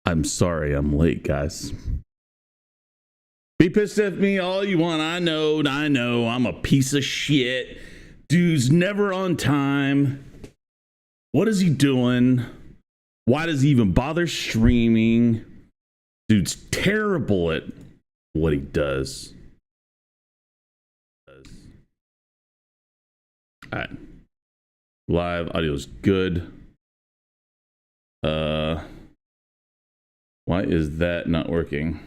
I'm sorry I'm late, guys. Be pissed at me all you want. I know. I'm a piece of shit. Dude's never on time. What is he doing? Why does he even bother streaming? Dude's terrible at what he does. All right. Live audio is good. Why is that not working?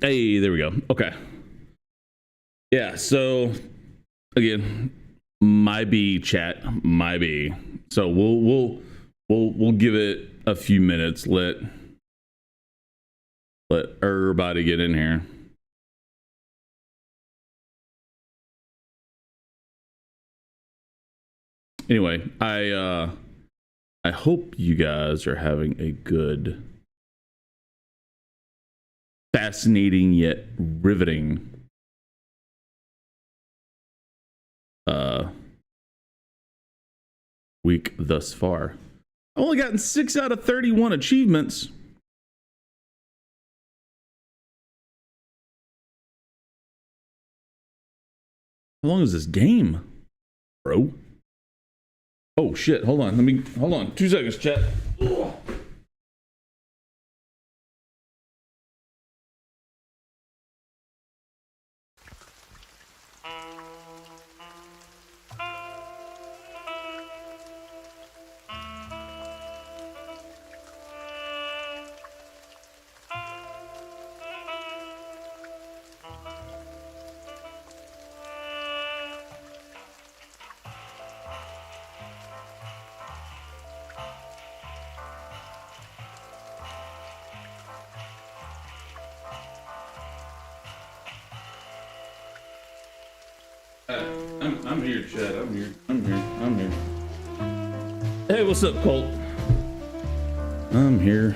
Hey, there we go. Okay. Yeah, so again, my B chat, my B. So we'll give it a few minutes. Let everybody get in here. Anyway, I hope you guys are having a good, fascinating yet riveting week thus far. I've only gotten 6 out of 31 achievements. How long is this game, bro? Oh shit, hold on. Hold on. 2 seconds, chat. Ugh. I'm here, Chad. I'm here. Hey, what's up, Colt? I'm here.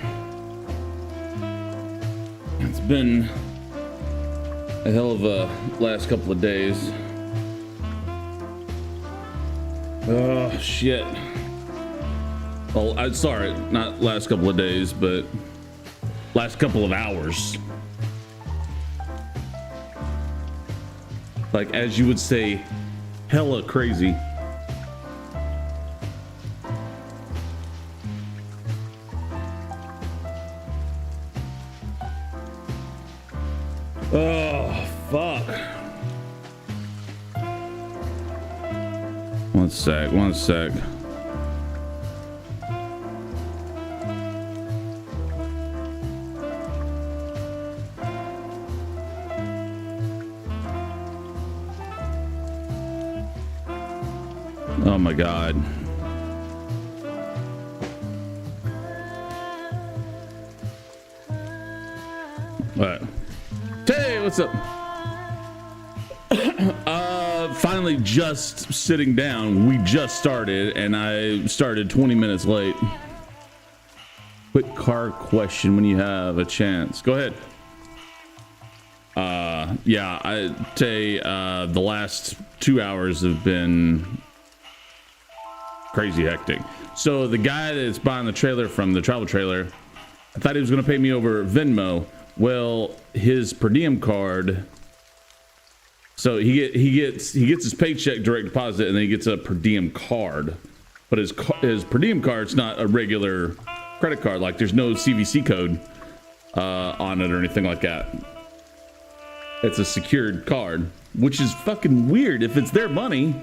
It's been a hell of a last couple of days. Oh, shit. Well, I'm sorry, not last couple of days, but last couple of hours. Like, as you would say, hella crazy. Oh, fuck. One sec. Oh my God. All right. Hey, what's up? Finally just sitting down. We just started and I started 20 minutes late. Quick car question when you have a chance. Go ahead. Yeah, I'd say the last 2 hours have been crazy hectic. So the guy that's buying the trailer from the travel trailer, I thought he was going to pay me over Venmo. Well, his per diem card, so he gets his paycheck direct deposit and then he gets a per diem card, but his per diem card's not a regular credit card. Like, there's no CVC code on it or anything like that. It's a secured card, which is fucking weird. If it's their money,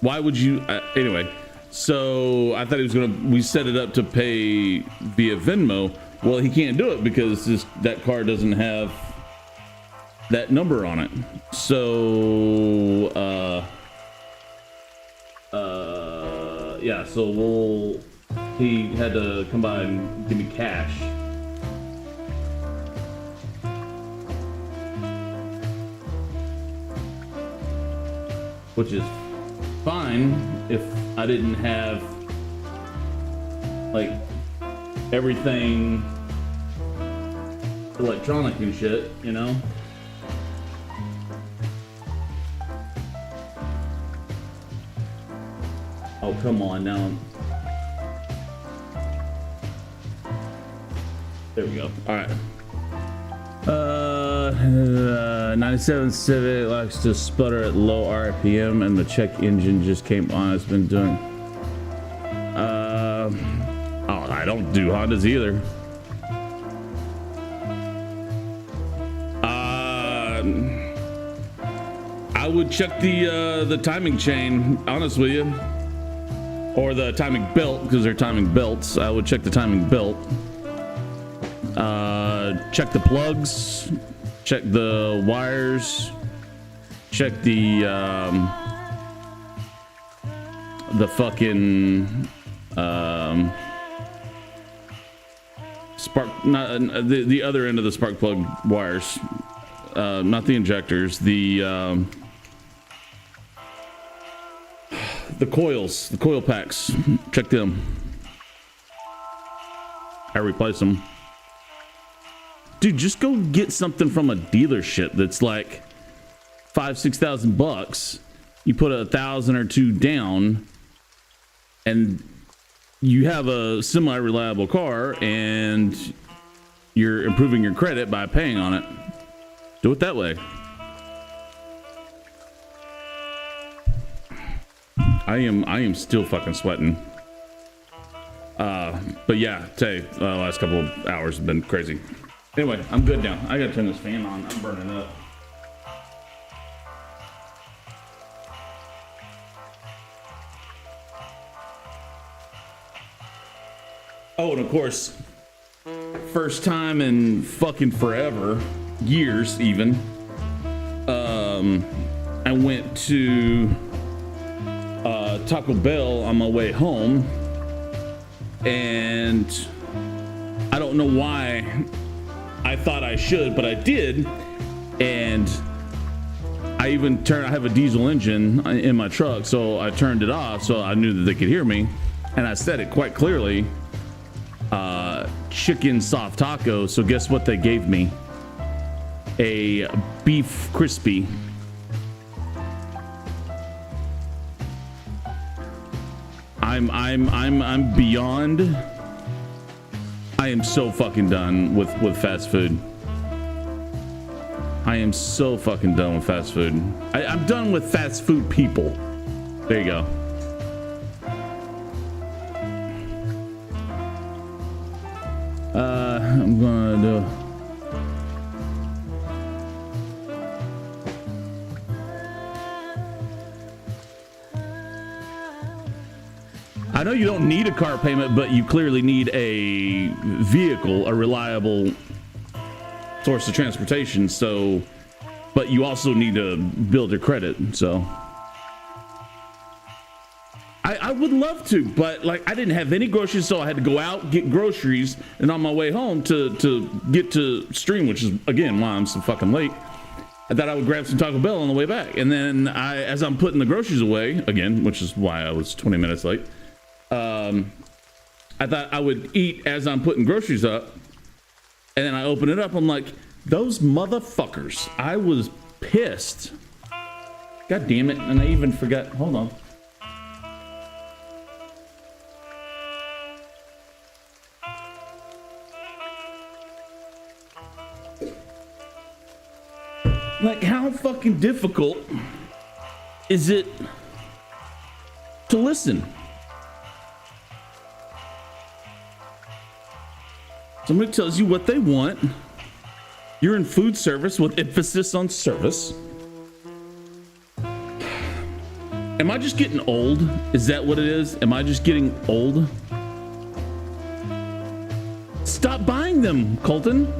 why would you? Anyway, so I thought he was we set it up to pay via Venmo. Well, he can't do it because that card doesn't have that number on it. So, yeah, so he had to come by and give me cash. Which is fine if I didn't have like everything electronic and shit, you know? Oh, come on now. There we go. All right. 97 Civic likes to sputter at low RPM, and the check engine just came on. It's been doing. Oh, I don't do Hondas either. I would check the timing chain, honest with you, or the timing belt, because they're timing belts. I would check the timing belt. Check the plugs, check the wires, check the fucking spark, not the other end of the spark plug wires, not the injectors, the coils, the coil packs. Check them. I replace them. Dude, just go get something from a dealership that's like $5,000-6,000. You put $1,000 or $2,000 down, and you have a semi-reliable car, and you're improving your credit by paying on it. Do it that way. I am still fucking sweating. But yeah, today, last couple of hours have been crazy. Anyway, I'm good now. I gotta turn this fan on. I'm burning up. Oh, and of course, first time in fucking forever, years even, I went to Taco Bell on my way home, and I don't know why I thought I should, but I did. And I even I have a diesel engine in my truck, so I turned it off so I knew that they could hear me, and I said it quite clearly. Chicken soft taco. So guess what they gave me? A beef crispy. I'm beyond. I am so fucking done with fast food. I am so fucking done with fast food. I'm done with fast food people. There you go. I'm gonna do. I know you don't need a car payment, but you clearly need a vehicle, a reliable source of transportation. So, but you also need to build your credit. So, I would love to, but like I didn't have any groceries, so I had to go out, get groceries, and on my way home to get to stream, which is again why I'm so fucking late. I thought I would grab some Taco Bell on the way back, and then as I'm putting the groceries away again, which is why I was 20 minutes late. I thought I would eat as I'm putting groceries up, and then I open it up. I'm like, those motherfuckers. I was pissed. God damn it. And I even forgot. Hold on. Like, how fucking difficult is it to listen? Somebody tells you what they want. You're in food service with emphasis on service. Am I just getting old? Is that what it is? Am I just getting old? Stop buying them, Colton.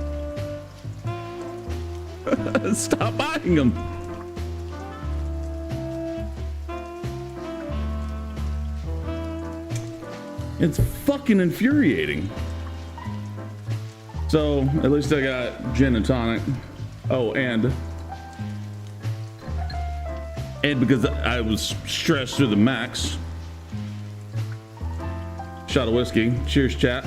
Stop buying them. It's fucking infuriating. So at least I got gin and tonic. Oh, and because I was stressed to the max, shot of whiskey. Cheers, chat.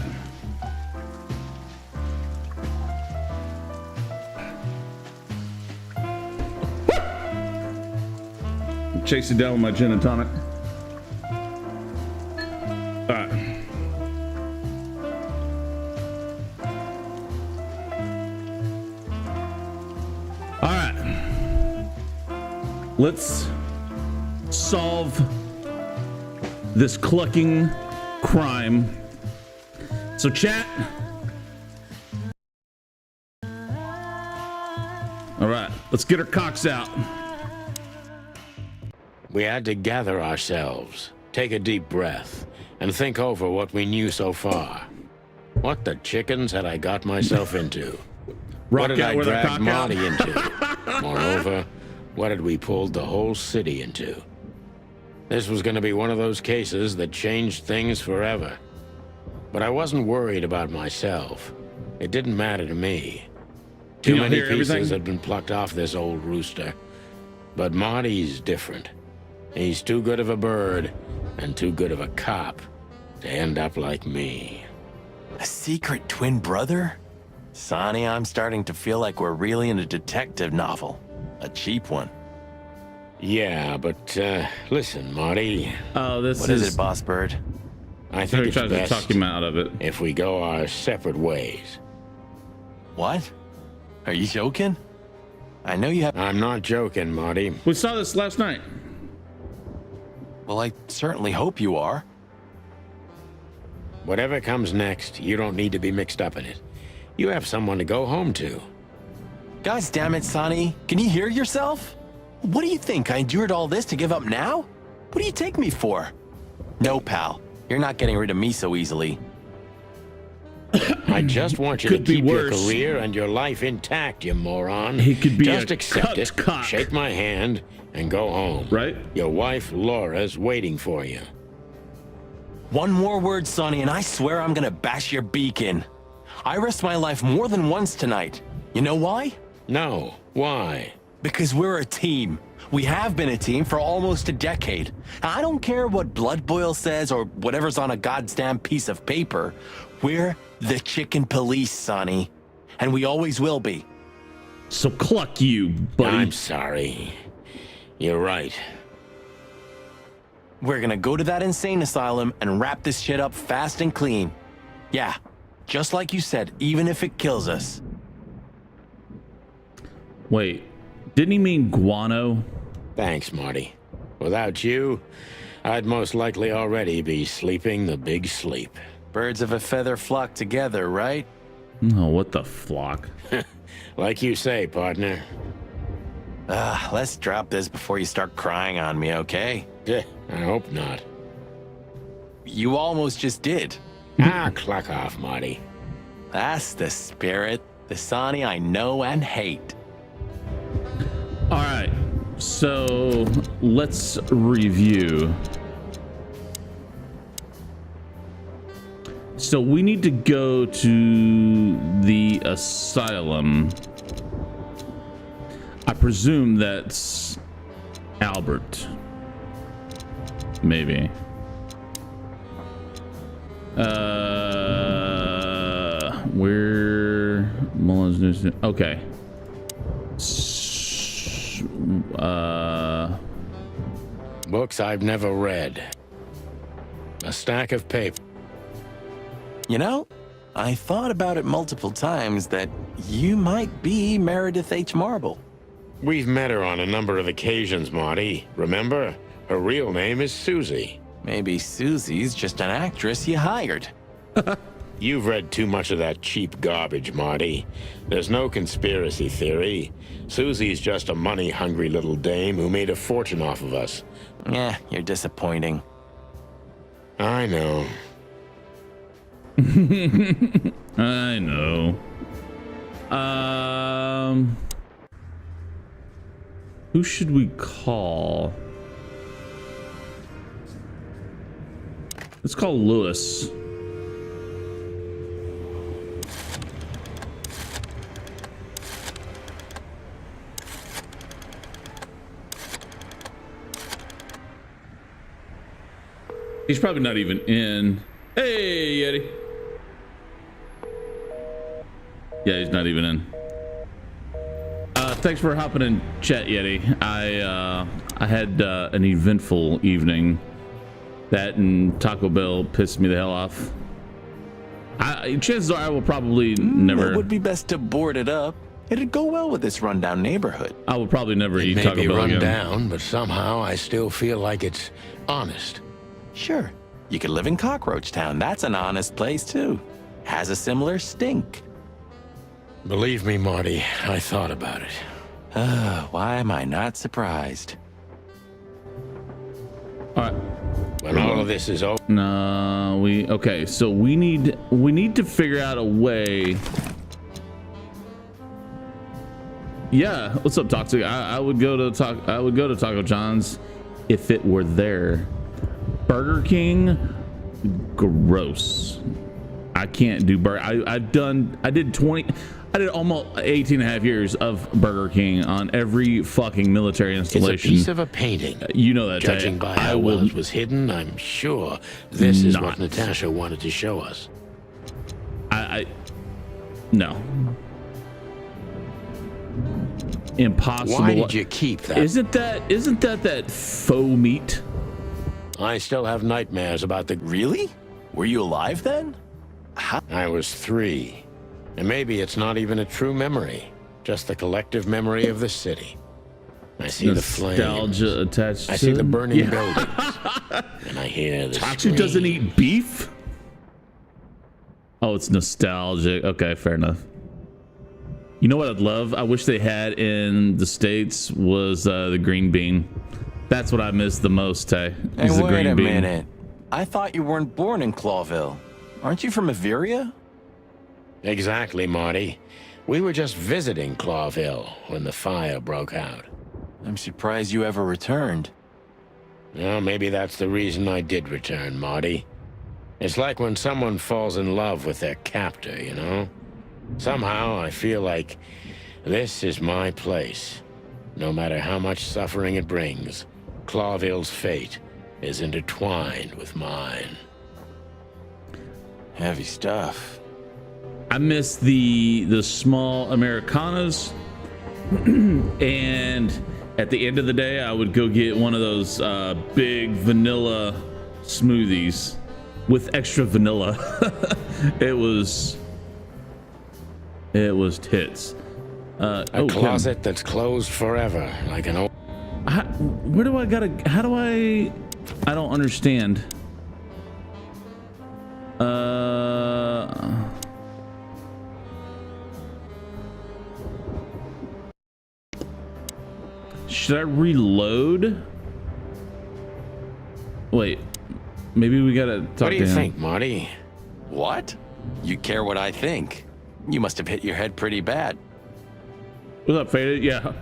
Chase it down with my gin and tonic. All right. All right. Let's solve this clucking crime. So chat. All right, let's get our cocks out. We had to gather ourselves, take a deep breath, and think over what we knew so far. What the chickens had I got myself into? What did I drag Marty into? Moreover, what had we pulled the whole city into? This was going to be one of those cases that changed things forever. But I wasn't worried about myself. It didn't matter to me. Too many pieces had been plucked off this old rooster. But Marty's different. He's too good of a bird and too good of a cop to end up like me. A secret twin brother? Sonny, I'm starting to feel like we're really in a detective novel. A cheap one. Yeah, but listen, Marty. Oh, what is it, Boss Bird? I think it's best to talk him out of it if we go our separate ways. What? Are you joking? I know you have... I'm not joking, Marty. We saw this last night. Well, I certainly hope you are. Whatever comes next, you don't need to be mixed up in it. You have someone to go home to. Guys, damn it, Sonny. Can you hear yourself? What do you think? I endured all this to give up now? What do you take me for? No, pal. You're not getting rid of me so easily. I just want you to keep your career and your life intact, you moron. He could be just accept it, cock. shake my hand, and go home. Right? Your wife, Laura's waiting for you. One more word, Sonny, and I swear I'm gonna bash your beak in. I risked my life more than once tonight. You know why? No. Why? Because we're a team. We have been a team for almost a decade. I don't care what Blood Boil says or whatever's on a goddamn piece of paper. We're the chicken police, Sonny. And we always will be. So cluck you, buddy. I'm sorry. You're right. We're gonna go to that insane asylum and wrap this shit up fast and clean. Yeah, just like you said, even if it kills us. Wait, didn't he mean guano? Thanks, Marty. Without you, I'd most likely already be sleeping the big sleep. Birds of a feather flock together, right? No, what the flock? Like you say, partner. Let's drop this before you start crying on me, okay? I hope not. You almost just did. Cluck off, Marty. That's the spirit. The Sonny I know and hate. All right, so let's review. So we need to go to the asylum. I presume that's Albert. Maybe. Where Mullins News? Okay. Books I've never read. A stack of paper. You know, I thought about it multiple times that you might be Meredith H. Marble. We've met her on a number of occasions, Marty. Remember? Her real name is Susie. Maybe Susie's just an actress you hired. You've read too much of that cheap garbage, Marty. There's no conspiracy theory. Susie's just a money-hungry little dame who made a fortune off of us. Yeah, you're disappointing. I know. I know. Who should we call? Let's call Lewis. He's probably not even in. Hey, Yeti. Yeah, he's not even in. Thanks for hopping in chat, Yeti. I had an eventful evening. That and Taco Bell pissed me the hell off. Chances are I will probably never. It would be best to board it up. It'd go well with this rundown neighborhood. I will probably never eat It Taco may be Bell run again. down, but somehow I still feel like it's honest. Sure, you could live in Cockroach Town. That's an honest place, too. Has a similar stink. Believe me, Marty, I thought about it. Why am I not surprised? All right. When all of this is over, No, okay. So we need to figure out a way. Yeah, what's up, Toxic? I would go to Taco John's if it were there. Burger King, gross. I can't do burger. I did almost 18 and a half years of Burger King on every fucking military installation. it's a piece of a painting. You know that. Judging by how well it was hidden, I'm sure this is what Natasha wanted to show us. No. Impossible. Why did you keep that? Isn't that faux meat? I still have nightmares about the... Really? Were you alive then? I was 3. And maybe it's not even a true memory, just the collective memory of the city. I see the flames. Nostalgia attached. I see the burning Yeah. buildings. And I hear the Toxic doesn't eat beef? Oh, it's nostalgic. Okay, fair enough. You know what I'd love? I wish they had in the States was the green bean. That's what I miss the most, Tay. Hey, the wait green a bean. minute. I thought you weren't born in Clawville. Aren't you from Averia? Exactly, Marty. We were just visiting Clawville when the fire broke out. I'm surprised you ever returned. Well, maybe that's the reason I did return, Marty. It's like when someone falls in love with their captor, you know? Somehow I feel like this is my place. No matter how much suffering it brings, Clawville's fate is intertwined with mine. Heavy stuff. I miss the small Americanas, and at the end of the day, I would go get one of those big vanilla smoothies with extra vanilla. It was tits. A closet that's closed forever, like an old... Where do I gotta? How do I? I don't understand. Should I reload? Wait, maybe we gotta talk to him. What do you think, Marty? What? You care what I think? You must have hit your head pretty bad. What's up, Faded? Yeah.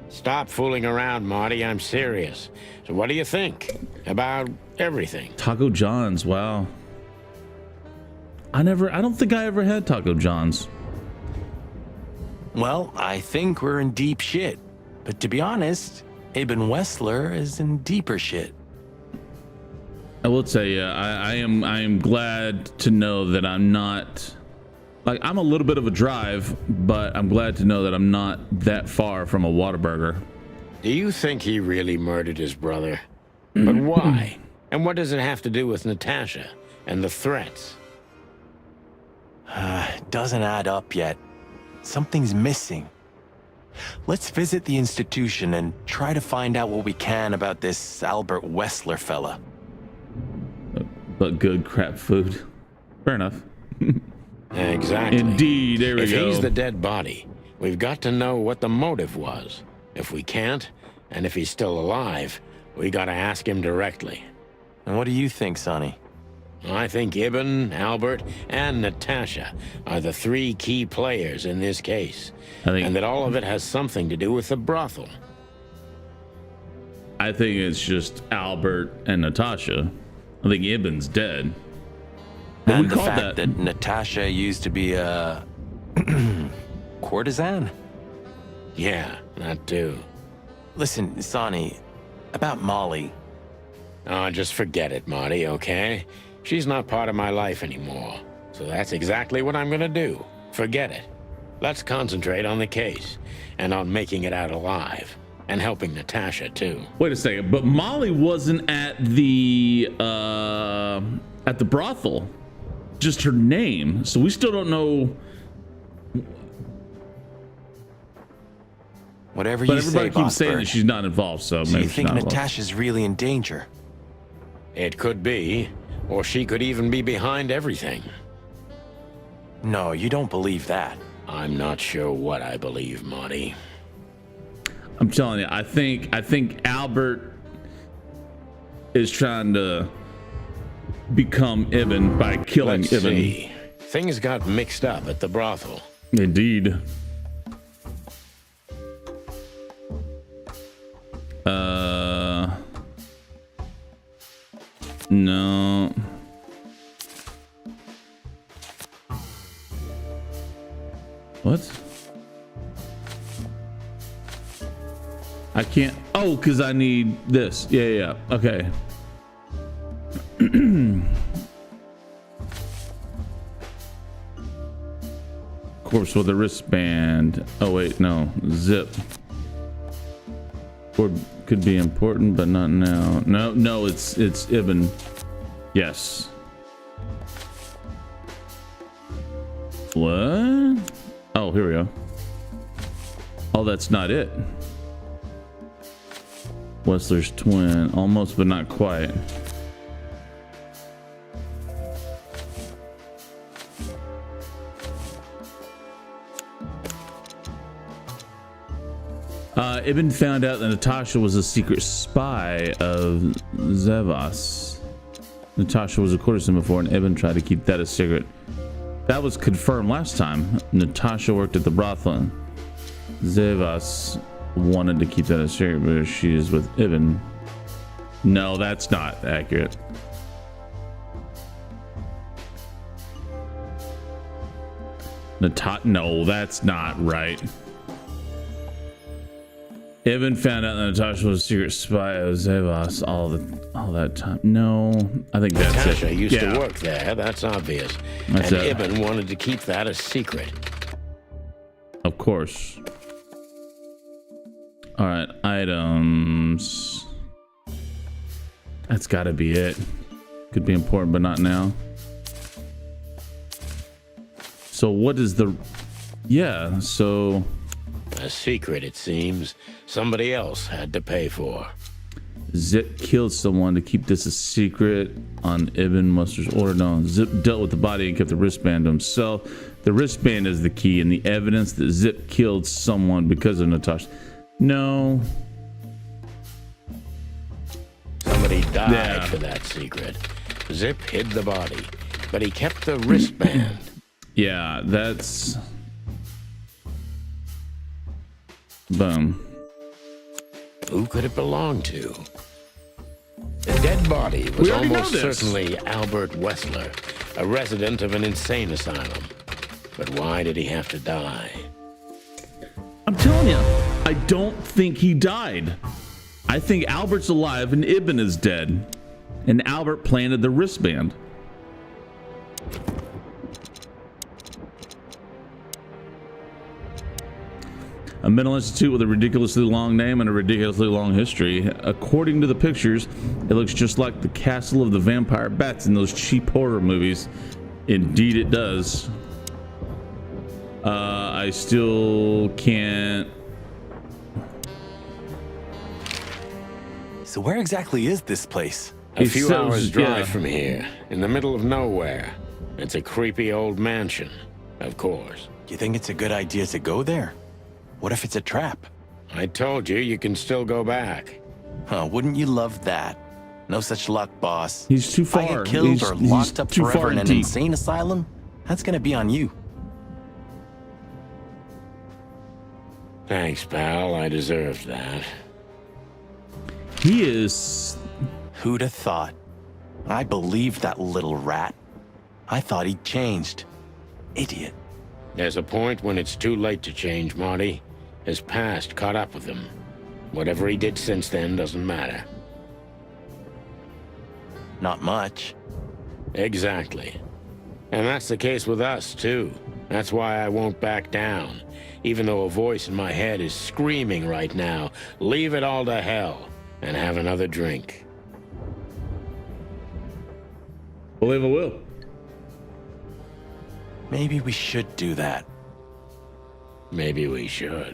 Stop fooling around, Marty. I'm serious. So what do you think about everything? Taco John's. Wow. I don't think I ever had Taco John's. Well, I think we're in deep shit. But to be honest, Ibn Wessler is in deeper shit. I will say, I am glad to know that I'm not, like, I'm a little bit of a drive, but I'm glad to know that I'm not that far from a Whataburger. Do you think he really murdered his brother? But why? And what does it have to do with Natasha and the threats? Doesn't add up yet. Something's missing. Let's visit the institution and try to find out what we can about this Albert Wessler fella. But good crap food. Fair enough. Exactly. Indeed, there we If go. he's the dead body, we've got to know what the motive was. If we can't, and if he's still alive, we gotta ask him directly. And what do you think, Sonny? I think Ibn, Albert, and Natasha are the 3 key players in this case. And that all of it has something to do with the brothel. I think it's just Albert and Natasha. I think Ibn's dead. But And we the called fact that Natasha used to be a courtesan? Yeah, that too. Listen, Sonny, about Molly. Oh, just forget it, Marty, okay? She's not part of my life anymore. So that's exactly what I'm gonna do. Forget it. Let's concentrate on the case, and on making it out alive. And helping Natasha, too. Wait a second, but Molly wasn't at the brothel. Just her name. So we still don't know. Whatever But you everybody say, keeps saying Bossberg. that she's not involved, so Do maybe you she's think not involved. Natasha's really in danger? It could be, or she could even be behind everything. No, you don't believe that. I'm not sure what I believe, Marty. I'm telling you, I think Albert is trying to become Ibn by killing Let's Ibn. see. Things got mixed up at the brothel. Indeed. No. What? I can't. Oh, because I need this. Yeah. Okay. Corpse with a wristband. Oh, wait, no. Zip. Or could be important, but not now. No, it's Ibn. Yes. What? Oh, here we go. Oh, that's not it. Wessler's twin. Almost, but not quite. Ibn found out that Natasha was a secret spy of Zevas. Natasha was a courtesan before, and Ibn tried to keep that a secret. That was confirmed last time. Natasha worked at the brothel. Zevas wanted to keep that a secret, but she is with Ibn. No, that's not accurate. No, that's not right. Ibn found out that Natasha was a secret spy of Zevas all that time. No, I think that's Natasha it. used to work there, that's obvious. That's and it. Ibn wanted to keep that a secret. Of course. All right, items. That's got to be it. Could be important, but not now. So what is the... Yeah, so... A secret, it seems. Somebody else had to pay for. Zip killed someone to keep this a secret on Ibn Muster's order. No, Zip dealt with the body and kept the wristband to himself. The wristband is the key and the evidence that Zip killed someone because of Natasha. No. Somebody died for that secret. Zip hid the body, but he kept the wristband. Yeah, that's... Boom. Who could it belong to? The dead body was almost certainly Albert Wessler, a resident of an insane asylum. But why did he have to die? I'm telling you, I don't think he died. I think Albert's alive and Ibn is dead. And Albert planted the wristband. A mental institute with a ridiculously long name and a ridiculously long history. According to the pictures, it looks just like the castle of the vampire bats in those cheap horror movies. Indeed it does. I still can't... So where exactly is this place? A few hours drive from here, in the middle of nowhere. It's a creepy old mansion, of course. You think it's a good idea to go there? What if it's a trap? I told you can still go back. Huh, wouldn't you love that? No such luck, boss. He's too far. If I get killed or locked up forever in an deep. insane asylum, that's gonna be on you. Thanks, pal. I deserved that. He is... Who'd have thought? I believed that little rat. I thought he'd changed. Idiot. There's a point when it's too late to change, Marty. His past caught up with him. Whatever he did since then doesn't matter. Not much. Exactly. And that's the case with us, too. That's why I won't back down, even though a voice in my head is screaming right now, leave it all to hell and have another drink. Believe I will. Maybe we should do that. Maybe we should.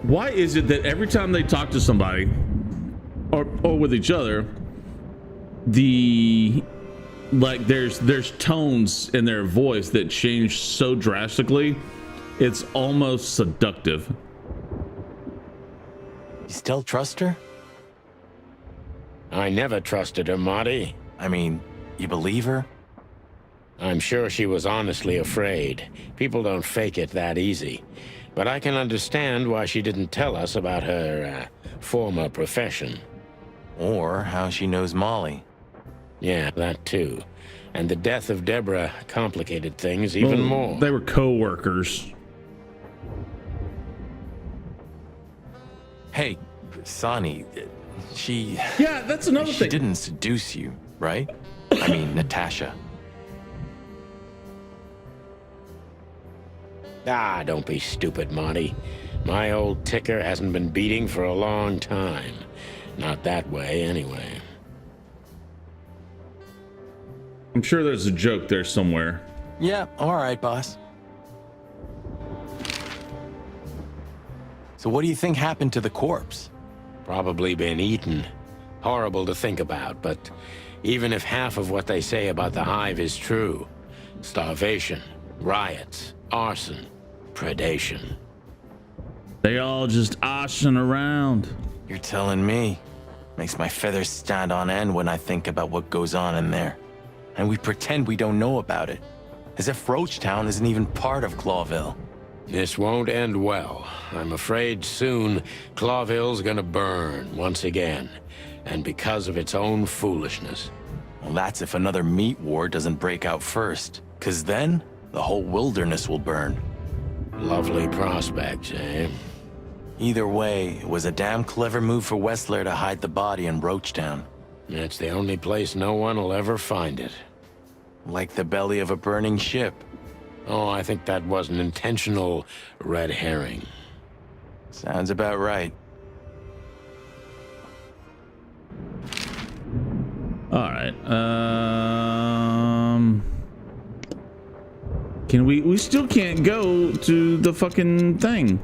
Why is it that every time they talk to somebody or with each other, there's tones in their voice that change so drastically, it's almost seductive. You still trust her? I never trusted her, Marty. I mean, you believe her? I'm sure she was honestly afraid. People don't fake it that easy. But I can understand why she didn't tell us about her former profession. Or how she knows Molly. Yeah, that too. And the death of Deborah complicated things even more. They were co-workers. Hey, Sonny, she... Yeah, that's another She thing. didn't seduce you, right? I mean, Natasha. Ah, don't be stupid, Marty. My old ticker hasn't been beating for a long time. Not that way, anyway. I'm sure there's a joke there somewhere. Yeah, all right, boss. So what do you think happened to the corpse? Probably been eaten. Horrible to think about, but even if half of what they say about the hive is true, starvation, riots, arson, predation. They all just oshing around. You're telling me. Makes my feathers stand on end when I think about what goes on in there. And we pretend we don't know about it. As if Roachtown isn't even part of Clawville. This won't end well. I'm afraid soon Clawville's gonna burn once again. And because of its own foolishness. Well, that's if another meat war doesn't break out first. 'Cause then, the whole wilderness will burn. Lovely prospects, eh? Either way, it was a damn clever move for Wessler to hide the body in Roachtown. It's the only place no one will ever find it. Like the belly of a burning ship. Oh, I think that was an intentional red herring. Sounds about right. All right. Can we still can't go to the fucking thing.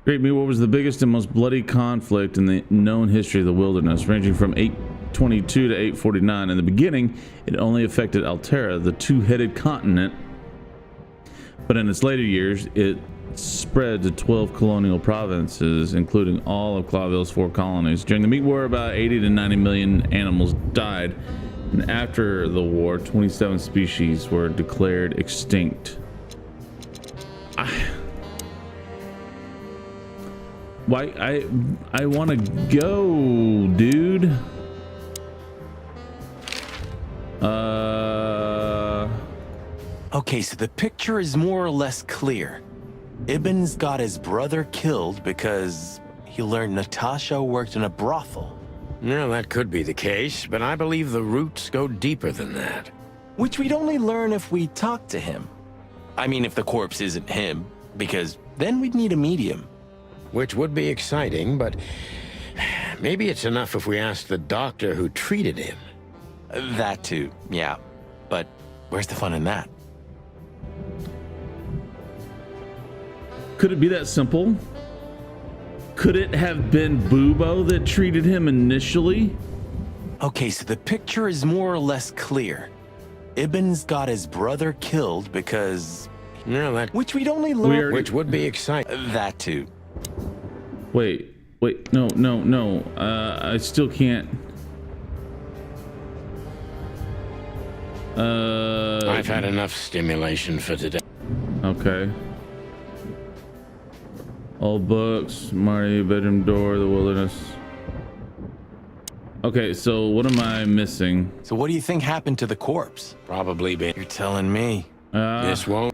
Great me, what was the biggest and most bloody conflict in the known history of the wilderness, ranging from 822 to 849. In the beginning, it only affected Altera, the two-headed continent, but in its later years, it spread to 12 colonial provinces, including all of Clawville's 4 colonies. During the meat war, about 80 to 90 million animals died, and after the war, 27 species were declared extinct. Why I want to go, dude. Okay, so the picture is more or less clear. Ibn's got his brother killed because he learned Natasha worked in a brothel. No, that could be the case, but I believe the roots go deeper than that. Which we'd only learn if we talked to him. I mean, if the corpse isn't him, because then we'd need a medium. Which would be exciting, but maybe it's enough if we ask the doctor who treated him. That too, yeah. But where's the fun in that? Could it be that simple? Could it have been Bubo that treated him initially? Okay, so the picture is more or less clear. Ibn's got his brother killed because... No, that... Which we'd only learn... Which would be exciting. That too. Wait, no. I still can't. I've had enough stimulation for today. Okay. All books, Marty, bedroom door, the wilderness. Okay, so what am I missing? So what do you think happened to the corpse? Probably been... You're telling me. This won't...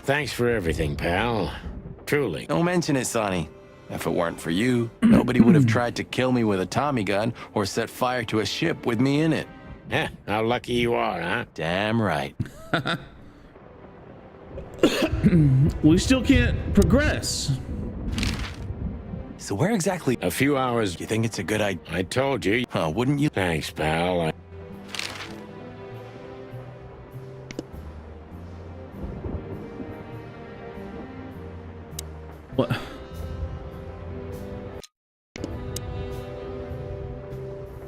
Thanks for everything, pal. Truly. Don't mention it, Sonny. If it weren't for you, nobody would have tried to kill me with a Tommy gun or set fire to a ship with me in it. Heh, how lucky you are, huh? Damn right. We still can't progress. So where exactly? A few hours. You think it's a good idea? I told you. Huh, wouldn't you? Thanks, pal. What?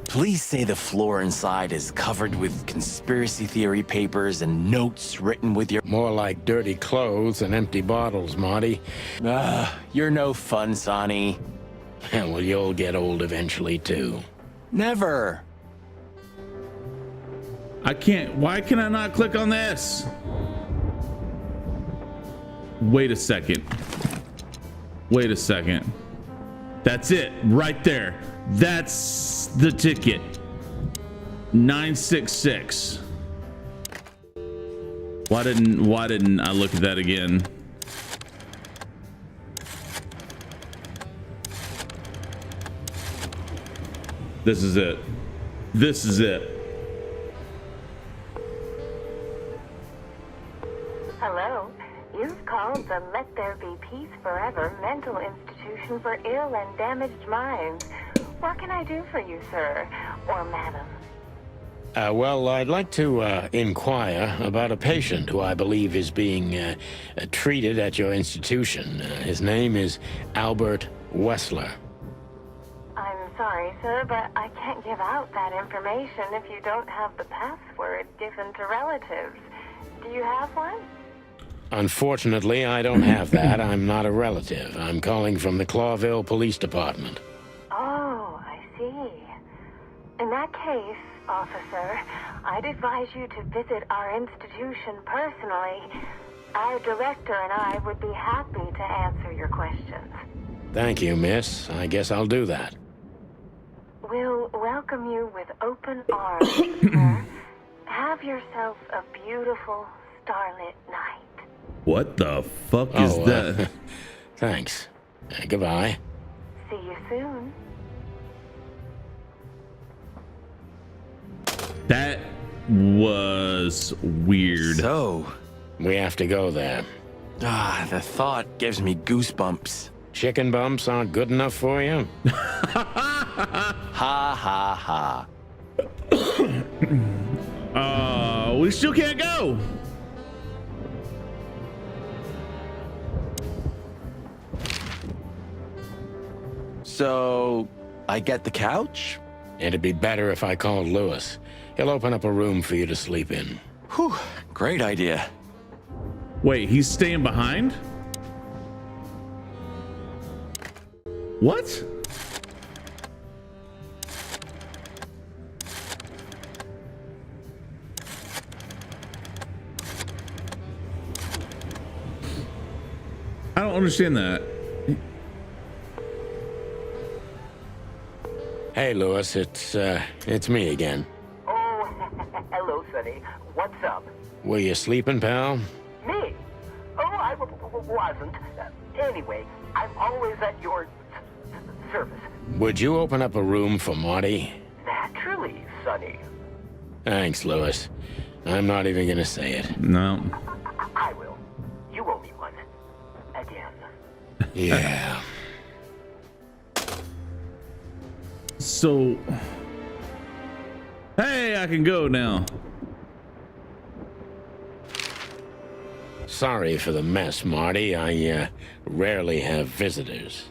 Please say the floor inside is covered with conspiracy theory papers and notes written with your... More like dirty clothes and empty bottles, Marty. You're no fun, Sonny. Well, you'll get old eventually, too. Never. I can't. Why can I not click on this? Wait a second. Wait a second. That's it right there. That's the ticket. 966. Why didn't I look at that again? This is it. This is it. Hello. You've called the Let There Be Peace Forever mental institution for ill and damaged minds. What can I do for you, sir? Or madam? Well, I'd like to inquire about a patient who I believe is being treated at your institution. His name is Albert Wessler. I'm sorry, sir, but I can't give out that information if you don't have the password given to relatives. Do you have one? Unfortunately, I don't have that. I'm not a relative. I'm calling from the Clawville Police Department. Oh, I see. In that case, officer, I'd advise you to visit our institution personally. Our director and I would be happy to answer your questions. Thank you, miss. I guess I'll do that. We'll welcome you with open arms, sir. Have yourself a beautiful starlit night. What the fuck is that? Thanks. Goodbye. See you soon. That was weird. So, We have to go there. the thought gives me goosebumps. Chicken bumps aren't good enough for you? Ha ha ha. We still can't go. So, I get the couch? It'd be better if I called Lewis. He'll open up a room for you to sleep in. Whew, great idea. Wait, he's staying behind? What? I don't understand that. Hey, Lewis, it's me again. Oh, hello, Sonny. What's up? Were you sleeping, pal? Me? Oh, I wasn't. Anyway, I'm always at your service. Would you open up a room for Marty? Naturally, Sonny. Thanks, Lewis. I'm not even gonna say it. No. I will. You owe me one. Again. Yeah. So, hey, I can go now. Sorry for the mess, Marty. I rarely have visitors.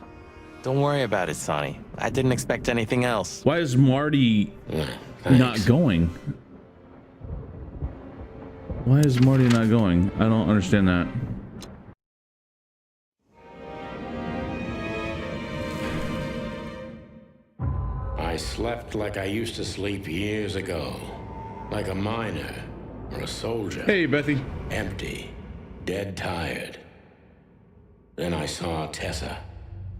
Don't worry about it, Sonny. I didn't expect anything else. Why is Marty Thanks. not going? Why is Marty not going? I don't understand that. I slept like I used to sleep years ago. Like a miner or a soldier. Hey, Bethy. Empty. Dead tired. Then I saw Tessa.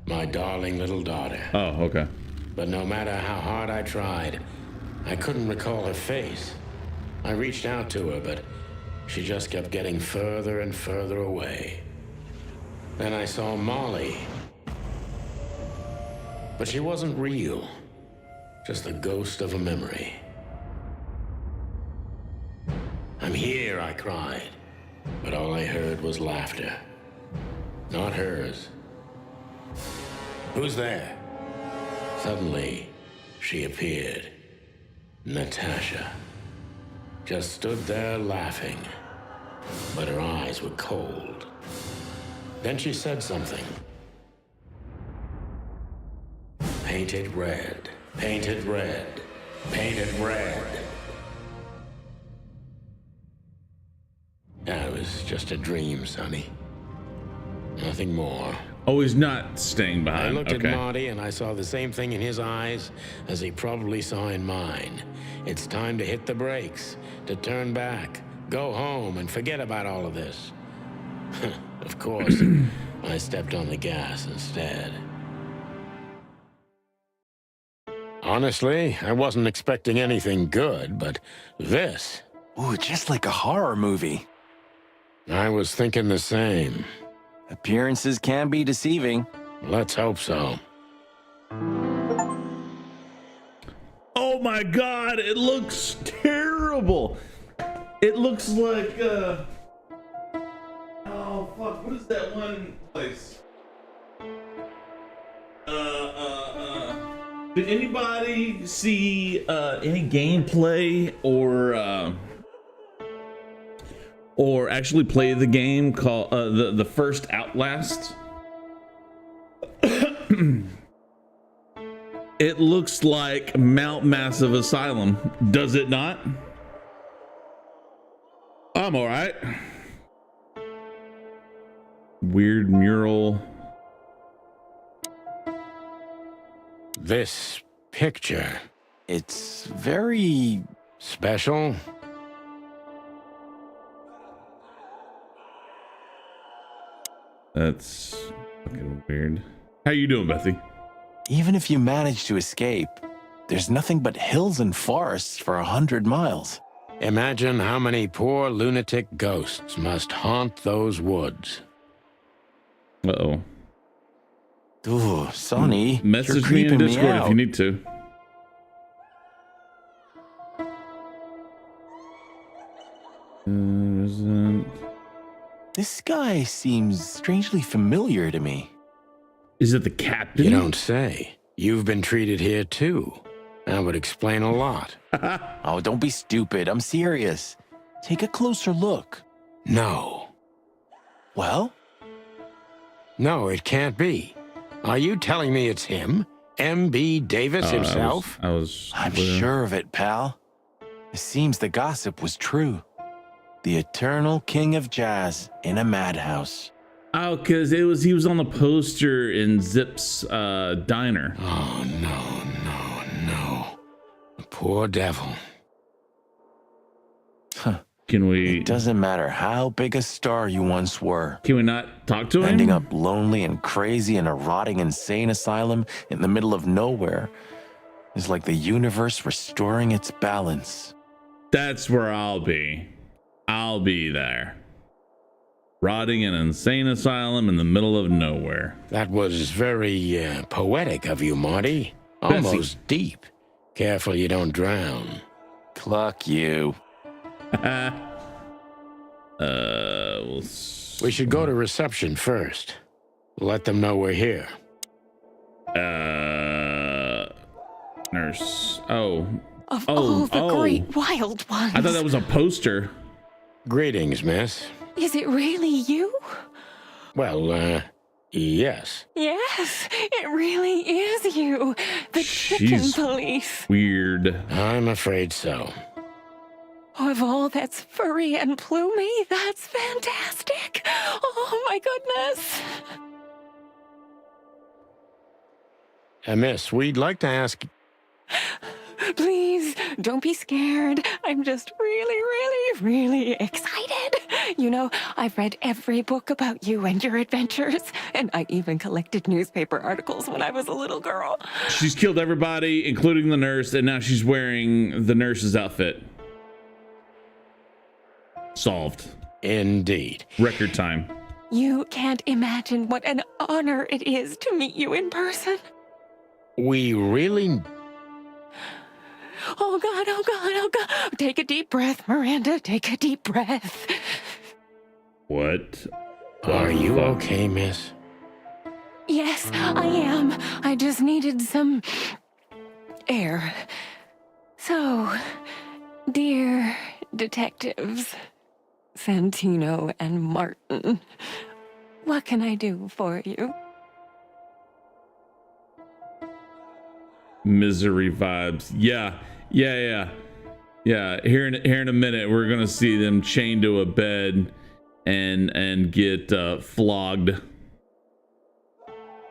My darling little daughter. Oh, okay. But no matter how hard I tried, I couldn't recall her face. I reached out to her, but she just kept getting further and further away. Then I saw Molly. But she wasn't real. Just the ghost of a memory. I'm here, I cried. But all I heard was laughter. Not hers. Who's there? Suddenly, she appeared. Natasha. Just stood there laughing. But her eyes were cold. Then she said something. Painted red. Painted red. Painted red. That was just a dream, Sonny. Nothing more. Oh, he's not staying behind. I looked okay. at Marty and I saw the same thing in his eyes as he probably saw in mine. It's time to hit the brakes, to turn back, go home and forget about all of this. Of course, I stepped on the gas instead. Honestly, I wasn't expecting anything good, but this... Ooh, just like a horror movie. I was thinking the same. Appearances can be deceiving. Let's hope so. Oh my God, it looks terrible. It looks like, oh fuck, what is that one place? Did anybody see any gameplay or actually play the game called the first Outlast? It looks like Mount Massive Asylum, does it not? I'm all right. Weird mural. This picture. It's very... special? That's fucking weird. How you doing, Bethy? Even if you manage to escape, there's nothing but hills and forests for 100 miles. Imagine how many poor lunatic ghosts must haunt those woods. Uh-oh. Ooh, Sonny, Message you're me in creeping Discord out. if you need to. This guy seems strangely familiar to me. Is it the captain? You don't say. You've been treated here too. That would explain a lot. Oh, don't be stupid. I'm serious. Take a closer look. No. Well? No, it can't be. Are you telling me it's him? M.B. Davis himself? I'm sure of it, pal. It seems the gossip was true. The eternal king of jazz in a madhouse. Oh, because he was on the poster in Zip's diner. Oh, no. The poor devil. Huh. Can we... It doesn't matter how big a star you once were. Can we not talk to him? Ending up lonely and crazy in a rotting insane asylum in the middle of nowhere is like the universe restoring its balance. That's where I'll be. I'll be there. Rotting in an insane asylum in the middle of nowhere. That was very poetic of you, Marty. Almost deep. Careful you don't drown. Cluck you. We should go to reception first. Let them know we're here. Nurse. Oh. Of all the great wild ones. I thought that was a poster. Greetings, miss. Is it really you? Well, yes. Yes, it really is you. The chicken police. Weird. I'm afraid so. Of all that's furry and plumey, that's fantastic. Oh my goodness. Miss, we'd like to ask... Please, don't be scared. I'm just really excited. You know, I've read every book about you and your adventures, and I even collected newspaper articles when I was a little girl. She's killed everybody, including the nurse, and now she's wearing the nurse's outfit. Solved. Indeed. Record time. You can't imagine what an honor it is to meet you in person. We really... Oh, God, oh, God, oh, God. Take a deep breath, Miranda. Take a deep breath. What? Are you okay, miss? Yes, I am. I just needed some air. So, dear detectives, Santino and Martin, what can I do for you? Misery vibes. Yeah. Here in a minute, we're gonna see them chained to a bed and get flogged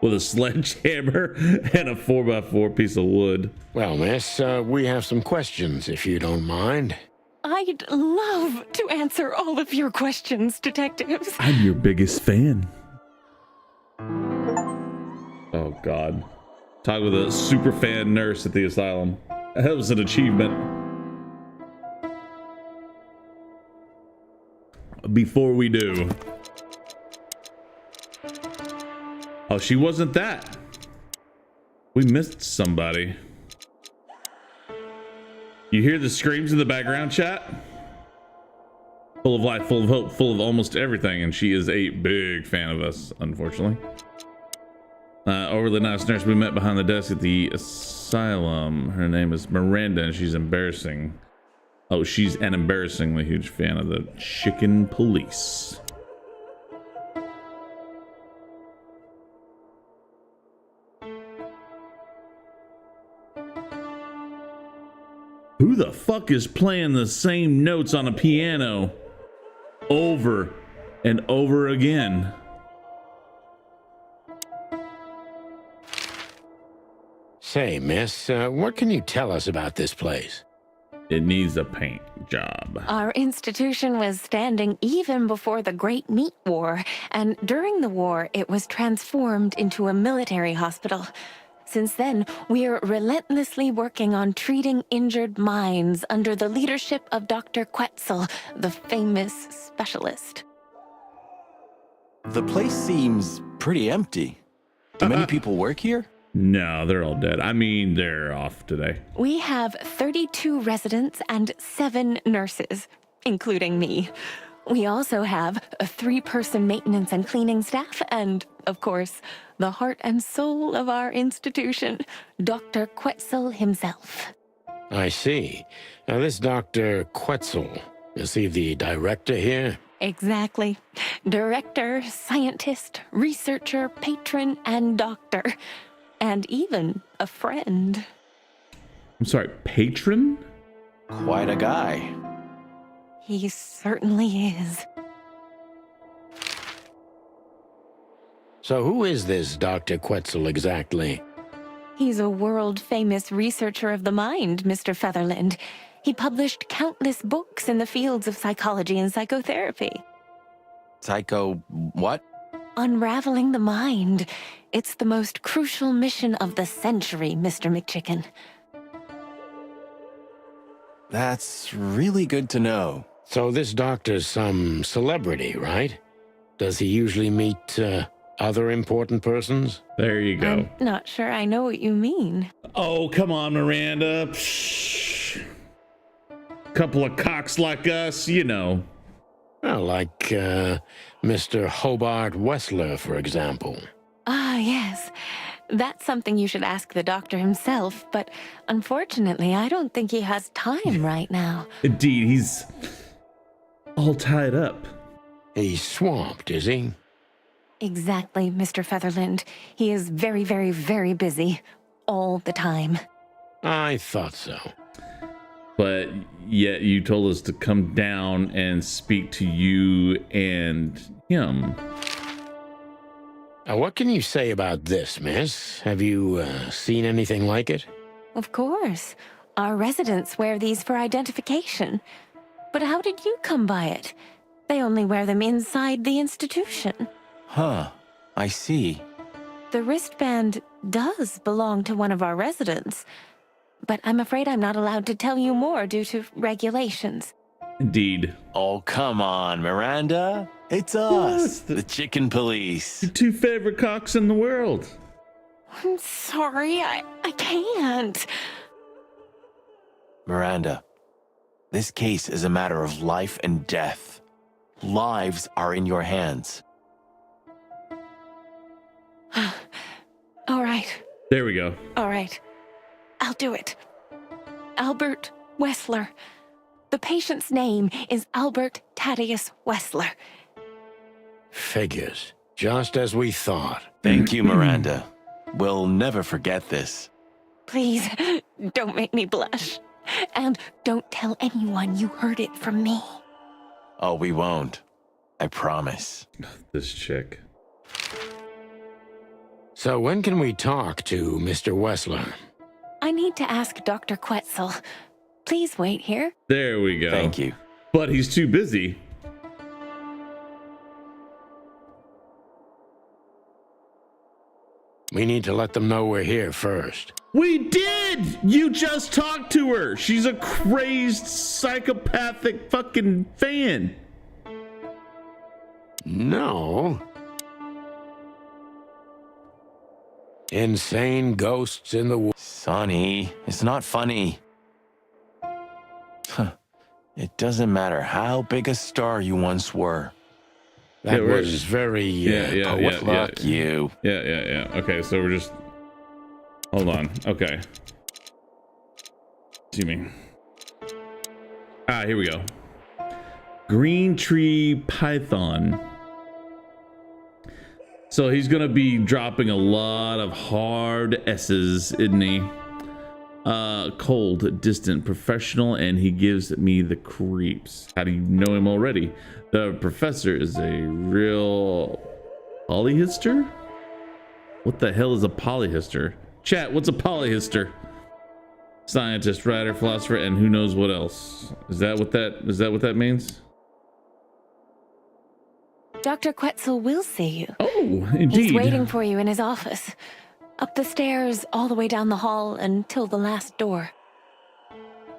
with a sledgehammer and a 4x4 piece of wood. Well, miss, we have some questions, if you don't mind. I'd love to answer all of your questions, detectives. I'm your biggest fan. Oh, God. Talk with a super fan nurse at the asylum. That was an achievement. Before we do. Oh, she wasn't that. We missed somebody. You hear the screams in the background, chat? Full of life, full of hope, full of almost everything, and she is a big fan of us, unfortunately. Overly nice nurse we met behind the desk at the asylum. Her name is Miranda, and she's embarrassing. Oh, she's an embarrassingly huge fan of the chicken police. Who the fuck is playing the same notes on a piano over and over again? Say, miss, what can you tell us about this place? It needs a paint job. Our institution was standing even before the Great Meat War, and during the war, it was transformed into a military hospital. Since then, we're relentlessly working on treating injured minds under the leadership of Dr. Quetzal, the famous specialist. The place seems pretty empty. Do many people work here? No, they're all dead. I mean, they're off today. We have 32 residents and 7 nurses, including me. We also have a 3-person maintenance and cleaning staff and, of course, the heart and soul of our institution, Dr. Quetzal himself. I see. Now, this Dr. Quetzal, is he the director here? Exactly. Director, scientist, researcher, patron, and doctor. And even a friend. I'm sorry, patron? Quite a guy. He certainly is. So who is this Dr. Quetzal exactly? He's a world-famous researcher of the mind, Mr. Featherland. He published countless books in the fields of psychology and psychotherapy. Psycho what? Unraveling the mind. It's the most crucial mission of the century, Mr. McChicken. That's really good to know. So this doctor's some celebrity, right? Does he usually meet other important persons? There you go. I'm not sure I know what you mean. Oh, come on, Miranda. Psh. Couple of cocks like us, you know. Well, like Mr. Hobart Wessler, for example. Ah, yes. That's something you should ask the doctor himself, but unfortunately, I don't think he has time right now. Indeed, he's all tied up. He's swamped, is he? Exactly, Mr. Featherland. He is very, very, very busy. All the time. I thought so. But yet you told us to come down and speak to you and him. What can you say about this, miss? Have you seen anything like it? Of course. Our residents wear these for identification. But how did you come by it? They only wear them inside the institution. Huh. I see. The wristband does belong to one of our residents. But I'm afraid I'm not allowed to tell you more due to regulations. Indeed. Oh, come on, Miranda. It's us, the chicken police. Your 2 favorite cocks in the world. I'm sorry, I can't. Miranda, this case is a matter of life and death. Lives are in your hands. All right. There we go. All right. I'll do it. Albert Wessler. The patient's name is Albert Thaddeus Wessler. Figures. Just as we thought. Thank you, Miranda. We'll never forget this. Please, don't make me blush. And don't tell anyone you heard it from me. Oh, we won't. I promise. This chick. So when can we talk to Mr. Wessler? I need to ask Dr. Quetzal. Please wait here. There we go. Thank you. But he's too busy. We need to let them know we're here first. We did! You just talked to her. She's a crazed, psychopathic fucking fan. No. Insane ghosts in the woods. Sonny, it's not funny. It doesn't matter how big a star you once were. That Yeah, was very Look, you. Yeah. Okay, so we're just... Hold on. Okay. See me. Here we go. Green Tree Python. So he's gonna be dropping a lot of hard S's, isn't he? Cold, distant, professional, and he gives me the creeps. How do you know him already? The professor is a real polyhister? What the hell is a polyhister? Chat, what's a polyhister? Scientist, writer, philosopher, and who knows what else? Is that what that means? Dr. Quetzal will see you. Oh, indeed. He's waiting for you in his office. Up the stairs, all the way down the hall until the last door.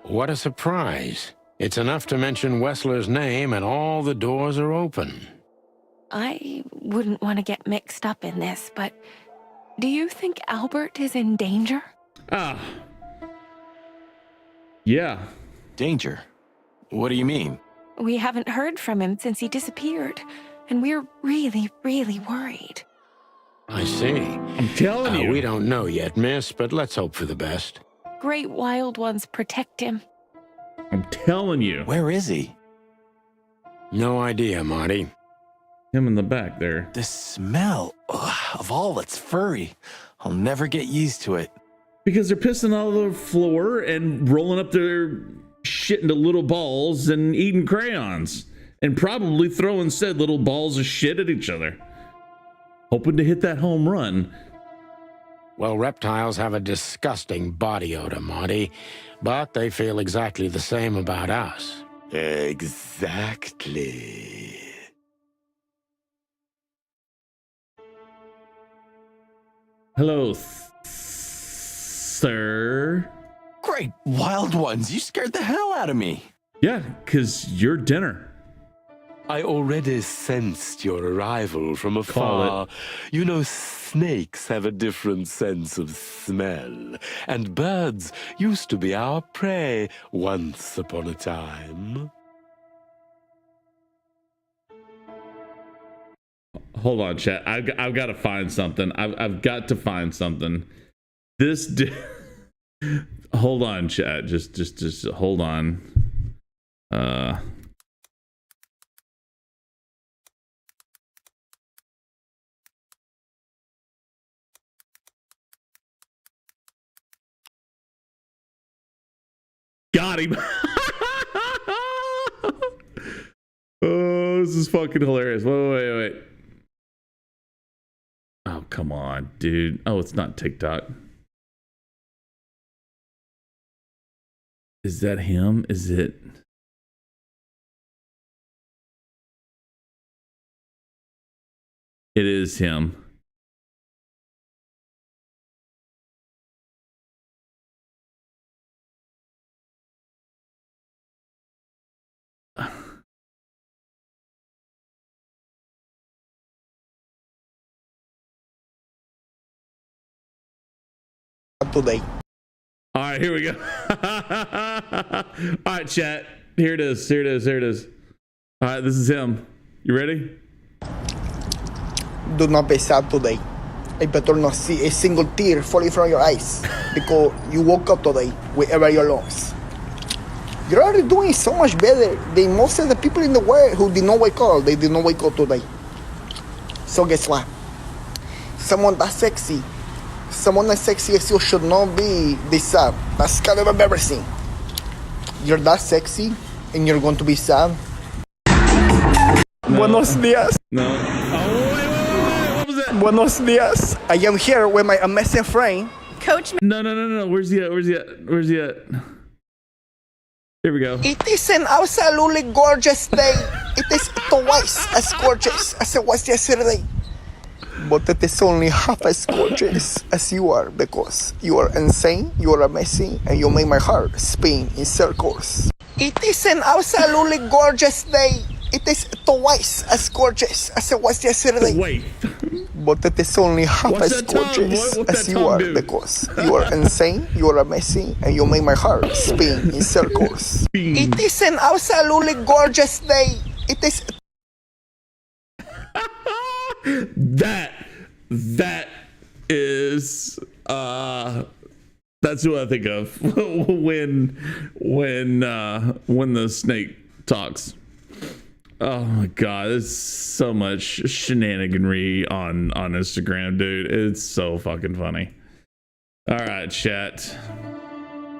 What a surprise. It's enough to mention Wessler's name and all the doors are open. I wouldn't want to get mixed up in this, but do you think Albert is in danger? Yeah. Danger? What do you mean? We haven't heard from him since he disappeared, and we're really, really worried. I see. I'm telling you. We don't know yet, miss, but let's hope for the best. Great wild ones protect him. I'm telling you. Where is he? No idea, Marty. Him in the back there. The smell of all that's furry. I'll never get used to it. Because they're pissing all over the floor and rolling up their shit into little balls and eating crayons. And probably throwing said little balls of shit at each other. Hoping to hit that home run. Well, reptiles have a disgusting body odor, Marty, but they feel exactly the same about us. Exactly. Hello, sir. Great wild ones. You scared the hell out of me. Yeah, because you're dinner. I already sensed your arrival from Call afar. You know, snakes have a different sense of smell, and birds used to be our prey once upon a time. Hold on, chat. I've got to find something. I've got to find something. Hold on, chat. Just hold on. Got him. Oh, this is fucking hilarious. Wait. Oh, come on, dude. Oh, it's not TikTok. Is that him? Is it? It is him. today. All right, here we go. All right, chat. Here it is. Here it is. Here it is. All right, this is him. You ready? Do not be sad today. I better not see a single tear falling from your eyes because you woke up today with air in your lungs. You're already doing so much better than most of the people in the world who did not wake up. They did not wake up today. So guess what? Someone that sexy, someone as sexy as you should not be this sad. That's kind of embarrassing. You're that sexy and you're going to be sad. No. Buenos dias. No. Oh, wait. What was that? Buenos dias. I am here with my amazing friend. Coach. No. Where's he at? Where's he at? Here we go. It is an absolutely gorgeous day. It is twice as gorgeous as it was yesterday. But it is only half as gorgeous as you are because you are insane, you are amazing, and you make my heart spin in circles. It is an absolutely gorgeous day. It is twice as gorgeous as it was yesterday. Wait. But it is only half What's as that tongue? gorgeous What's as that you tongue are do? because you are insane, you are amazing, and you make my heart spin in circles. It is an absolutely gorgeous day. It is. That is that's who I think of when the snake talks. Oh my god, there's so much shenaniganry on Instagram, dude. It's so fucking funny. All right, chat.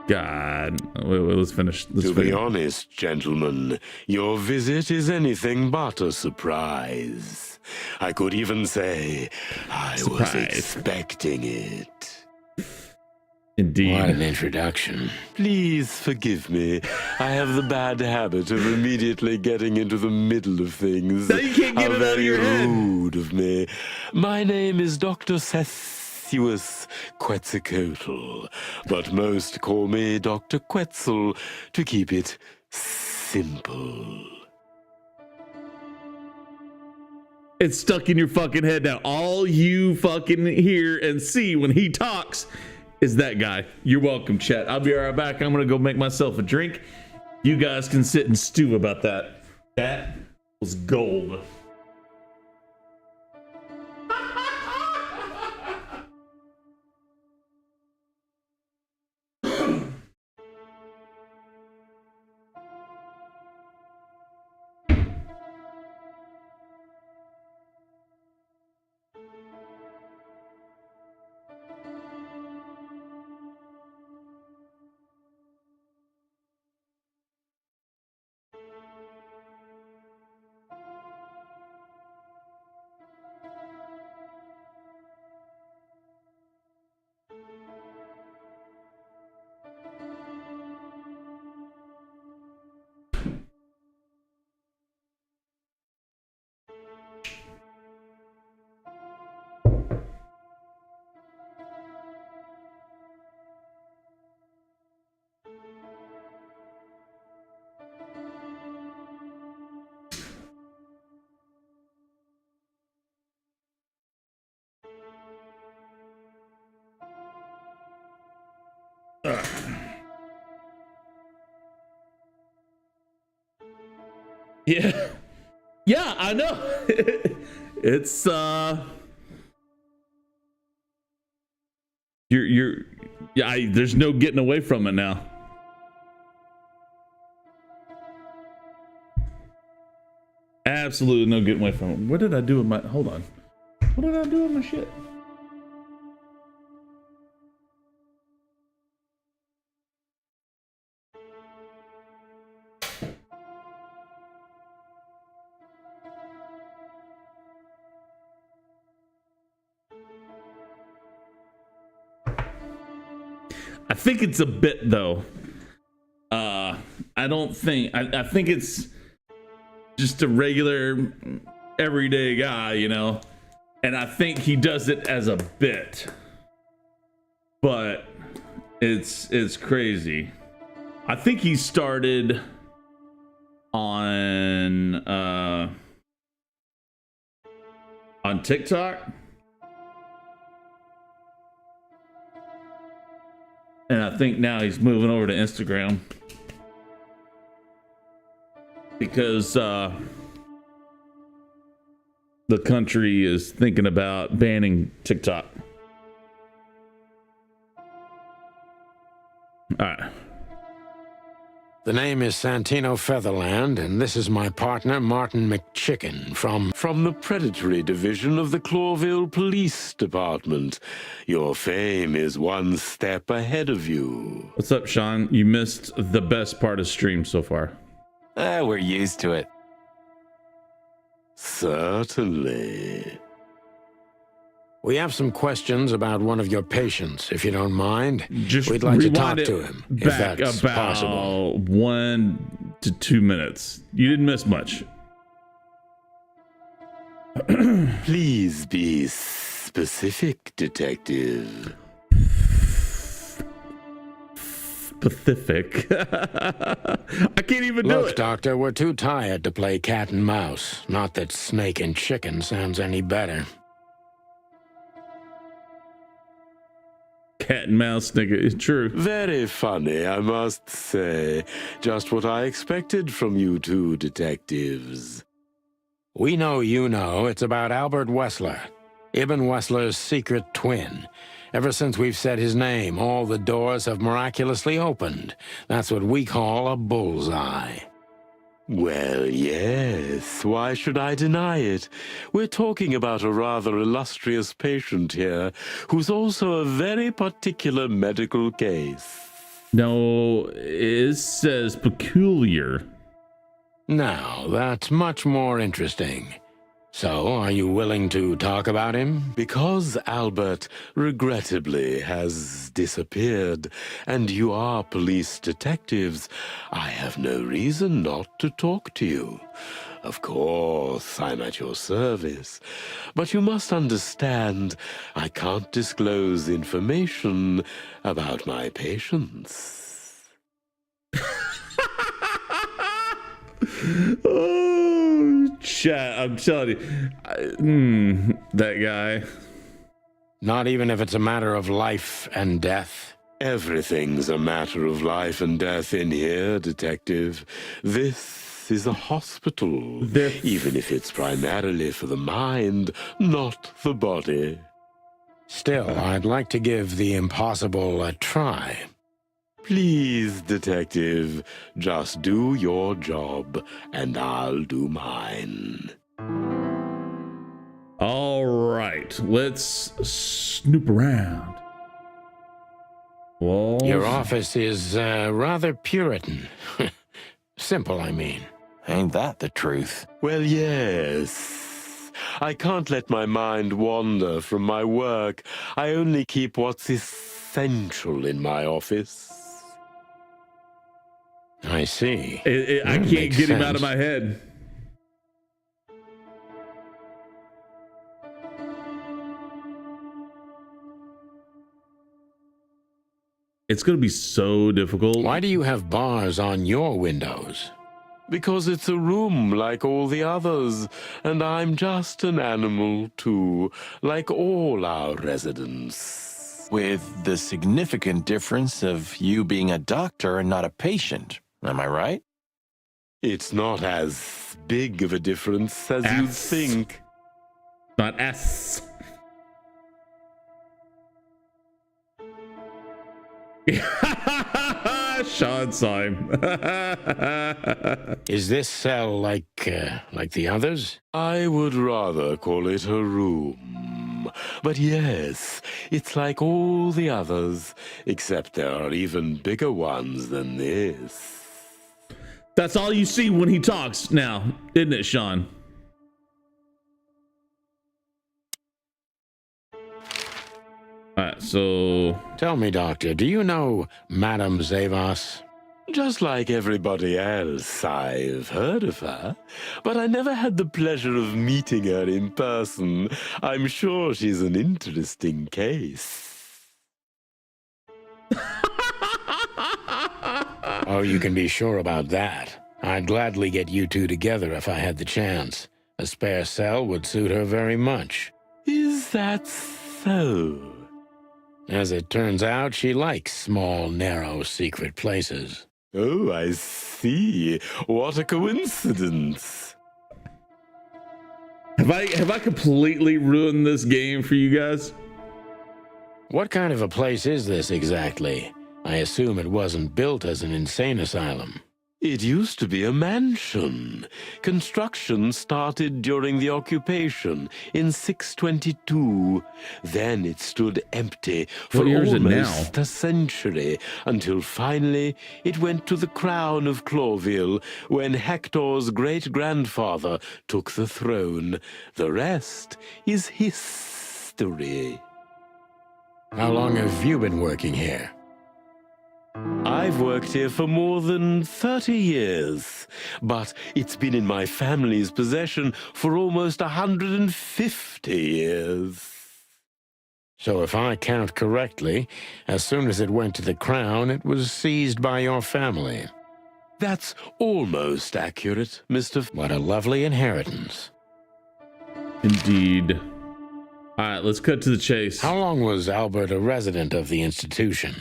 God, let's finish this To video. be honest, gentlemen, your visit is anything but a surprise. I could even say I was expecting it. Indeed. What an introduction. Please forgive me. I have the bad habit of immediately getting into the middle of things. Now you can't get How it out of very your head. rude of me. My name is Dr. Sessuous Quetzalcoatl, but most call me Dr. Quetzal to keep it simple. It's stuck in your fucking head now. All you fucking hear and see when he talks is that guy. You're welcome, chat. I'll be right back. I'm gonna go make myself a drink. You guys can sit and stew about that. That was gold. Yeah. Yeah, I know. It's there's no getting away from it now. Absolutely no getting away from it. What did I do with my hold on? What did I do with my shit? I think it's a bit though. I don't think I think it's just a regular everyday guy, you know, and I think he does it as a bit, but it's crazy. I think he started on TikTok. And I think now he's moving over to Instagram. Because the country is thinking about banning TikTok. All right. The name is Santino Featherland, and this is my partner, Martin McChicken, From the predatory division of the Clawville Police Department. Your fame is one step ahead of you. What's up, Sean? You missed the best part of stream so far. We're used to it. Certainly. We have some questions about one of your patients, if you don't mind. Just We'd like to talk rewind to it him, if back that's about possible. 1 to 2 minutes. You didn't miss much. Please be specific, Detective. Pacific. I can't even do Look, it. Doctor, we're too tired to play cat and mouse. Not that snake and chicken sounds any better. Cat and mouse, nigga. It's true. Very funny, I must say. Just what I expected from you two detectives. We know you know it's about Albert Wessler, Ibn Wessler's secret twin. Ever since we've said his name, all the doors have miraculously opened. That's what we call a bullseye. Well, yes. Why should I deny it? We're talking about a rather illustrious patient here, who's also a very particular medical case. No, it says peculiar. Now, that's much more interesting. So, are you willing to talk about him? Because Albert, regrettably, has disappeared, and you are police detectives, I have no reason not to talk to you. Of course, I'm at your service. But you must understand, I can't disclose information about my patients. Oh, chat. I'm telling you. That guy. Not even if it's a matter of life and death? Everything's a matter of life and death in here, Detective. This is a hospital, even if it's primarily for the mind, not the body. Still, I'd like to give the impossible a try. Please, Detective, just do your job, and I'll do mine. All right, let's snoop around. Walls. Your office is rather Puritan. Simple, I mean. Ain't that the truth? Well, yes. I can't let my mind wander from my work. I only keep what's essential in my office. I see. I can't get him out of my head. It's going to be so difficult. Why do you have bars on your windows? Because it's a room like all the others, and I'm just an animal too, like all our residents. With the significant difference of you being a doctor and not a patient. Am I right? It's not as big of a difference as you'd think. Not S. Sean saw him. Is this cell like the others? I would rather call it a room. But yes, it's like all the others, except there are even bigger ones than this. That's all you see when he talks now, isn't it, Sean? All right, so... Tell me, Doctor, do you know Madame Zavas? Just like everybody else, I've heard of her, but I never had the pleasure of meeting her in person. I'm sure she's an interesting case. Oh, you can be sure about that. I'd gladly get you two together if I had the chance. A spare cell would suit her very much. Is that so? As it turns out, she likes small, narrow, secret places. Oh, I see. What a coincidence. Have I completely ruined this game for you guys? What kind of a place is this exactly? I assume it wasn't built as an insane asylum. It used to be a mansion. Construction started during the occupation in 622. Then it stood empty for almost a century, until finally it went to the crown of Clorville when Hector's great-grandfather took the throne. The rest is history. How long have you been working here? I've worked here for more than 30 years, but it's been in my family's possession for almost 150 years. So if I count correctly, as soon as it went to the crown, it was seized by your family. That's almost accurate, Mr. What a lovely inheritance. Indeed. All right, let's cut to the chase. How long was Albert a resident of the institution?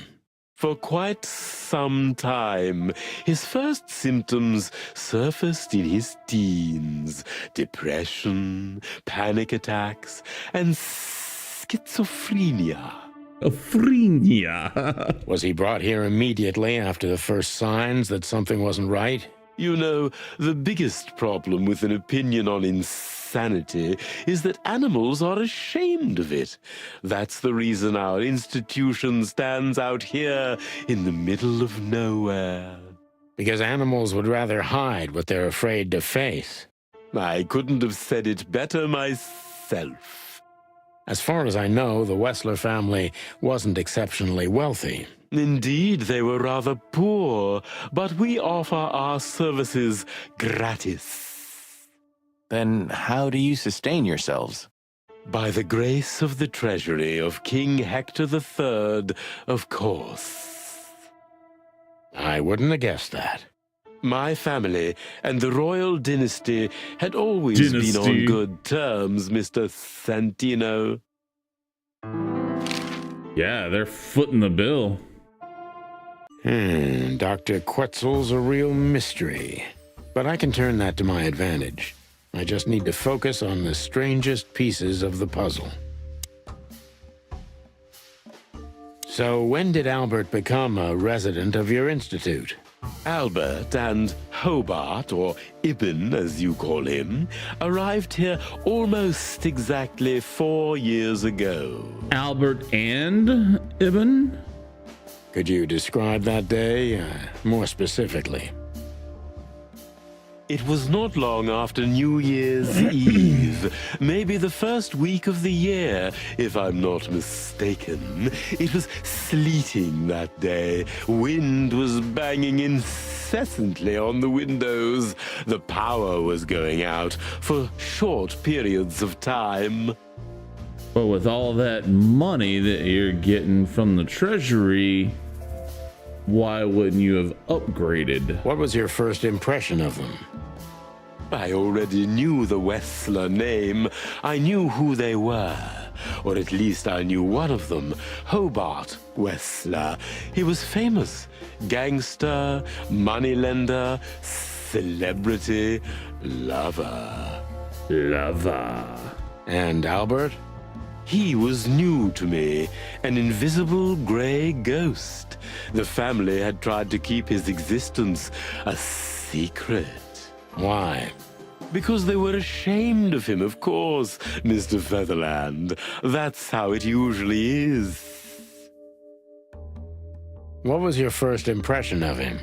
For quite some time. His first symptoms surfaced in his teens. Depression, panic attacks, and schizophrenia. Was he brought here immediately after the first signs that something wasn't right? You know, the biggest problem with an opinion on insanity is that animals are ashamed of it. That's the reason our institution stands out here in the middle of nowhere. Because animals would rather hide what they're afraid to face. I couldn't have said it better myself. As far as I know, the Wessler family wasn't exceptionally wealthy. Indeed, they were rather poor, but we offer our services gratis. Then how do you sustain yourselves? By the grace of the treasury of King Hector III, of course. I wouldn't have guessed that. My family and the royal dynasty had always been on good terms, Mr. Santino. Yeah, they're footing the bill. Dr. Quetzal's a real mystery. But I can turn that to my advantage. I just need to focus on the strangest pieces of the puzzle. So when did Albert become a resident of your institute? Albert and Hobart, or Ibn as you call him, arrived here almost exactly 4 years ago. Albert and Ibn? Could you describe that day more specifically? It was not long after New Year's Eve, maybe the first week of the year, if I'm not mistaken. It was sleeting that day. Wind was banging incessantly on the windows. The power was going out for short periods of time. But with all that money that you're getting from the treasury, why wouldn't you have upgraded? What was your first impression of them? I already knew the Wessler name. I knew who they were. Or at least I knew one of them, Hobart Wessler. He was famous. Gangster, moneylender, celebrity, lover. And Albert? He was new to me, an invisible gray ghost. The family had tried to keep his existence a secret. Why? Because they were ashamed of him, of course, Mr. Featherland. That's how it usually is. What was your first impression of him?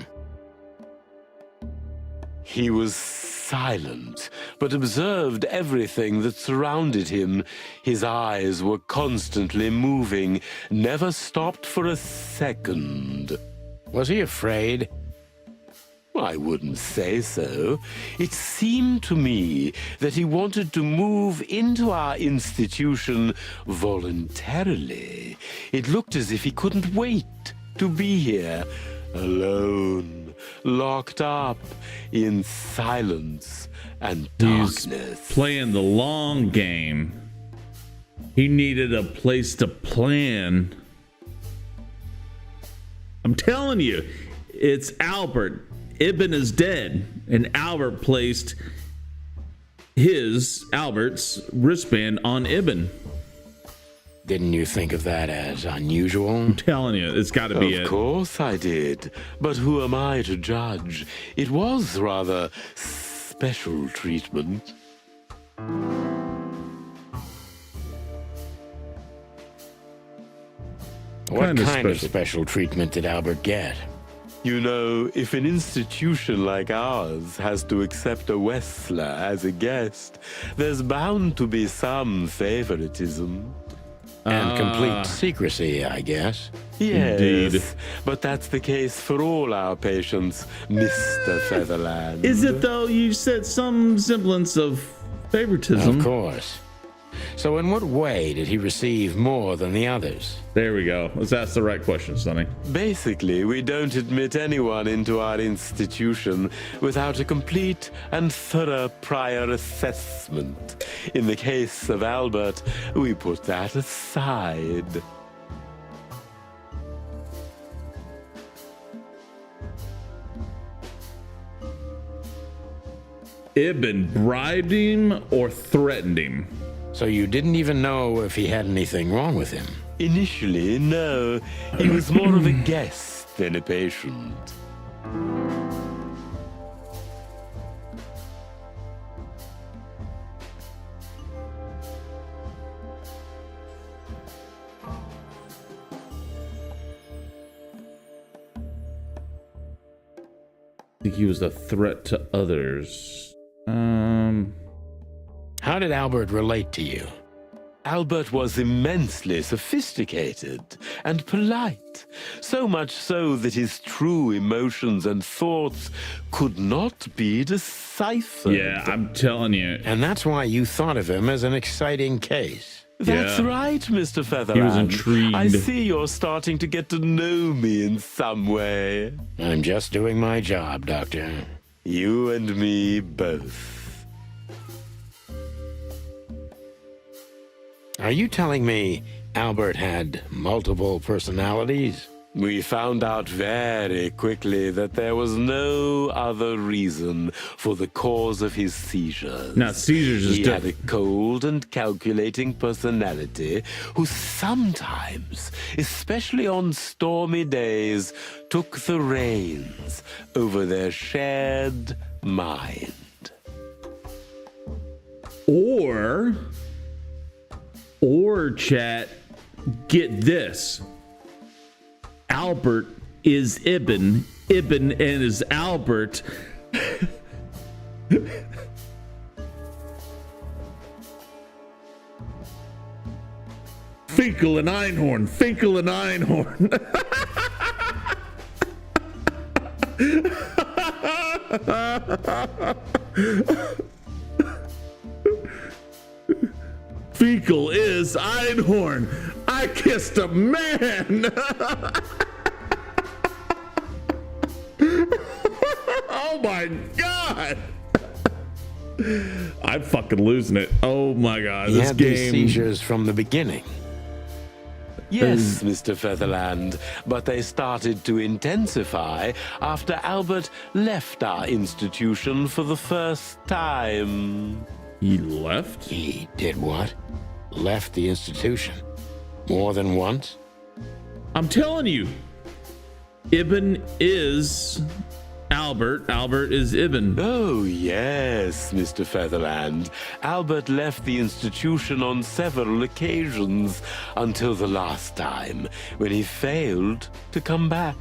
He was silent, but observed everything that surrounded him. His eyes were constantly moving, never stopped for a second. Was he afraid? I wouldn't say so. It seemed to me that he wanted to move into our institution voluntarily. It looked as if he couldn't wait to be here, alone, locked up in silence and darkness. He's playing the long game. He needed a place to plan I'm telling you, it's Albert. Ibn is dead, and Albert placed Albert's wristband on Ibn. Didn't you think of that as unusual? I'm telling you, it's got to be it. Of course I did. But who am I to judge? It was rather special treatment. What kind of special treatment did Albert get? You know, if an institution like ours has to accept a Wessler as a guest, there's bound to be some favoritism. And complete secrecy, I guess. Yes, Indeed. But that's the case for all our patients, Mr. Featherland. Is it though? You said some semblance of favoritism. Of course. So in what way did he receive more than the others? There we go. Let's ask the right question, Sonny. Basically, we don't admit anyone into our institution without a complete and thorough prior assessment. In the case of Albert, we put that aside. Ibn bribed him or threatened him? So you didn't even know if he had anything wrong with him? Initially, no. He was more of a guest than a patient. I think he was a threat to others. How did Albert relate to you? Albert was immensely sophisticated and polite, so much so that his true emotions and thoughts could not be deciphered. Yeah, I'm telling you. And that's why you thought of him as an exciting case. That's Yeah. right, Mr. Featherland. He was intrigued. I see you're starting to get to know me in some way. I'm just doing my job, Doctor. You and me both. Are you telling me Albert had multiple personalities? We found out very quickly that there was no other reason for the cause of his seizures. Now, seizures is He had a cold and calculating personality who sometimes, especially on stormy days, took the reins over their shared mind. Or chat, get this. Albert is Ibn. Ibn and is Albert. Finkel and Einhorn. Finkel and Einhorn. Finkel is Einhorn. I kissed a man. Oh my god. I'm fucking losing it. Oh my god. He This had these game. seizures from the beginning. Yes, Mr. Featherland, but they started to intensify after Albert left our institution for the first time. He left? He did what? Left the institution? More than once? I'm telling you. Ibn is Albert. Albert is Ibn. Oh, yes, Mr. Featherland. Albert left the institution on several occasions until the last time, when he failed to come back.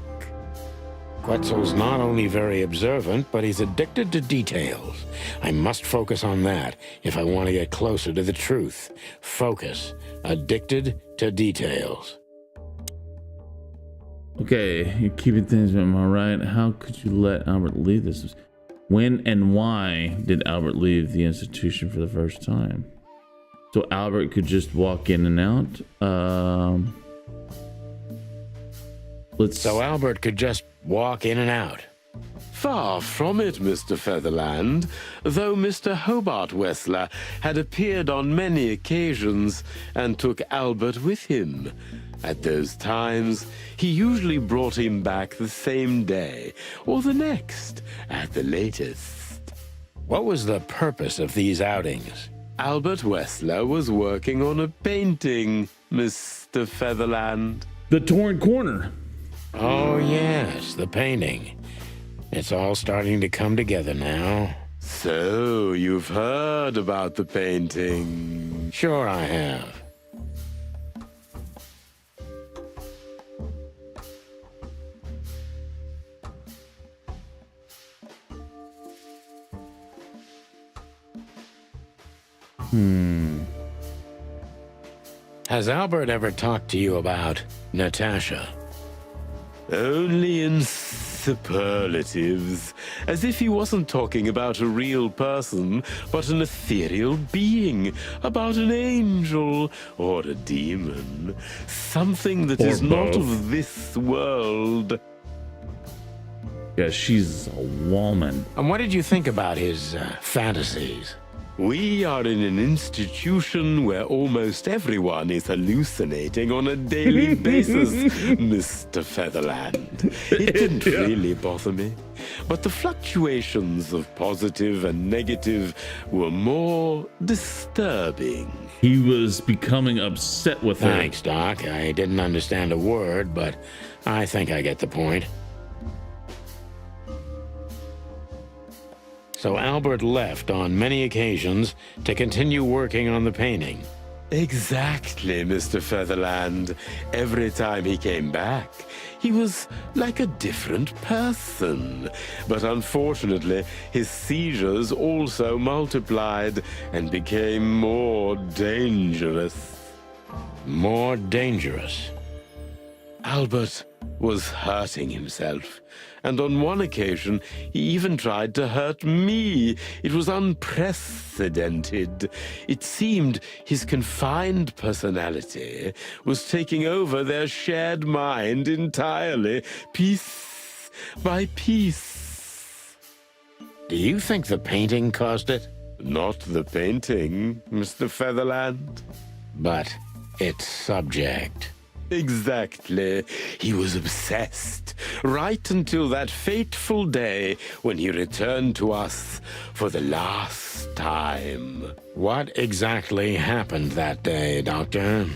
Quetzal's not only very observant, but he's addicted to details. I must focus on that if I want to get closer to the truth. Focus. Addicted to details. Okay, you're keeping things, am I right? How could you let Albert leave this? When and why did Albert leave the institution for the first time? So Albert could just walk in and out? So Albert could just walk in and out. Far from it, Mr. Featherland, though Mr. Hobart Wessler had appeared on many occasions and took Albert with him. At those times, he usually brought him back the same day, or the next, at the latest. What was the purpose of these outings? Albert Wessler was working on a painting, Mr. Featherland. The torn corner. Oh, yes, the painting. It's all starting to come together now. So, you've heard about the painting? Sure I have. Has Albert ever talked to you about Natasha? Only in superlatives, as if he wasn't talking about a real person, but an ethereal being, about an angel or a demon, something that is not of this world. Yeah, she's a woman. And what did you think about his fantasies? We are in an institution where almost everyone is hallucinating on a daily basis, Mr. Featherland. It didn't really bother me, but the fluctuations of positive and negative were more disturbing. He was becoming upset with her. Thanks, Doc. I didn't understand a word, but I think I get the point. So Albert left on many occasions to continue working on the painting. Exactly, Mr. Featherland. Every time he came back, he was like a different person. But unfortunately, his seizures also multiplied and became more dangerous. More dangerous? Albert was hurting himself, and on one occasion he even tried to hurt me. It was unprecedented. It seemed his confined personality was taking over their shared mind entirely, piece by piece. Do you think the painting caused it? Not the painting, Mr. Featherland. But its subject. Exactly. He was obsessed, right until that fateful day when he returned to us for the last time. What exactly happened that day, Doctor?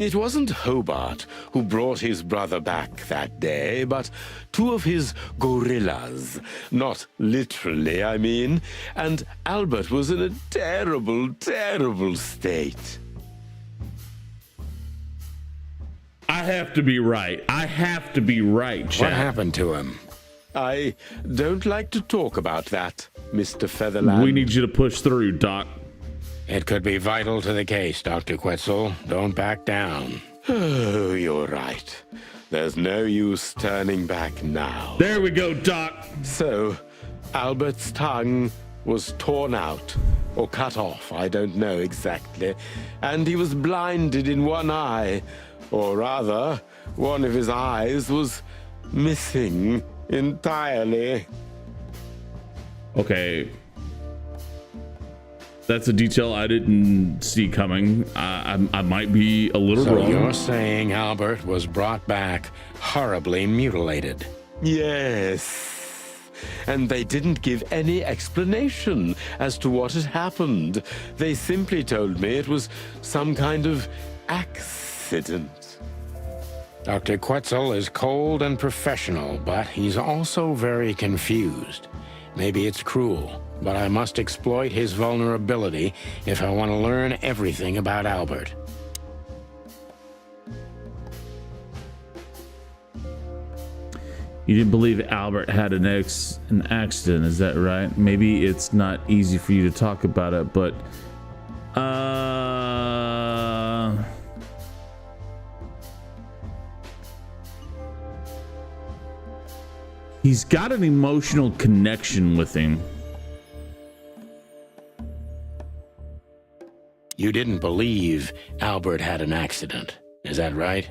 It wasn't Hobart who brought his brother back that day, but two of his gorillas. Not literally, I mean. And Albert was in a terrible, terrible state. I have to be right. I have to be right, Chad. What happened to him? I don't like to talk about that, Mr. Featherland. We need you to push through, Doc. It could be vital to the case, Dr. Quetzal. Don't back down. Oh, you're right. There's no use turning back now. There we go, Doc. So, Albert's tongue was torn out, or cut off, I don't know exactly, and he was blinded in one eye. Or rather, one of his eyes was missing entirely. Okay. That's a detail I didn't see coming. I might be a little wrong. So you're saying Albert was brought back horribly mutilated? Yes. And they didn't give any explanation as to what had happened. They simply told me it was some kind of accident. Dr. Quetzal is cold and professional, but he's also very confused. Maybe it's cruel, but I must exploit his vulnerability if I want to learn everything about Albert. You didn't believe Albert had an accident, is that right? Maybe it's not easy for you to talk about it, but he's got an emotional connection with him. You didn't believe Albert had an accident, is that right?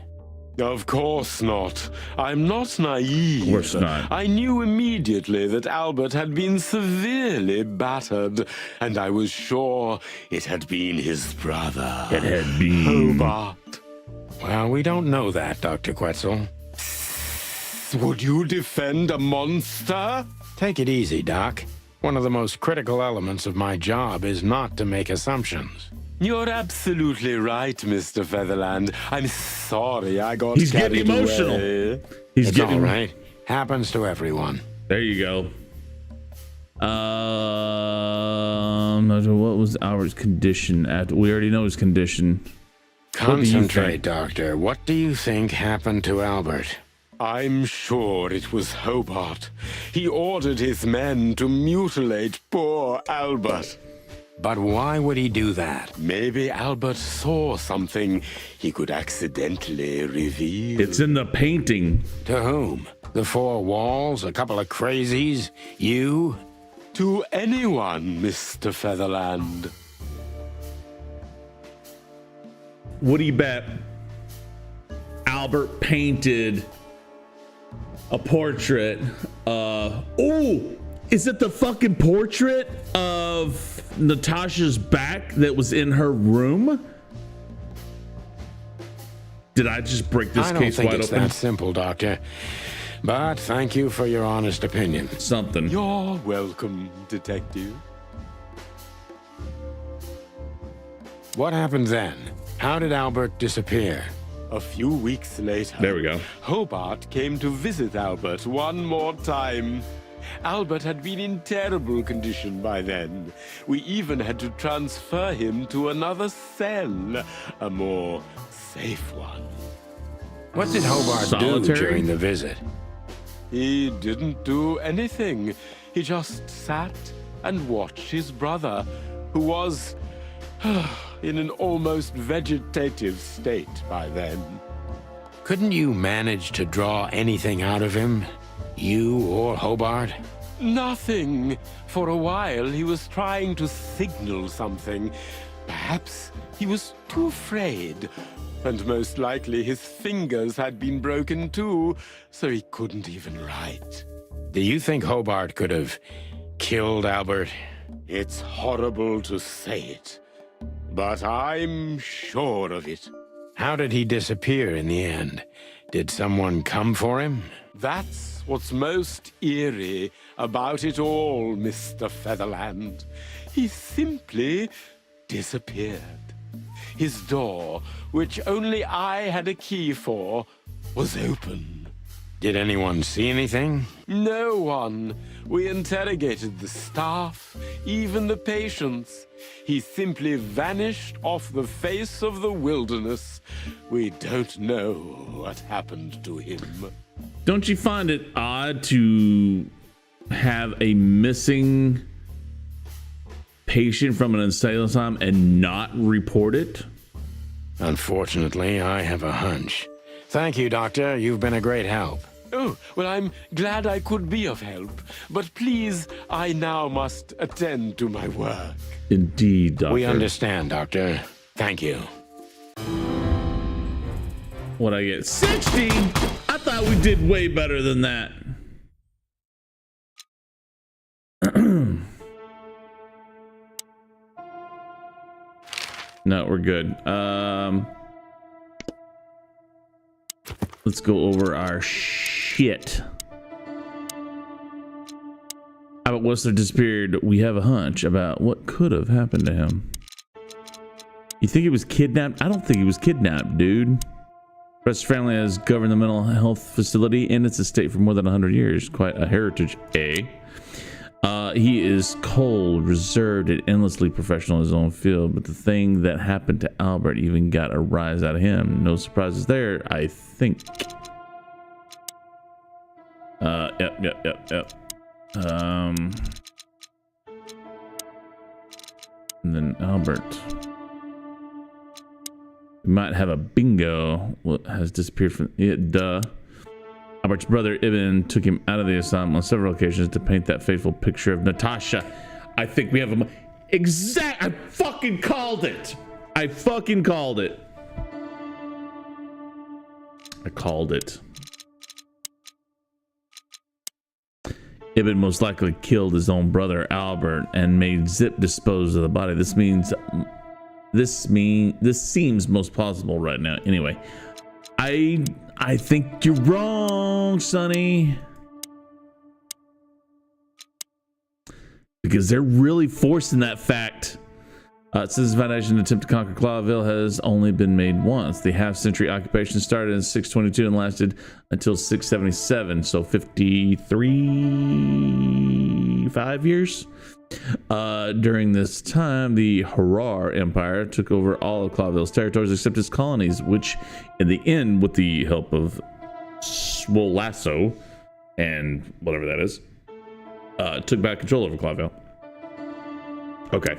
Of course not. I'm not naive. Of course not. I knew immediately that Albert had been severely battered, and I was sure it had been his brother. It had been Hobart. Well, we don't know that, Dr. Quetzal. Would you defend a monster? Take it easy, Doc. One of the most critical elements of my job is not to make assumptions. You're absolutely right, Mr. Featherland. I'm sorry I got He's getting carried emotional. away. He's It's getting all right. Happens to everyone. There you go. What was Albert's condition? We already know his condition. Concentrate, Doctor. What do you think happened to Albert? I'm sure it was Hobart. He ordered his men to mutilate poor Albert. But why would he do that? Maybe Albert saw something he could accidentally reveal. It's in the painting. To whom? The four walls? A couple of crazies? You? To anyone, Mr. Featherland. What do you bet Albert painted a portrait? Is it the fucking portrait of Natasha's back that was in her room? Did I just break this case wide open? I don't think it's that simple, Doctor. But thank you for your honest opinion. Something. You're welcome, Detective. What happened then? How did Albert disappear? A few weeks later, There we go. Hobart came to visit Albert one more time. Albert had been in terrible condition by then. We even had to transfer him to another cell, a more safe one. What did Hobart do Solitary? during the visit? He didn't do anything. He just sat and watched his brother, who was in an almost vegetative state by then. Couldn't you manage to draw anything out of him? You or Hobart? Nothing. For a while, he was trying to signal something. Perhaps he was too afraid. And most likely his fingers had been broken too, so he couldn't even write. Do you think Hobart could have killed Albert? It's horrible to say it, but I'm sure of it. How did he disappear in the end? Did someone come for him? That's what's most eerie about it all, Mr. Featherland. He simply disappeared. His door, which only I had a key for, was open. Did anyone see anything? No one. We interrogated the staff, even the patients. He simply vanished off the face of the wilderness. We don't know what happened to him. Don't you find it odd to have a missing patient from an asylum and not report it? Unfortunately, I have a hunch. Thank you, Doctor. You've been a great help. Oh, well, I'm glad I could be of help. But please, I now must attend to my work. Indeed, Doctor. We understand, Doctor. Thank you. What I get? 60? I thought we did way better than that. No, we're good. Let's go over our shit. Albert Whistler disappeared. We have a hunch about what could have happened to him. You think he was kidnapped? I don't think he was kidnapped, dude. Rest family has governed the mental health facility in its estate for more than 100 years. Quite a heritage, eh? He is cold, reserved, and endlessly professional in his own field. But the thing that happened to Albert even got a rise out of him. No surprises there, I think. Yep. And then Albert. We might have a bingo. What has disappeared from it? Duh. Albert's brother Ibn took him out of the asylum on several occasions to paint that fateful picture of Natasha. I think we have a I fucking called it. I called it. Ibn most likely killed his own brother Albert and made Zip dispose of the body. This seems most plausible right now. Anyway, I think you're wrong, Sonny. Because they're really forcing that fact. Citizen Foundation attempt to conquer Clawville has only been made once. The half-century occupation started in 622 and lasted until 677, so 5 years. During this time, the Harar Empire took over all of Clawville's territories except its colonies, which, in the end, with the help of Swolasso and whatever that is, took back control over Clawville. Okay.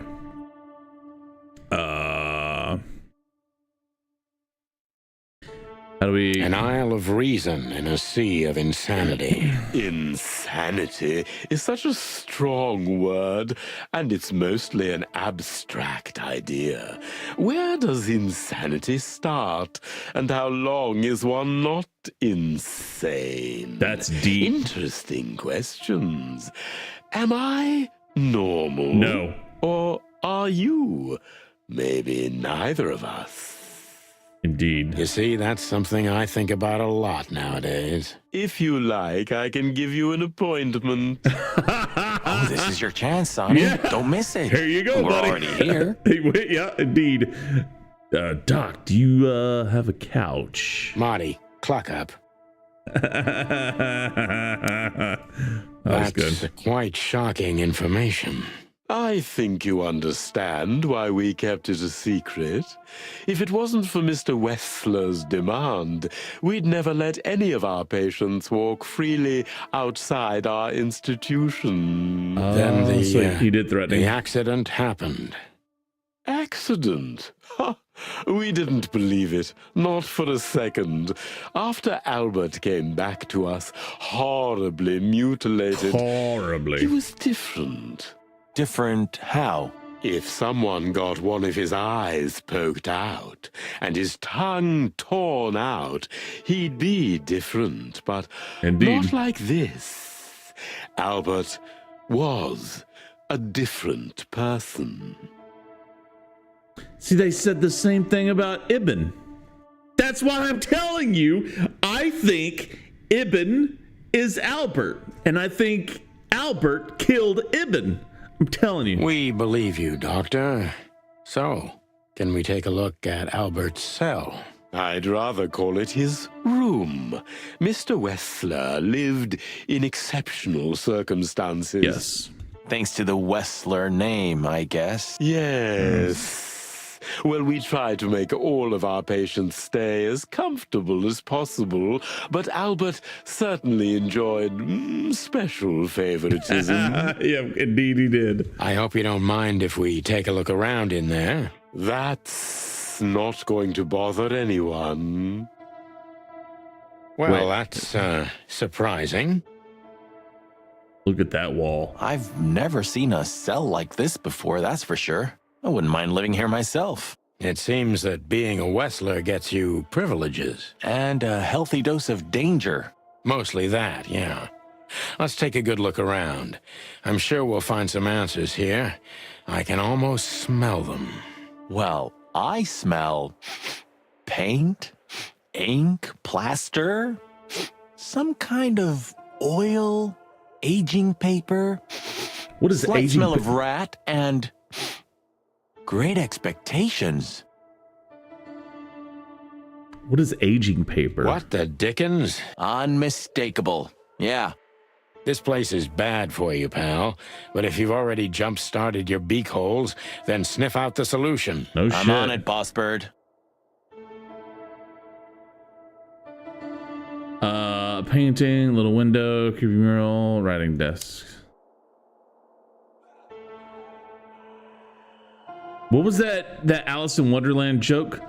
How do we... An isle of reason in a sea of insanity. Insanity is such a strong word, and it's mostly an abstract idea. Where does insanity start, and how long is one not insane? That's deep. Interesting questions. Am I normal? No. Or are you? Maybe neither of us. Indeed. You see, that's something I think about a lot nowadays. If you like, I can give you an appointment. Oh, this is your chance, Sonny. Yeah. Don't miss it. Here you go, We're buddy. already here. Yeah, indeed. Doc, do you have a couch? Marty, clock up. That was That's good. quite shocking information. I think you understand why we kept it a secret. If it wasn't for Mr. Wessler's demand, we'd never let any of our patients walk freely outside our institution. Then So he did threaten. the accident happened. Accident? Ha! We didn't believe it, not for a second. After Albert came back to us, horribly mutilated, he Horribly. was different. Different how? If someone got one of his eyes poked out and his tongue torn out, he'd be different, but Indeed. not like this. Albert was a different person. See, they said the same thing about Ibn. That's why I'm telling you, I think Ibn is Albert. And I think Albert killed Ibn. I'm telling you. We believe you, Doctor. So, can we take a look at Albert's cell? I'd rather call it his room. Mr. Wessler lived in exceptional circumstances. Yes. Thanks to the Wessler name, I guess. Yes. Well, we try to make all of our patients stay as comfortable as possible, but Albert certainly enjoyed special favoritism. Yeah, indeed he did. I hope you don't mind if we take a look around in there. That's not going to bother anyone. Well, that's surprising. Look at that wall. I've never seen a cell like this before, that's for sure. I wouldn't mind living here myself. It seems that being a Wessler gets you privileges. And a healthy dose of danger. Mostly that, yeah. Let's take a good look around. I'm sure we'll find some answers here. I can almost smell them. Well, I smell paint, ink, plaster, some kind of oil, aging paper, What is slight aging? smell of rat, and great expectations. What is aging paper? What the dickens? Unmistakable. Yeah. This place is bad for you, pal. But if you've already jump-started your beak holes, then sniff out the solution. No shit. I'm on it, Boss Bird. Painting, little window, creepy mural, writing desk. What was that Alice in Wonderland joke?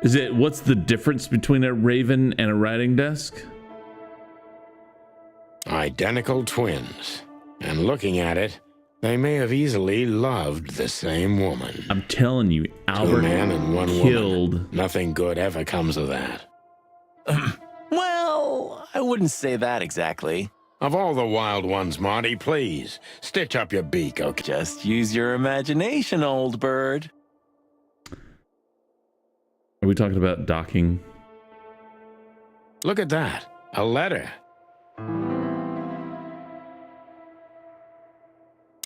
Is it, what's the difference between a raven and a writing desk? Identical twins. And looking at it, they may have easily loved the same woman. I'm telling you, 2 Albert men and 1 killed. woman. Nothing good ever comes of that. Well, I wouldn't say that exactly. Of all the wild ones, Marty, please, stitch up your beak, okay? Just use your imagination, old bird. Are we talking about docking? Look at that. A letter.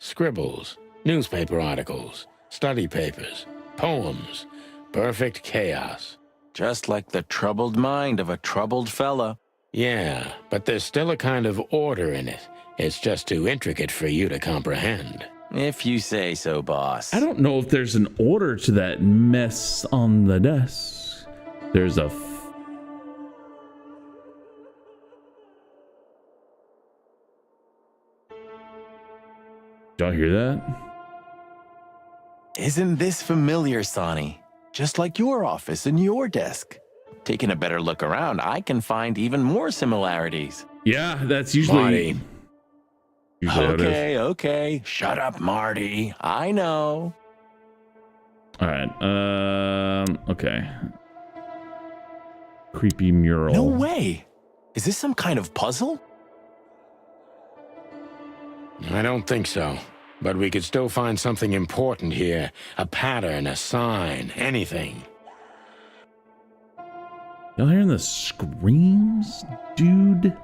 Scribbles, newspaper articles, study papers, poems. Perfect chaos. Just like the troubled mind of a troubled fella. Yeah, but there's still a kind of order in it. It's just too intricate for you to comprehend. If you say so, boss. I don't know if there's an order to that mess on the desk. There's a... Did y'all hear that? Isn't this familiar, Sonny? Just like your office and your desk. Taking a better look around, I can find even more similarities. Yeah, that's usually... Marty. Okay. Shut up, Marty. I know. All right. Okay. Creepy mural. No way. Is this some kind of puzzle? I don't think so. But we could still find something important here. A pattern, a sign, anything. Y'all hearing the screams, dude?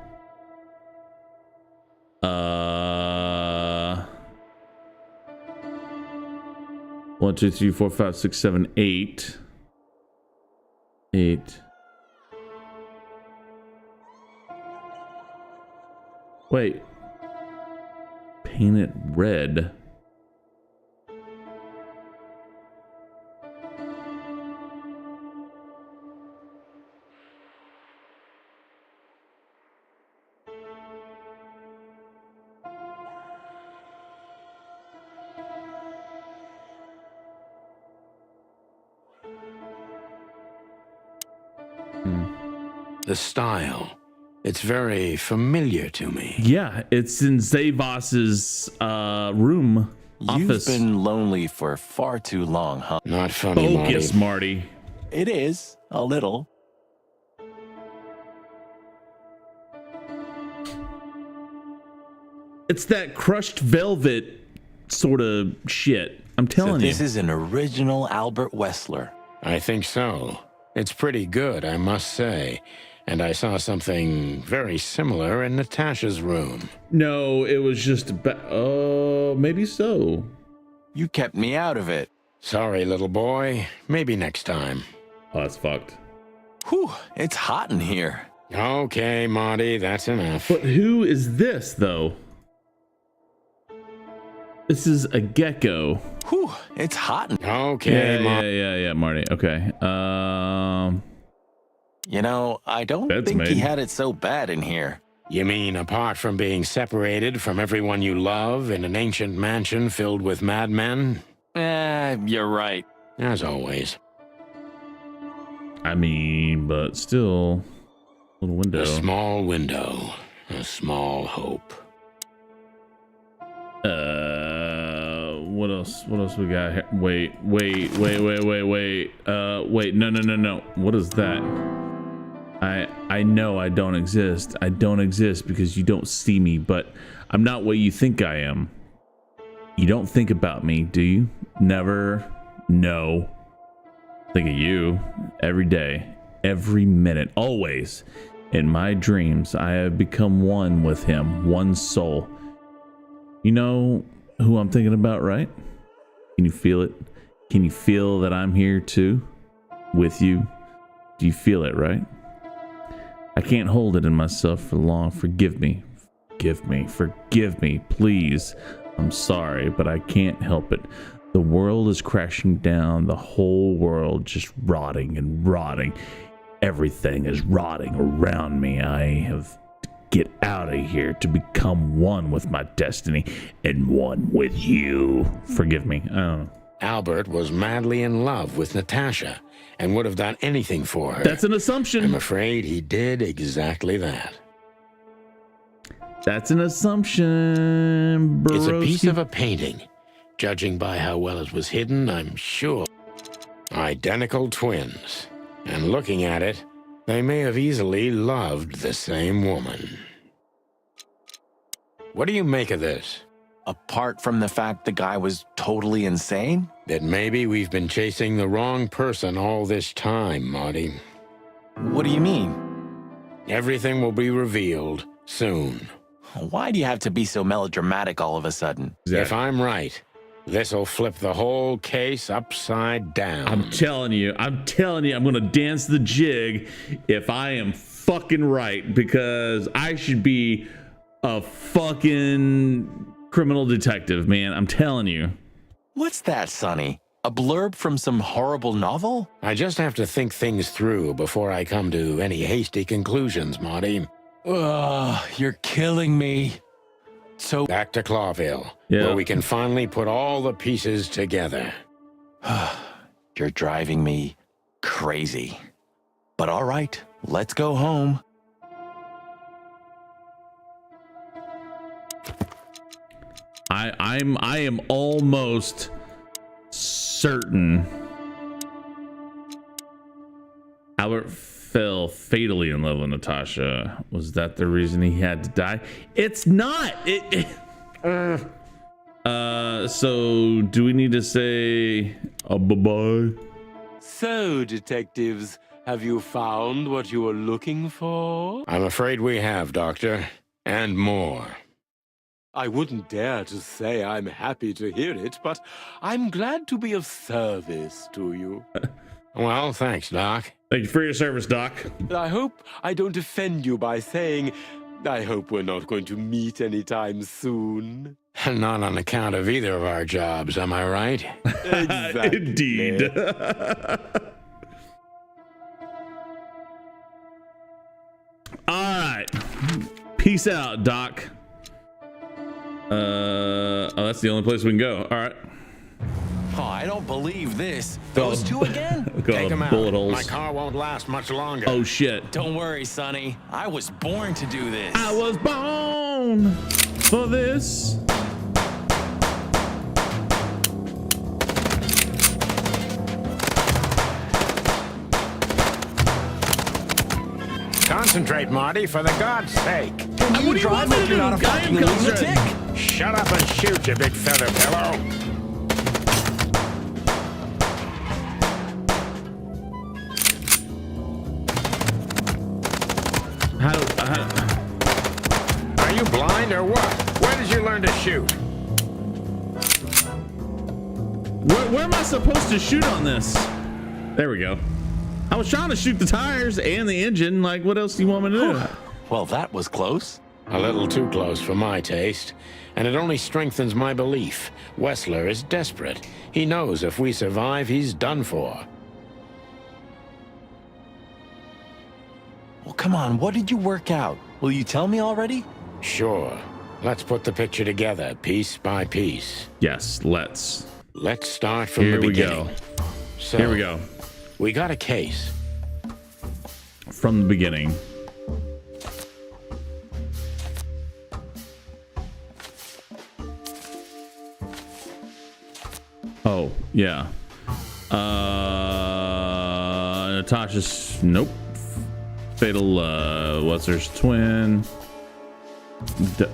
1, 2, 3, 4, 5, 6, 7, 8. 8. Wait. Painted red. The style. It's very familiar to me. Yeah, it's in Zavos's room. Office. You've been lonely for far too long, huh? Not funny, Focus, Marty. It is, a little. It's that crushed velvet sort of shit. I'm telling So you. this is an original Albert Wessler. I think so. It's pretty good, I must say. And I saw something very similar in Natasha's room. No, it was just oh, maybe so. You kept me out of it. Sorry, little boy. Maybe next time. Oh, that's fucked. Whew, it's hot in here. Okay, Marty, that's enough. But who is this, though? This is a gecko. Whew, it's hot in Okay, Yeah, Marty. Okay. You know, I don't think he had it so bad in here. You mean apart from being separated from everyone you love in an ancient mansion filled with madmen? You're right. As always. I mean, but still, little window. A small window, a small hope. What else? What else we got here? Wait. Wait, no. What is that? I know I don't exist. I don't exist because you don't see me, but I'm not what you think I am. You don't think about me, do you? Never. No. Think of you every day, every minute, always. In my dreams, I have become one with him, one soul. You know who I'm thinking about, right? Can you feel it? Can you feel that I'm here too? With you? Do you feel it, right? I can't hold it in myself for long. Forgive me. Forgive me, please. I'm sorry, but I can't help it. The world is crashing down. The whole world just rotting and rotting. Everything is rotting around me. I have to get out of here to become one with my destiny and one with you. Forgive me. I don't know. Albert was madly in love with Natasha and would have done anything for her. That's an assumption. I'm afraid he did exactly that. That's an assumption, broski. It's a piece of a painting. Judging by how well it was hidden, I'm sure. Identical twins. And looking at it, They may have easily loved the same woman. What do you make of this? Apart from the fact the guy was totally insane? That maybe we've been chasing the wrong person all this time, Marty. What do you mean? Everything will be revealed soon. Why do you have to be so melodramatic all of a sudden? If I'm right, this'll flip the whole case upside down. I'm telling you, I'm gonna dance the jig if I am fucking right, because I should be a fucking criminal detective, man. I'm telling you. What's that, Sonny? A blurb from some horrible novel? I just have to think things through before I come to any hasty conclusions, Marty. Ugh, you're killing me. So back to Clawville, where we can finally put all the pieces together. You're driving me crazy. But all right, let's go home. I am almost certain Albert fell fatally in love with Natasha. Was that the reason he had to die? It's not. So do we need to say bye-bye? So, detectives, have you found what you were looking for? I'm afraid we have, Doctor, and more. I wouldn't dare to say I'm happy to hear it, but I'm glad to be of service to you. Well, thanks, Doc. Thank you for your service, Doc. I hope I don't offend you by saying I hope we're not going to meet anytime soon. Not on account of either of our jobs, am I right? Exactly. Indeed. All right. Peace out, Doc. Oh, that's the only place we can go. All right. Oh, I don't believe this. Those two again? Take them out. Bullet holes. My car won't last much longer. Oh, shit. Don't worry, Sonny. I was born to do this. I was born for this. Concentrate, Marty, for the God's sake. Can you drive like you're not a fucking lunatic? Shut up and shoot, you big feather pillow. Are you blind or what? Where did you learn to shoot? Where am I supposed to shoot on this? There we go. I was trying to shoot the tires and the engine. Like, what else do you want me to do? Well, that was close. A little too close for my taste, and it only strengthens my belief. Wessler is desperate. He knows if we survive, he's done for. Well, come on, what did you work out? Will you tell me already? Sure. Let's put the picture together, piece by piece. Yes, let's. Let's start from the beginning. Go. So, here we go. We got a case. From the beginning. Oh, yeah. Natasha's, nope. Fatal, what's her twin?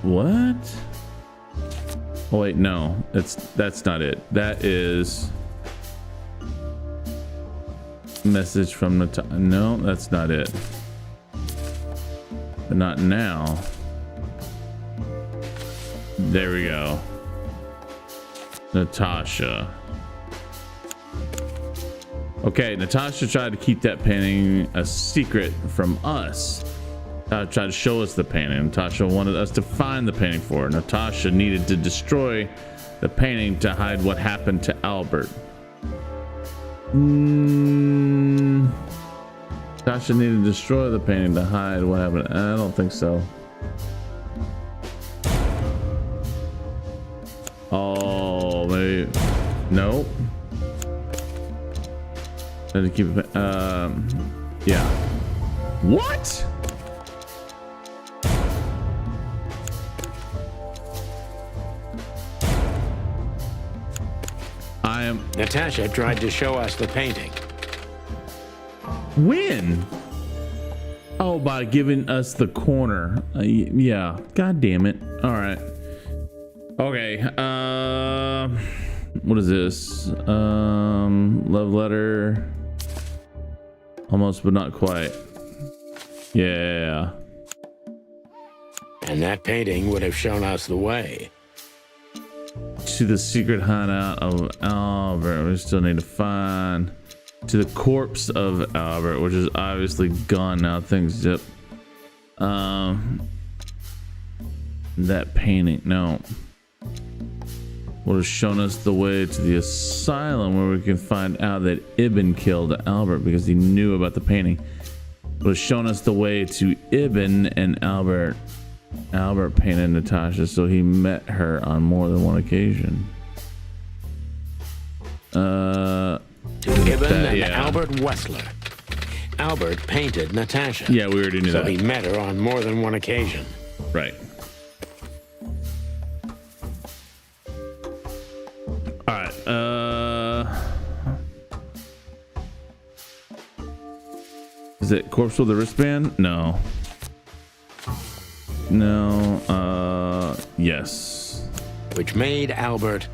What? Oh wait, no, that's not it. That is message from Natasha. No, that's not it. But not now. There we go. Natasha. Okay, Natasha tried to keep that painting a secret from us. Tried to show us the painting. Natasha wanted us to find the painting for her. Natasha needed to destroy the painting to hide what happened to Albert. Natasha needed to destroy the painting to hide what happened. I don't think so. Oh, maybe. Nope. To keep it, yeah. What? Natasha tried to show us the painting. When? Oh, by giving us the corner. Yeah. God damn it. All right. Okay. What is this? Love letter. Almost, but not quite. Yeah. And that painting would have shown us the way. To the secret hideout of Albert. We still need to find. To the corpse of Albert, which is obviously gone now. Things zip. That painting. No. Would have shown us the way to the asylum where we can find out that Ibn killed Albert because he knew about the painting. Would have shown us the way to Ibn and Albert. Albert painted Natasha, so he met her on more than one occasion. To Ibn and Albert Wessler. Albert painted Natasha. Yeah, we already knew that. So he met her on more than one occasion. Right. All right. Is it corpse with a wristband? No. No. Yes. Which made Albert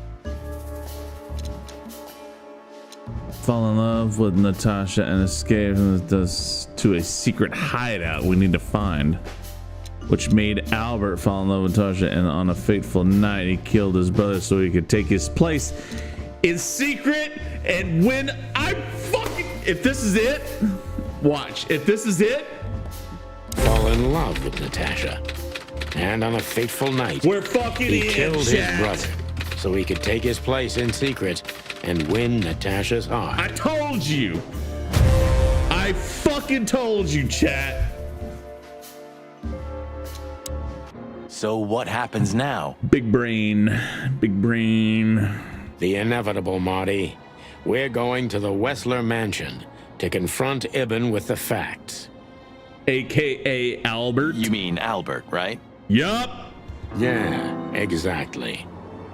fall in love with Natasha and escape to a secret hideout we need to find. Which made Albert fall in love with Natasha, and on a fateful night he killed his brother so he could take his place in secret. And when I fucking, if this is it, watch, if this is it, fall in love with Natasha, and on a fateful night we're fucking he killed his brother so he could take his place in secret and win Natasha's heart. I told you. I fucking told you, chat. So what happens now? Big brain. Big brain. The inevitable, Marty. We're going to the Wessler mansion to confront Ibn with the facts. AKA Albert. You mean Albert, right? Yup. Yeah, exactly.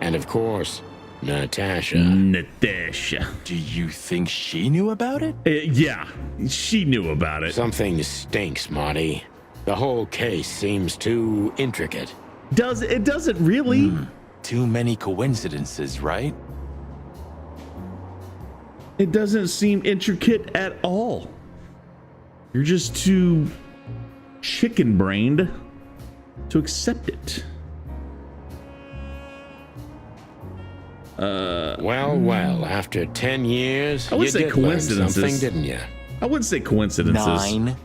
And of course, Natasha. Natasha. Do you think she knew about it? Yeah, she knew about it. Something stinks, Marty. The whole case seems too intricate. It doesn't really. Too many coincidences, right? It doesn't seem intricate at all. You're just too chicken-brained to accept it. Well, after 10 years, I would you say did learn coincidences. something, didn't you? I wouldn't say coincidences. 9.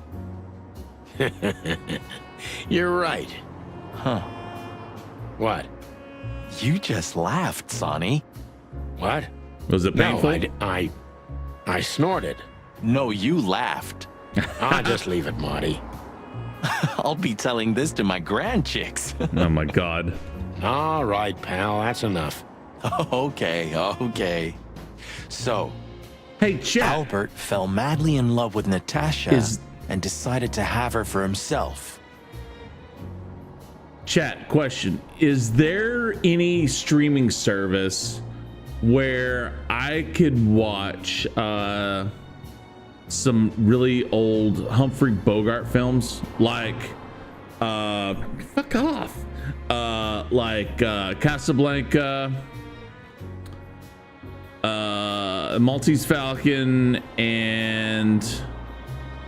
You're right. Huh. What? You just laughed, Sonny. What? Was it painful? No, I snorted. No, you laughed. I'll just leave it, Marty. I'll be telling this to my grandchicks. Oh my God. All right, pal, that's enough. Okay. So, hey, chat. Albert fell madly in love with Natasha and decided to have her for himself. Chat, question. Is there any streaming service where I could watch some really old Humphrey Bogart films? Like, fuck off. Like Casablanca, Maltese Falcon, and